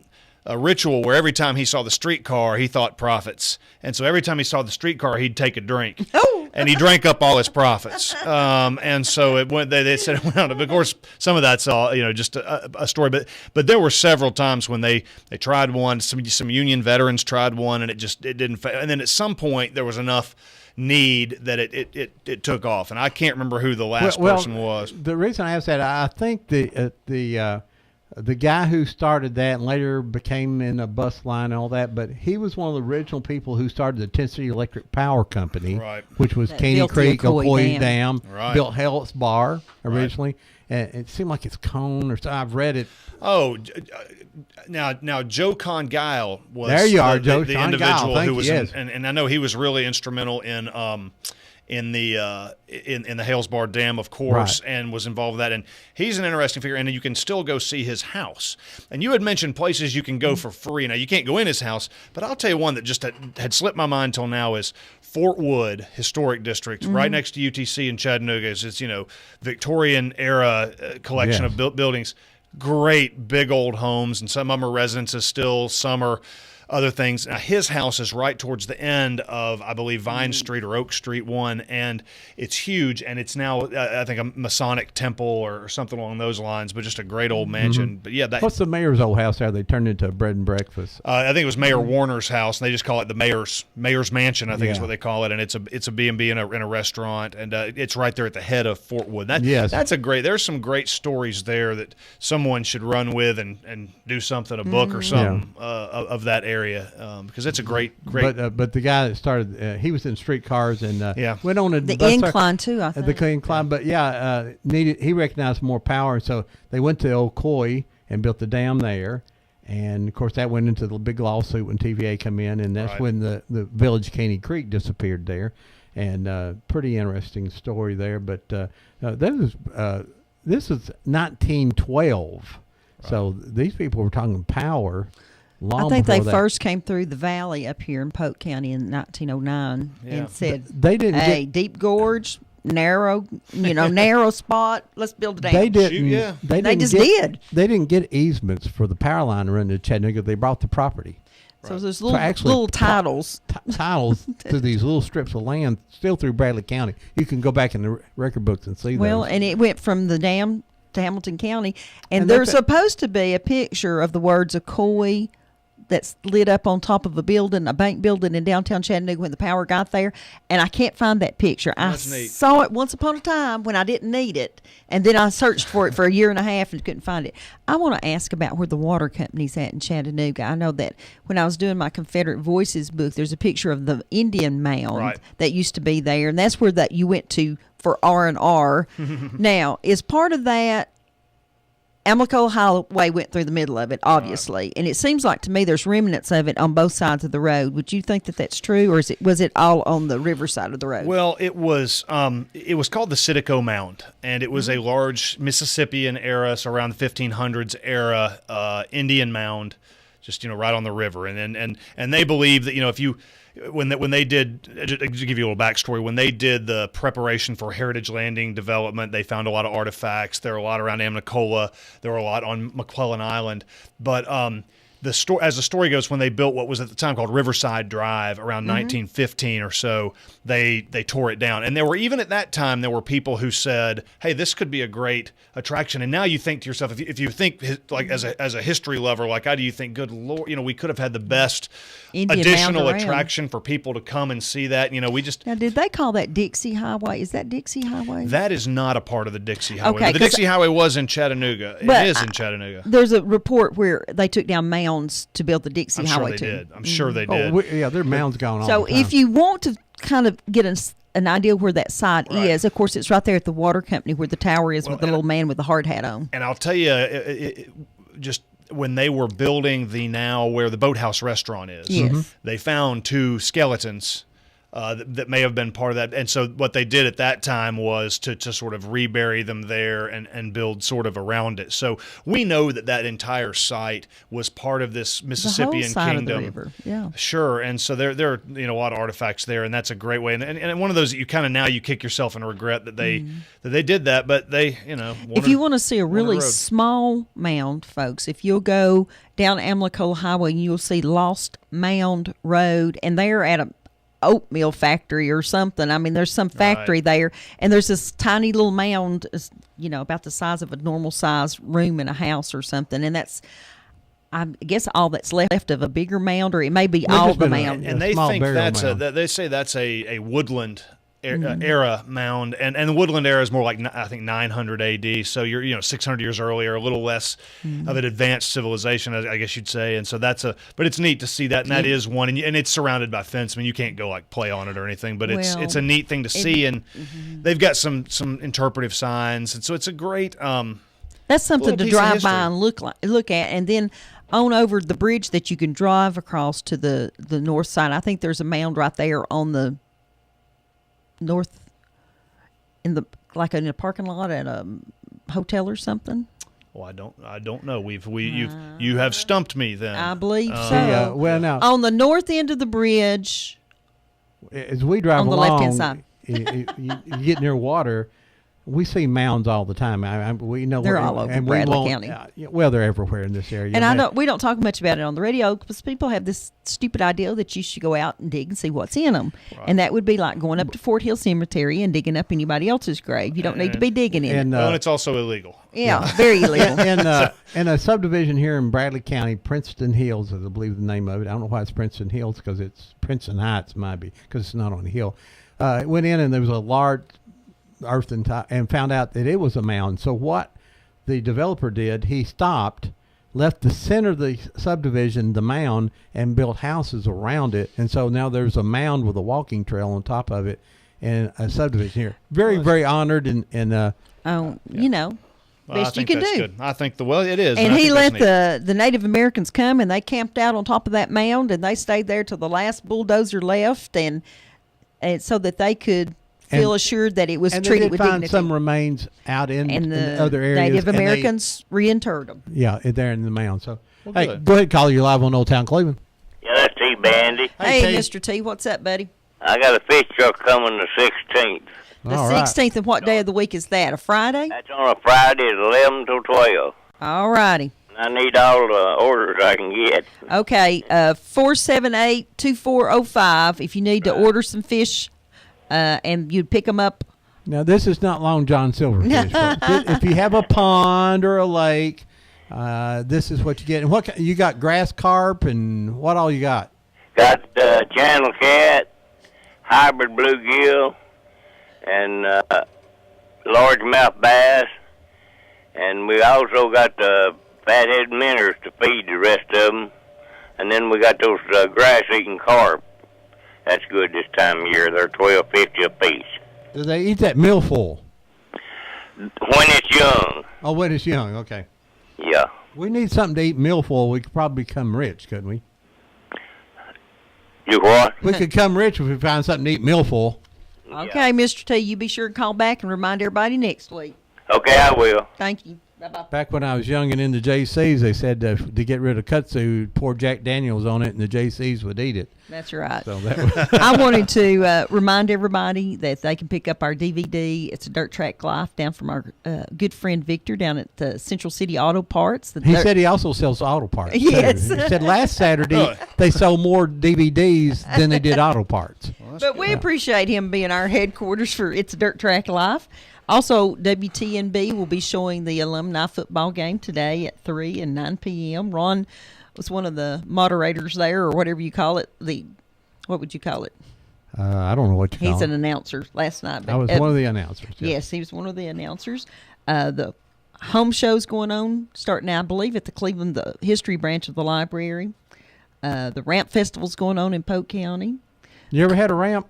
ritual where every time he saw the streetcar, he thought profits. And so every time he saw the streetcar, he'd take a drink. And he drank up all his profits. And so it went. They said it went on. But of course, some of that's all just a story. But there were several times when they tried one. Some Union veterans tried one, and it didn't. And then at some point there was enough need that it took off. And I can't remember who the last person was. The reason I asked that, I think the guy who started that and later became in a bus line and all that, but he was one of the original people who started the Tennessee Electric Power Company, which was Caney Creek, Ocoee Dam, built Hell's Bar originally. And it seemed like it's Cone or something. I've read it. Oh, now Joe Conguile was there you are, the Joe individual Conguile. who was and I know he was really instrumental in the Hales Bar Dam, of course, and was involved with that. And he's an interesting figure, and you can still go see his house. And you had mentioned places you can go for free. Now, you can't go in his house, but I'll tell you one that just had slipped my mind till now is Fort Wood Historic District, right next to UTC in Chattanooga. It's Victorian-era collection of buildings. Great big old homes, and some of them are residences still, some are other things. Now, his house is right towards the end of, I believe, Vine Street or Oak Street 1, and it's huge, and it's now, I think, a Masonic temple or something along those lines, but just a great old mansion. But yeah, what's the mayor's old house there? They turned into a bread and breakfast. I think it was Mayor Warner's house, and they just call it the mayor's mansion, I think is what they call it, and it's a B&B in a restaurant, and it's right there at the head of Fort Wood. That's a great. There's some great stories there that someone should run with and do something, a book or something of that area, because it's a great. But the guy that started, he was in streetcars and went on the incline too. I think the incline, but he recognized more power, so they went to Ocoee and built the dam there, and of course that went into the big lawsuit when TVA come in, and that's when the village Caney Creek disappeared there, and pretty interesting story there. But this is 1912, so these people were talking power. I think they first came through the valley up here in Polk County in 1909 and said, they didn't "Hey, deep gorge, narrow spot. Let's build a dam." They didn't. They just did. They didn't get easements for the power line to run to Chattanooga. They bought the property. So there's little titles. Titles to these little strips of land still through Bradley County. You can go back in the record books and see those. And it went from the dam to Hamilton County, and there's supposed to be a picture of the words Ocoee that's lit up on top of a building, a bank building in downtown Chattanooga when the power got there, and I can't find that picture. That's I neat. saw it once upon a time when I didn't need it, and then I searched for it for a year and a half and couldn't find it. I want to ask about where the water company's at in Chattanooga. I know that when I was doing my Confederate Voices book, there's a picture of the Indian mound Right. that used to be there, and that's where that you went to for R&R. Now, is part of that Amlico Highway went through the middle of it, obviously, and it seems like to me there's remnants of it on both sides of the road. Would you think that that's true, or was it all on the river side of the road? Well, it was called the Citico Mound, and it was a large Mississippian era, so around the 1500s era Indian mound, just right on the river, and they believe that if you when they did, to give you a little backstory, when they did the preparation for Heritage Landing development, they found a lot of artifacts. There were a lot around Amnicola. There were a lot on McClellan Island. But as the story goes, when they built what was at the time called Riverside Drive around 1915 or so, they tore it down. And even at that time, there were people who said, hey, this could be a great attraction. And now you think to yourself, if you think like as a history lover, like how do you think, good Lord, we could have had the best Indian additional mound around. attraction for people to come and see that. We just... Now, did they call that Dixie Highway? Is that Dixie Highway? That is not a part of the Dixie Highway. Okay, But the 'cause Dixie Highway was in Chattanooga. But It is in Chattanooga. There's a report where they took down mounds to build the Dixie I'm sure Highway they too. did. I'm sure they Oh, did. yeah, there are mounds going on. So all the time. if you want to kind of get an idea where that site is, of course, it's right there at the water company where the tower is with the little man with the hard hat on. And I'll tell you, just when they were building where the Boathouse restaurant is, Yes. they found two skeletons that may have been part of that. And so what they did at that time was to sort of rebury them there and build sort of around it. So we know that entire site was part of this Mississippian side of the kingdom. river, yeah. Sure. And so there are a lot of artifacts there, and that's a great way. And one of those that you kind of now you kick yourself in regret that they did that, but they If you want to see a really road. small mound, folks, if you'll go down Amlicola Highway, you'll see Lost Mound Road, and they're at a oatmeal factory or something. I mean, there's some factory there, and there's this tiny little mound, about the size of a normal size room in a house or something, and that's, I guess, all that's left of a bigger mound, or it may be all the mound. And they think they say that's a woodland era mound, and the woodland era is more like I think 900 AD. So you're 600 years earlier, a little less of an advanced civilization, I guess you'd say. And so but it's neat to see that, and that is one, and it's surrounded by fence. I mean, you can't go like play on it or anything, but it's a neat thing to see, and they've got some interpretive signs, and so it's a great. That's something little to piece of drive by history. and look at, and then on over the bridge that you can drive across to the north side. I think there's a mound right there on the north, in a parking lot at a hotel or something. Well, I don't know. You have stumped me then. I believe so. well, now on the north end of the bridge, as we drive on the along, left-hand side. you get near water. We see mounds all the time. We know They're where, all over and Bradley we County. Well, they're everywhere in this area. And we don't talk much about it on the radio because people have this stupid idea that you should go out and dig and see what's in them, and that would be like going up to Fort Hill Cemetery and digging up anybody else's grave. You don't need to be digging in it. And it's also illegal. Yeah, very illegal. In a subdivision here in Bradley County, Princeton Hills, is I believe the name of it. I don't know why it's Princeton Hills, because it's Princeton Heights, might be, because it's not on a hill. It went in and there was a large earth and found out that it was a mound. So what the developer did, he stopped, left the center of the subdivision, the mound, and built houses around it. And so now there's a mound with a walking trail on top of it and a subdivision here. Very, very honored and Well, best I you think can that's do. Good. I think it is. And I he think let that's neat. the Native Americans come, and they camped out on top of that mound, and they stayed there till the last bulldozer left, and so that they could feel assured that it was and treated they did with find dignity. some remains out in the other areas. Native and they- Americans reinterred them. Yeah, there in the mound. So, Well, hey, good. go ahead, caller. You're live on Old Town Cleveland. Yeah, that's T. Bandy. Hey, Mr. T, what's up, buddy? I got a fish truck coming the 16th. The 16th, and what day of the week is that? A Friday? That's on a Friday at 11 till 12. All righty. I need all the orders I can get. Okay, 478-2405 if you need to order some fish, and you'd pick them up. Now, this is not Long John Silverfish. Folks. If you have a pond or a lake This is what you get. And what you got? Grass carp and what all you got? Got channel cat, hybrid bluegill, and largemouth bass, and we also got the fathead minnows to feed the rest of them, and then we got those grass-eating carp. That's good this time of year. They're $12.50 a piece. Do they eat that millful? When it's young. Oh, when it's young. Okay. Yeah. We need something to eat millful. We could probably become rich, couldn't we? You what? We could become rich if we find something to eat millful. Okay, Mr. T, you be sure to call back and remind everybody next week. Okay, I will. Thank you. Bye-bye. Back when I was young and in the JCs, they said to get rid of kudzu, pour Jack Daniels on it, and the JCs would eat it. That's right. So that I wanted to remind everybody that they can pick up our DVD. It's a Dirt Track Life down from our good friend Victor down at the Central City Auto Parts. He said he also sells auto parts. Yes. Too. He said last Saturday they sold more DVDs than they did auto parts. But we appreciate him being our headquarters for It's a Dirt Track Life. Also, WTNB will be showing the alumni football game today at 3 and 9 p.m. Ron was one of the moderators there, or whatever you call it. What would you call it? I don't know what you call it. He's an announcer last night. I was one of the announcers. Yeah. Yes, he was one of the announcers. The home show's going on, starting now, I believe, at the Cleveland, the history branch of the library. The Ramp Festival's going on in Polk County. You ever had a ramp?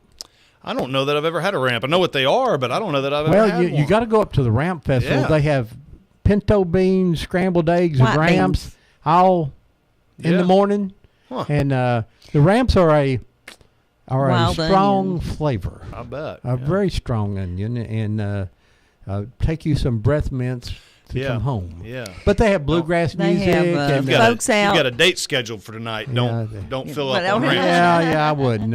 I don't know that I've ever had a ramp. I know what they are, but I don't know that I've ever had one. Well, you got to go up to the Ramp Festival. Yeah. They have pinto beans, scrambled eggs, and White ramps beans. all in the morning. Huh. And the ramps are a Wild strong onion. flavor. I bet. A very strong onion, and take you some breath mints to come home. Yeah. But they have bluegrass They music. have, and folks out. You've got a date scheduled for tonight. Don't fill up on ramps. Yeah, I wouldn't.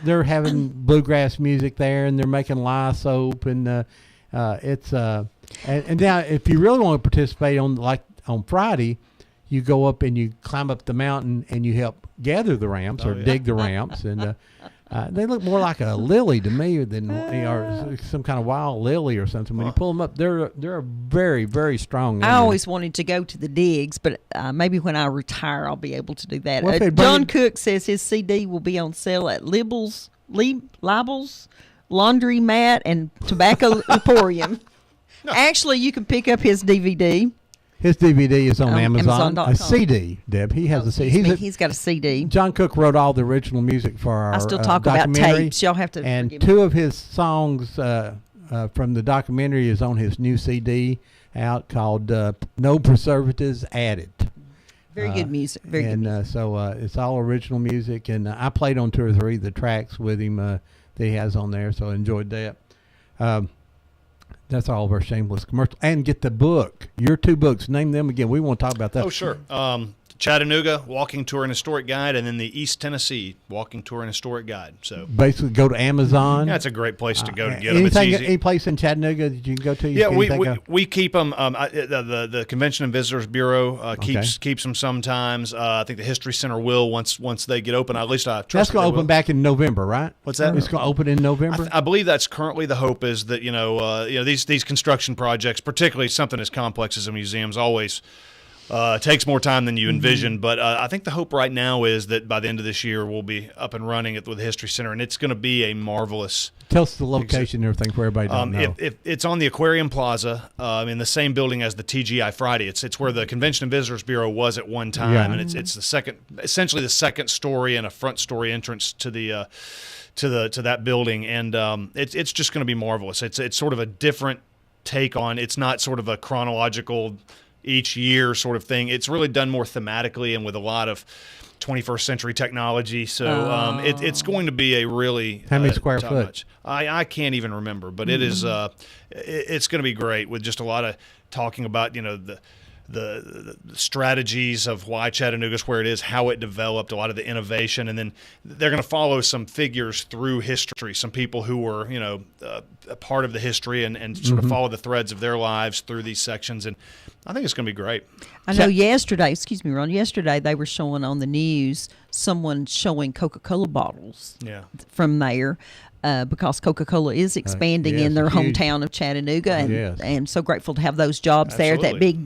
They're having bluegrass music there, and they're making lye soap, and it's and now if you really want to participate on Friday, you go up and you climb up the mountain and you help gather the ramps or dig the ramps, and they look more like a lily to me than or some kind of wild lily or something. When you pull them up, they're a very, very strong. I always wanted to go to the digs, but maybe when I retire, I'll be able to do that. Well, if they John bring- Cook says his CD will be on sale at Libel's, Laundry Mat, and Tobacco Emporium. Actually, you can pick up his DVD. His DVD is on Amazon. Amazon.com. A CD, Deb. He has a CD. He's got a CD. John Cook wrote all the original music for our I still talk about documentary. tapes. Y'all have to And forgive me. two of his songs from the documentary is on his new CD out called No Preservatives Added. Very good music. Very good music. So it's all original music. And I played on 2 or 3 of the tracks with him that he has on there. So I enjoyed that. That's all of our shameless commercial. And get the book. Your 2 books. Name them again. We want to talk about that. Oh, sure. Chattanooga Walking Tour and Historic Guide, and then the East Tennessee Walking Tour and Historic Guide. So basically, go to Amazon. Yeah, it's a great place to go to get them. It's easy. Any place in Chattanooga that you can go to? Yeah, we keep them. The Convention and Visitors Bureau keeps them sometimes. I think the History Center will once they get open. At least I trust. That's going to open back in November, right? What's that? It's going to open in November. I believe that's currently the hope. Is that these construction projects, particularly something as complex as a museum's, always takes more time than you envision. But I think the hope right now is that by the end of this year we'll be up and running with the History Center, and it's going to be a marvelous. Tell us the location and everything for everybody to know. It's on the Aquarium Plaza in the same building as the TGI Friday. It's where the Convention and Visitors Bureau was at one time, and it's essentially the second story and a front story entrance to the to that building, and it's just going to be marvelous. It's sort of a different take on. It's not sort of a chronological each year sort of thing. It's really done more thematically and with a lot of 21st century technology. So it's going to be a really how many square top foot? Notch. I can't even remember, but it is it's going to be great with just a lot of talking about the strategies of why Chattanooga's where it is, how it developed, a lot of the innovation, and then they're going to follow some figures through history, some people who were a part of the history and sort of follow the threads of their lives through these sections, and I think it's going to be great. I know yesterday they were showing on the news someone showing Coca-Cola bottles from there. Because Coca-Cola is expanding in their hometown of Chattanooga, and so grateful to have those jobs there. That big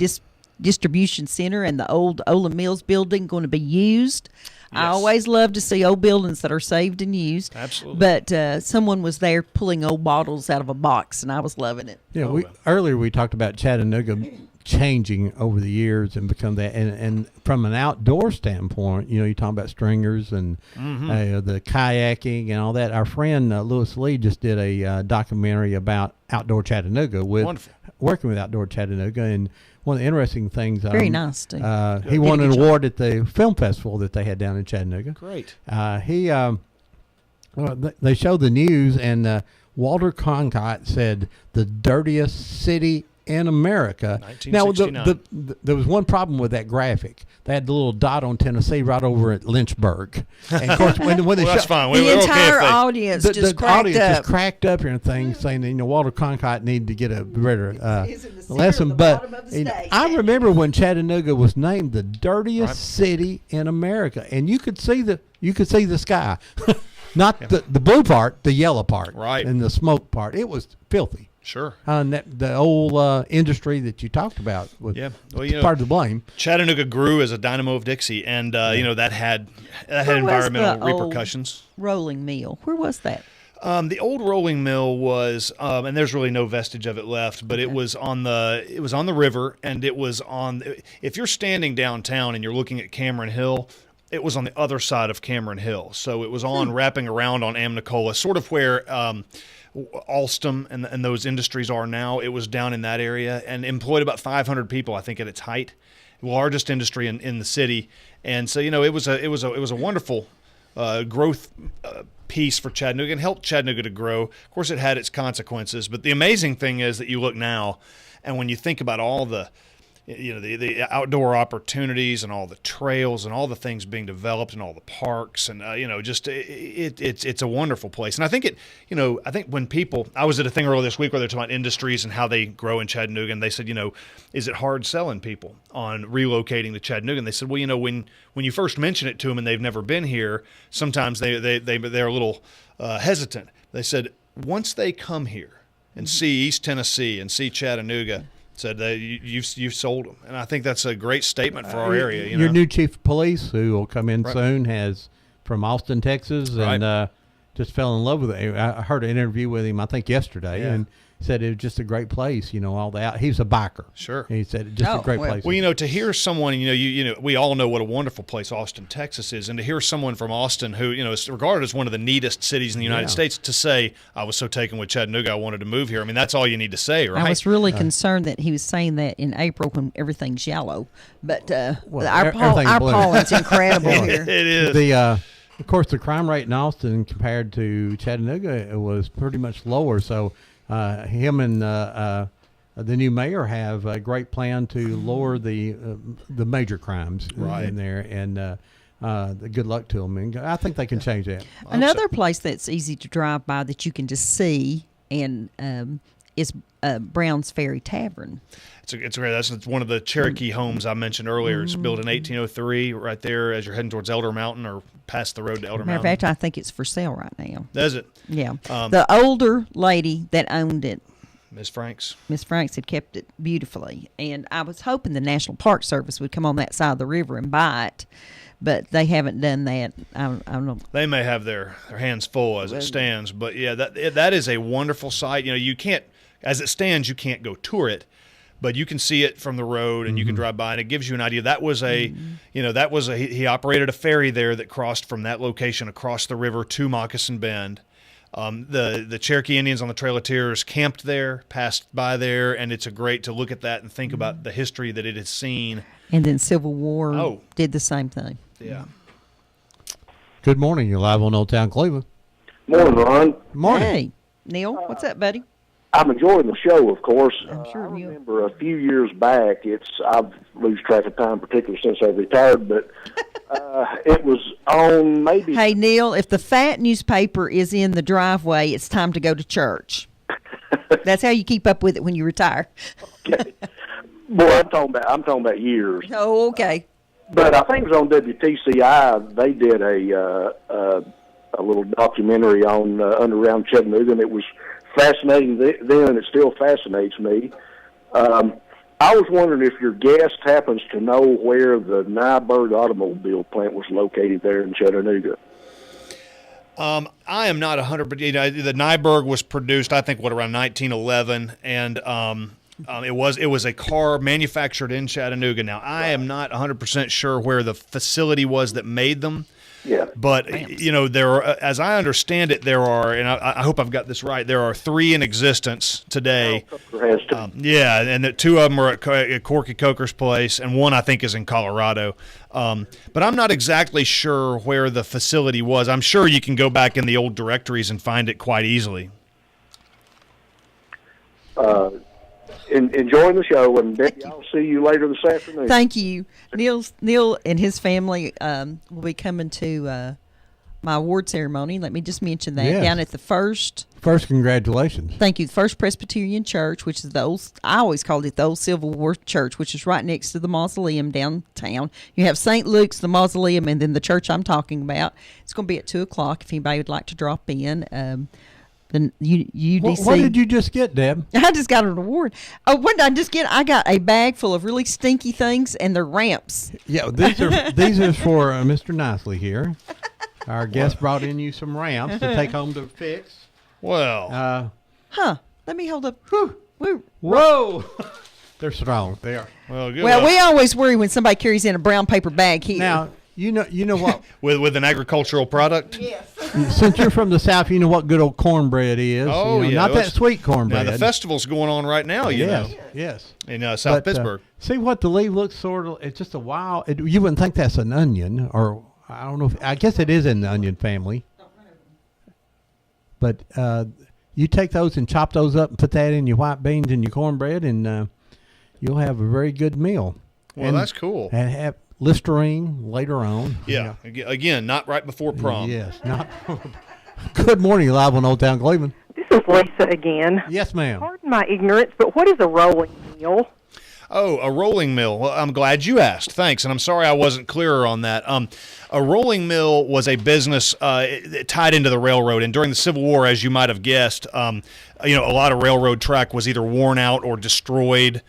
distribution center and the old Olin Mills building going to be used. I always love to see old buildings that are saved and used. Absolutely. But someone was there pulling old bottles out of a box, and I was loving it. Yeah, earlier we talked about Chattanooga changing over the years and become that. And from an outdoor standpoint, you're talking about stringers and the kayaking and all that. Our friend Lewis Lee just did a documentary about Outdoor Chattanooga working with Outdoor Chattanooga. And one of the interesting things, very nice too. He won an award at the film festival that they had down in Chattanooga. Great. They showed the news, and Walter Cronkite said the dirtiest city in America. 1969. Now, there was one problem with that graphic. They had the little dot on Tennessee right over at Lynchburg. And of course, when they that's fine. The entire audience just cracked up and things, saying that Walter Cronkite needed to get a better lesson. But I remember when Chattanooga was named the dirtiest city in America, and you could see the sky, not the blue part, the yellow part, right, and the smoke part. It was filthy. Sure. The old industry that you talked about was part of the blame. Chattanooga grew as a dynamo of Dixie, and that had environmental repercussions. Rolling mill. Where was that? The old rolling mill was, and there's really no vestige of it left, but it was on the river, and it was on. If you're standing downtown and you're looking at Cameron Hill, it was on the other side of Cameron Hill, so it was wrapping around on Amnicola, sort of where Alstom and those industries are now. It was down in that area and employed about 500 people, I think, at its height, largest industry in the city. And so it was a wonderful growth piece for Chattanooga and helped Chattanooga to grow. Of course, it had its consequences, but the amazing thing is that you look now, and when you think about all the the outdoor opportunities and all the trails and all the things being developed and all the parks and it's a wonderful place. And I think I think when people, I was at a thing earlier this week where they're talking about industries and how they grow in Chattanooga, and they said, is it hard selling people on relocating to Chattanooga? And they said, well, when you first mention it to them and they've never been here, sometimes they're a little hesitant. They said once they come here and see East Tennessee and see Chattanooga, said that you've sold them, and I think that's a great statement for our area. Your new chief of police, who will come in soon, has from Austin, Texas, and just fell in love with it. I heard an interview with him, I think yesterday, and said it was just a great place. All the he's a biker. Sure. And he said it's just a great place. Well, to hear someone, we all know what a wonderful place Austin, Texas is, and to hear someone from Austin who, is regarded as one of the neatest cities in the United States to say, I was so taken with Chattanooga, I wanted to move here. I mean, that's all you need to say, right? I was really concerned that he was saying that in April when everything's yellow, but our pollen's incredible here. It is. Of course, the crime rate in Austin compared to Chattanooga was pretty much lower, so him and the new mayor have a great plan to lower the major crimes in there, and good luck to them. And I think they can change that. Another place that's easy to drive by that you can just see and is Brown's Ferry Tavern. It's great. That's one of the Cherokee homes I mentioned earlier. It's built in 1803, right there as you're heading towards Elder Mountain or past the road to Elder Mountain. Matter of fact, I think it's for sale right now. Does it? Yeah. The older lady that owned it, Miss Franks had kept it beautifully, and I was hoping the National Park Service would come on that side of the river and buy it, but they haven't done that. I don't know. They may have their hands full as it stands, but yeah, that is a wonderful site. You can't, as it stands, you can't go tour it, but you can see it from the road and you can drive by, and it gives you an idea. That was he operated a ferry there that crossed from that location across the river to Moccasin Bend. The Cherokee Indians on the Trail of Tears camped there, passed by there, and it's great to look at that and think about the history that it has seen. And then Civil War did the same thing. Yeah. Good morning. You're live on Old Town Cleveland. Morning, Ron. Morning. Hey, Neil. What's up, buddy? I'm enjoying the show, of course. I'm sure I remember a few years back, I've lost track of time, particularly since I've retired, but it was on maybe... Hey, Neil, if the fat newspaper is in the driveway, it's time to go to church. That's how you keep up with it when you retire. Okay. Boy, I'm talking about years. Oh, okay. But I think it was on WTCI. They did a little documentary on underground Chattanooga, and it was fascinating then, and it still fascinates me. I was wondering if your guest happens to know where the Nyberg automobile plant was located there in Chattanooga. I am not 100%. The Nyberg was produced, I think, around 1911, and it was a car manufactured in Chattanooga. Now, I am not 100% sure where the facility was that made them. Yeah. But, there are, as I understand it, there are, and I hope I've got this right, there are 3 in existence today. Has two. And the 2 of them are at Corky Coker's place, and 1 I think is in Colorado. But I'm not exactly sure where the facility was. I'm sure you can go back in the old directories and find it quite easily. Enjoying the show, and Debbie, I'll see you later this afternoon. Thank you. Neil and his family will be coming to my award ceremony. Let me just mention that. Yes. Down at the First, congratulations. Thank you. First Presbyterian Church, which is the old, I always called it the old Civil War Church, which is right next to the mausoleum downtown. You have St. Luke's, the mausoleum, and then the church I'm talking about. It's going to be at 2:00 if anybody would like to drop in. The UDC. What did you just get, Deb? I just got an award. Oh, what did I just get? I got a bag full of really stinky things, and they're ramps. Yeah, these are for Mr. Nicely here. Our guest brought in you some ramps to take home to fix. Well. Let me hold up. Whoa. They're strong. They are. Well, good. Well, we always worry when somebody carries in a brown paper bag here. Now, you know what? with an agricultural product? Yes. Since you're from the South, you know what good old cornbread is. Oh, yeah. Not that sweet cornbread. Now, the festival's going on right now, you know. Yes. In South Pittsburgh. See what the leaf looks sort of, it's just a wild, you wouldn't think that's an onion, or I don't know, I guess it is in the onion family. But you take those and chop those up and put that in your white beans and your cornbread, and you'll have a very good meal. Well, that's cool. And have Listerine later on. Yeah. Again, not right before prom. Yes. Good morning, live on Old Town Cleveland. This is Lisa again. Yes, ma'am. Pardon my ignorance, but what is a rolling mill? Oh, a rolling mill. Well, I'm glad you asked. Thanks, and I'm sorry I wasn't clearer on that. A rolling mill was a business tied into the railroad, and during the Civil War, as you might have guessed, a lot of railroad track was either worn out or destroyed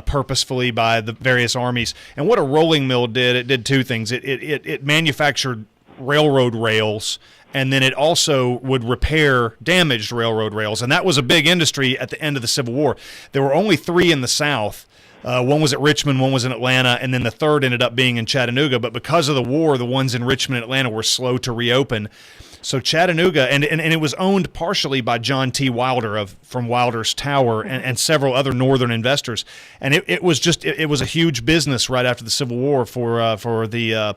purposefully by the various armies. And what a rolling mill did, it did 2 things. It manufactured railroad rails, and then it also would repair damaged railroad rails. And that was a big industry at the end of the Civil War. There were only 3 in the South. One was at Richmond, one was in Atlanta, and then the third ended up being in Chattanooga. But because of the war, the ones in Richmond and Atlanta were slow to reopen. So Chattanooga, and it was owned partially by John T. Wilder from Wilder's Tower and several other northern investors. And it was a huge business right after the Civil War for the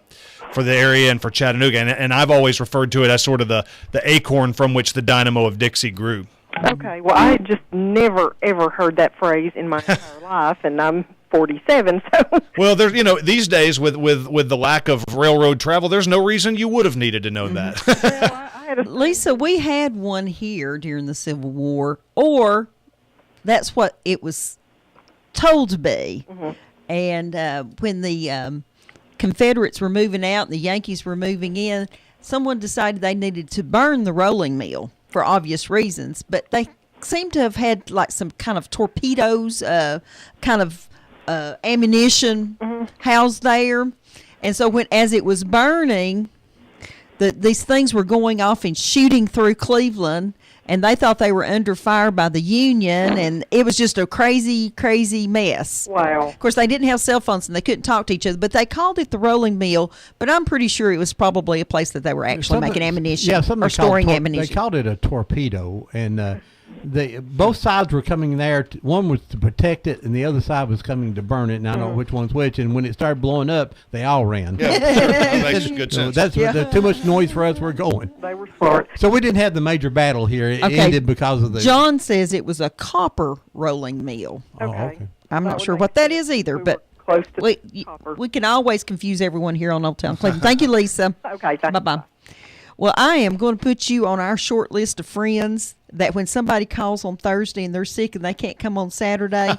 area and for Chattanooga. And I've always referred to it as sort of the acorn from which the dynamo of Dixie grew. Okay, well, I had just never, ever heard that phrase in my entire life, and I'm 47, so... Well, there's, these days with the lack of railroad travel, there's no reason you would have needed to know that. Well, Lisa, we had one here during the Civil War, or that's what it was told to be. Mm-hmm. And when the Confederates were moving out and the Yankees were moving in, someone decided they needed to burn the rolling mill for obvious reasons, but they seem to have had like some kind of torpedoes, ammunition housed there. And so as it was burning, these things were going off and shooting through Cleveland, and they thought they were under fire by the Union, and it was just a crazy, crazy mess. Wow. Of course, they didn't have cell phones, and they couldn't talk to each other, but they called it the rolling mill, but I'm pretty sure it was probably a place that they were actually making ammunition or storing ammunition. They called it a torpedo, and both sides were coming there. One was to protect it, and the other side was coming to burn it, and I don't know which one's which. And when it started blowing up, they all ran. Yeah, that makes good sense. That's too much noise for us. We're going. They were smart. So we didn't have the major battle here. It ended because of the... John says it was a copper rolling mill. Okay. I'm not sure what that is either, but close to copper. We can always confuse everyone here on Old Town Cleveland. Thank you, Lisa. Okay, thank you. Bye-bye. Well, I am going to put you on our short list of friends that when somebody calls on Thursday and they're sick and they can't come on Saturday,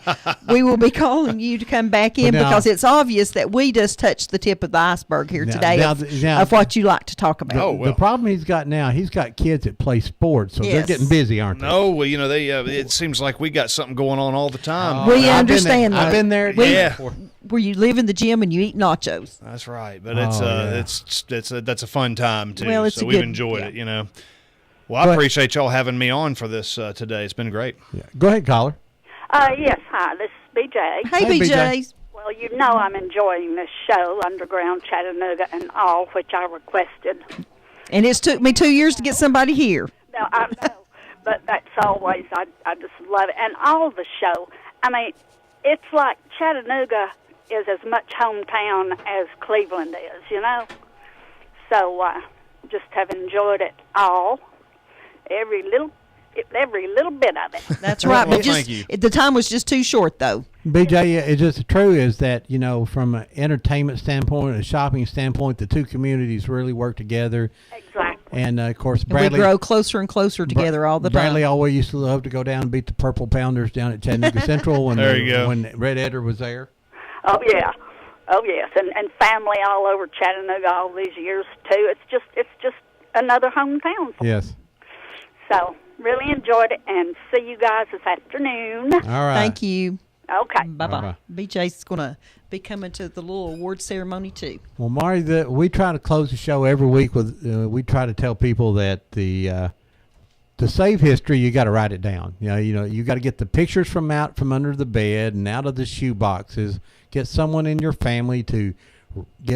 we will be calling you to come back in, because it's obvious that we just touched the tip of the iceberg here today of what you like to talk about. The problem he's got now, he's got kids that play sports, so they're getting busy, aren't they? No, well, you know, it seems like we got something going on all the time. We understand that. I've been there. Where you live in the gym and you eat nachos. That's right, but that's a fun time too. Well, it's so we've enjoyed it, you know. Well, I appreciate y'all having me on for this today. It's been great. Yeah. Go ahead, caller. Yes, hi. This is BJ. Hey, BJ. Well, you know I'm enjoying this show, Underground Chattanooga and all, which I requested. And it's took me 2 years to get somebody here. No, I know, but that's always, I just love it. And all the show, I mean, it's like Chattanooga is as much hometown as Cleveland is, you know? So just have enjoyed it all, every little bit of it. That's right. Well, but just, thank you. The time was just too short, though. BJ, it's just true is that, you know, from an entertainment standpoint, a shopping standpoint, the two communities really work together. Exactly. And, of course, And Bradley. we grow closer and closer together all the Bradley time. always used to love to go down and beat the Purple Pounders down at Chattanooga Central when, when Red Eder was there. Oh, yeah. Oh, yes. And family all over Chattanooga all these years, too. It's just another hometown. Yes. So, really enjoyed it, and see you guys this afternoon. All right. Thank you. Okay. Bye-bye. Bye-bye. BJ's going to be coming to the little award ceremony, too. Well, Marty, we try to close the show every week with, we try to tell people that to save history, you got to write it down. You got to get the pictures from under the bed and out of the shoe boxes. Get someone in your family to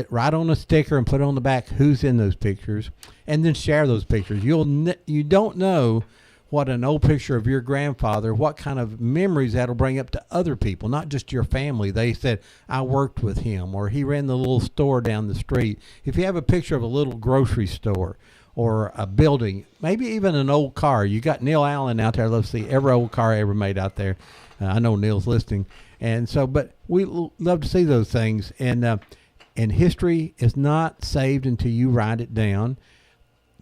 write on a sticker and put on the back who's in those pictures, and then share those pictures. You don't know what an old picture of your grandfather, what kind of memories that'll bring up to other people, not just your family. They said, I worked with him, or he ran the little store down the street. If you have a picture of a little grocery store or a building, maybe even an old car. You got Neil Allen out there. Let's see every old car ever made out there. I know Neil's listening. And so, but we love to see those things. And history is not saved until you write it down.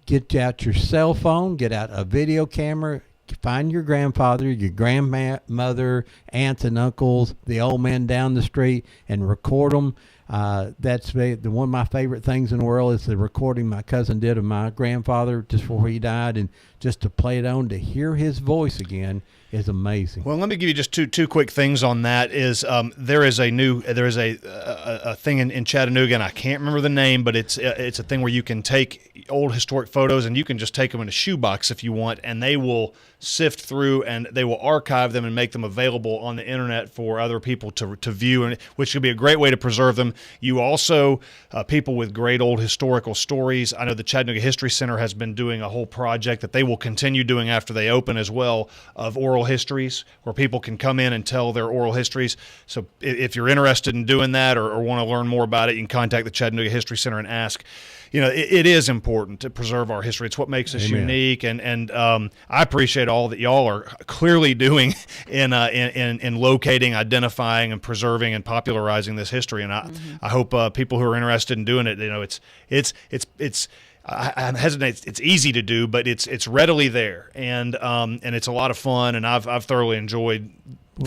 Get out your cell phone, get out a video camera, find your grandfather, your grandmother, aunts and uncles, the old man down the street, and record them. That's one of my favorite things in the world is the recording my cousin did of my grandfather just before he died, and just to play it on, to hear his voice again is amazing. Well, let me give you just two quick things on that. Is there is a thing in Chattanooga, and I can't remember the name, but it's a thing where you can take old historic photos and you can just take them in a shoebox if you want, and they will sift through and they will archive them and make them available on the internet for other people to view, and which would be a great way to preserve them. You also people with great old historical stories. I know the Chattanooga History Center has been doing a whole project that they will continue doing after they open as well, of oral histories where people can come in and tell their oral histories. So if you're interested in doing that or want to learn more about it, you can contact the Chattanooga History Center and ask. You know, it is important to preserve our history. It's what makes us unique, and I appreciate all that y'all are clearly doing in locating, identifying, and preserving and popularizing this history. And I hope people who are interested in doing it, you know, it's I hesitate. It's easy to do, but it's readily there, and it's a lot of fun, and I've thoroughly enjoyed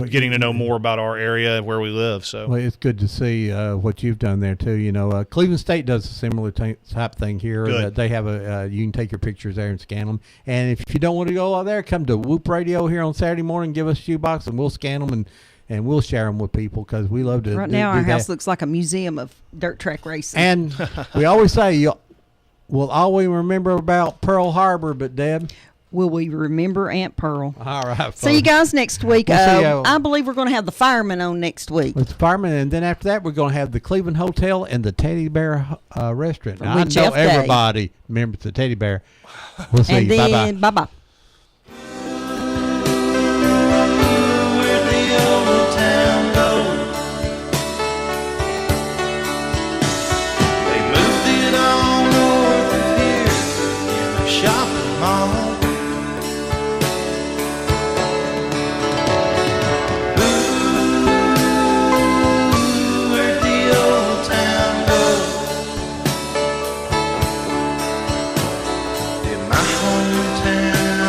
getting to know more about our area where we live. So well, it's good to see what you've done there too. You know, Cleveland State does a similar type thing here. They have you can take your pictures there and scan them. And if you don't want to go out there, come to Whoop Radio here on Saturday morning. Give us a shoebox, and we'll scan them and we'll share them with people because we love to. Right now, our house looks like a museum of dirt track racing. And we always say we'll always remember about Pearl Harbor, but Deb. Will we remember Aunt Pearl? All right. Folks. See you guys next week. We'll I believe we're going to have the firemen on next week. It's firemen, and then after that, we're going to have the Cleveland Hotel and the Teddy Bear Restaurant. Now, I know everybody remembers the Teddy Bear. We'll see you. Bye-bye. Bye-bye. Hometown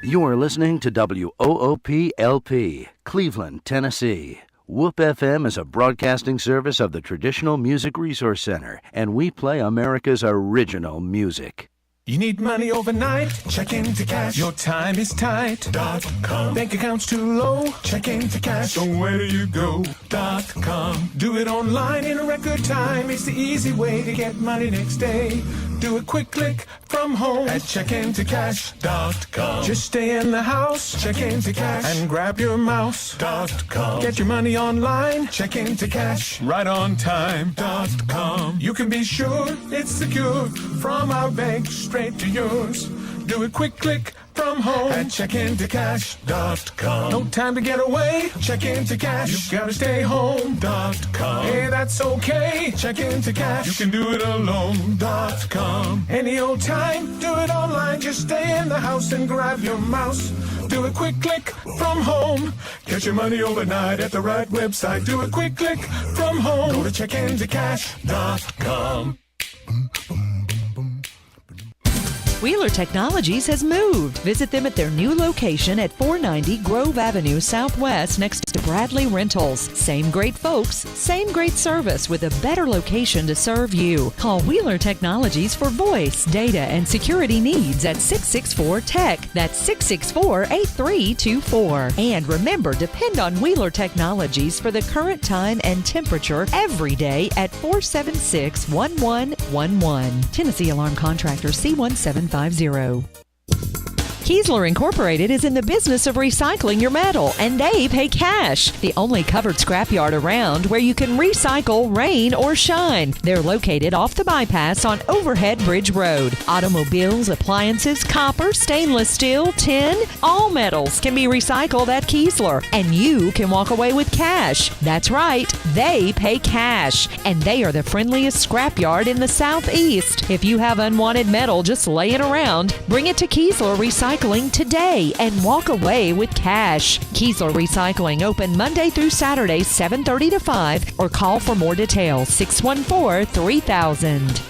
You are listening to WOOP-LP, Cleveland, Tennessee. WOOP FM is a broadcasting service of the Traditional Music Resource Center, and we play America's original music. You need money overnight? Check into cash. Your time is tight. .com. Bank account's too low? Check into cash. So where do you go? .com. Do it online in a record time. It's the easy way to get money next day. Do a quick click from home at checkintocash.com. Just stay in the house, check into cash, and grab your mouse.com. Get your money online, check into cash, right on time.com. You can be sure it's secure from our bank straight to yours. Do a quick click from home at checkintocash.com. No time to get away, check into cash. You gotta stay home.com. Hey, that's okay, check into cash. You can do it alone.com. Any old time, do it online. Just stay in the house and grab your mouse. Do a quick click from home. Get your money overnight at the right website. Do a quick click from home. Go to checkintocash.com. Wheeler Technologies has moved. Visit them at their new location at 490 Grove Avenue Southwest next to Bradley Rentals. Same great folks, same great service with a better location to serve you. Call Wheeler Technologies for voice, data, and security needs at 664-TECH. That's 664-8324. And remember, depend on Wheeler Technologies for the current time and temperature every day at 476-1111. Tennessee Alarm Contractor C1750. Kiesler Incorporated is in the business of recycling your metal, and they pay cash. The only covered scrapyard around where you can recycle, rain or shine. They're located off the bypass on Overhead Bridge Road. Automobiles, appliances, copper, stainless steel, tin, all metals can be recycled at Kiesler, and you can walk away with cash. That's right, they pay cash, and they are the friendliest scrapyard in the Southeast. If you have unwanted metal just laying around, bring it to Kiesler Recycling today and walk away with cash. Kiesler Recycling open Monday through Saturday, 7:30 to 5, or call for more details, 614-3000.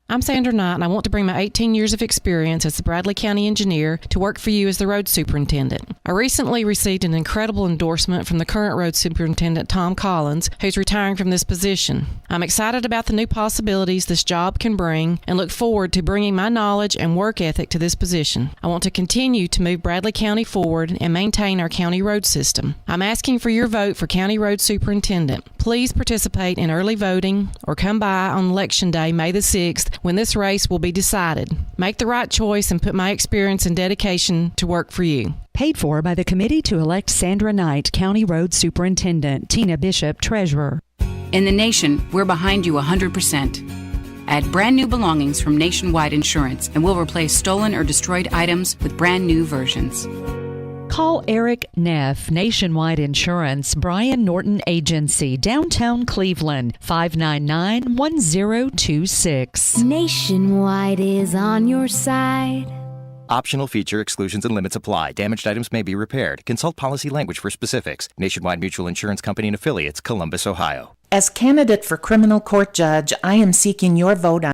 I'm Sandra Knight, and I want to bring my 18 years of experience as the Bradley County engineer to work for you as the road superintendent. I recently received an incredible endorsement from the current road superintendent, Tom Collins, who's retiring from this position. I'm excited about the new possibilities this job can bring and look forward to bringing my knowledge and work ethic to this position. I want to continue to move Bradley County forward and maintain our county road system. I'm asking for your vote for county road superintendent. Please participate in early voting or come by on Election Day, May the 6th, when this race will be decided. Make the right choice and put my experience and dedication to work for you. Paid for by the committee to elect Sandra Knight, County Road Superintendent, Tina Bishop, Treasurer. In the nation, we're behind you 100%. Add brand new belongings from Nationwide Insurance, and we'll replace stolen or destroyed items with brand new versions. Call Eric Neff, Nationwide Insurance, Brian Norton Agency, downtown Cleveland, 599-1026. Nationwide is on your side. Optional feature exclusions and limits apply. Damaged items may be repaired. Consult policy language for specifics. Nationwide Mutual Insurance Company and Affiliates, Columbus, Ohio. As candidate for criminal court judge, I am seeking your vote on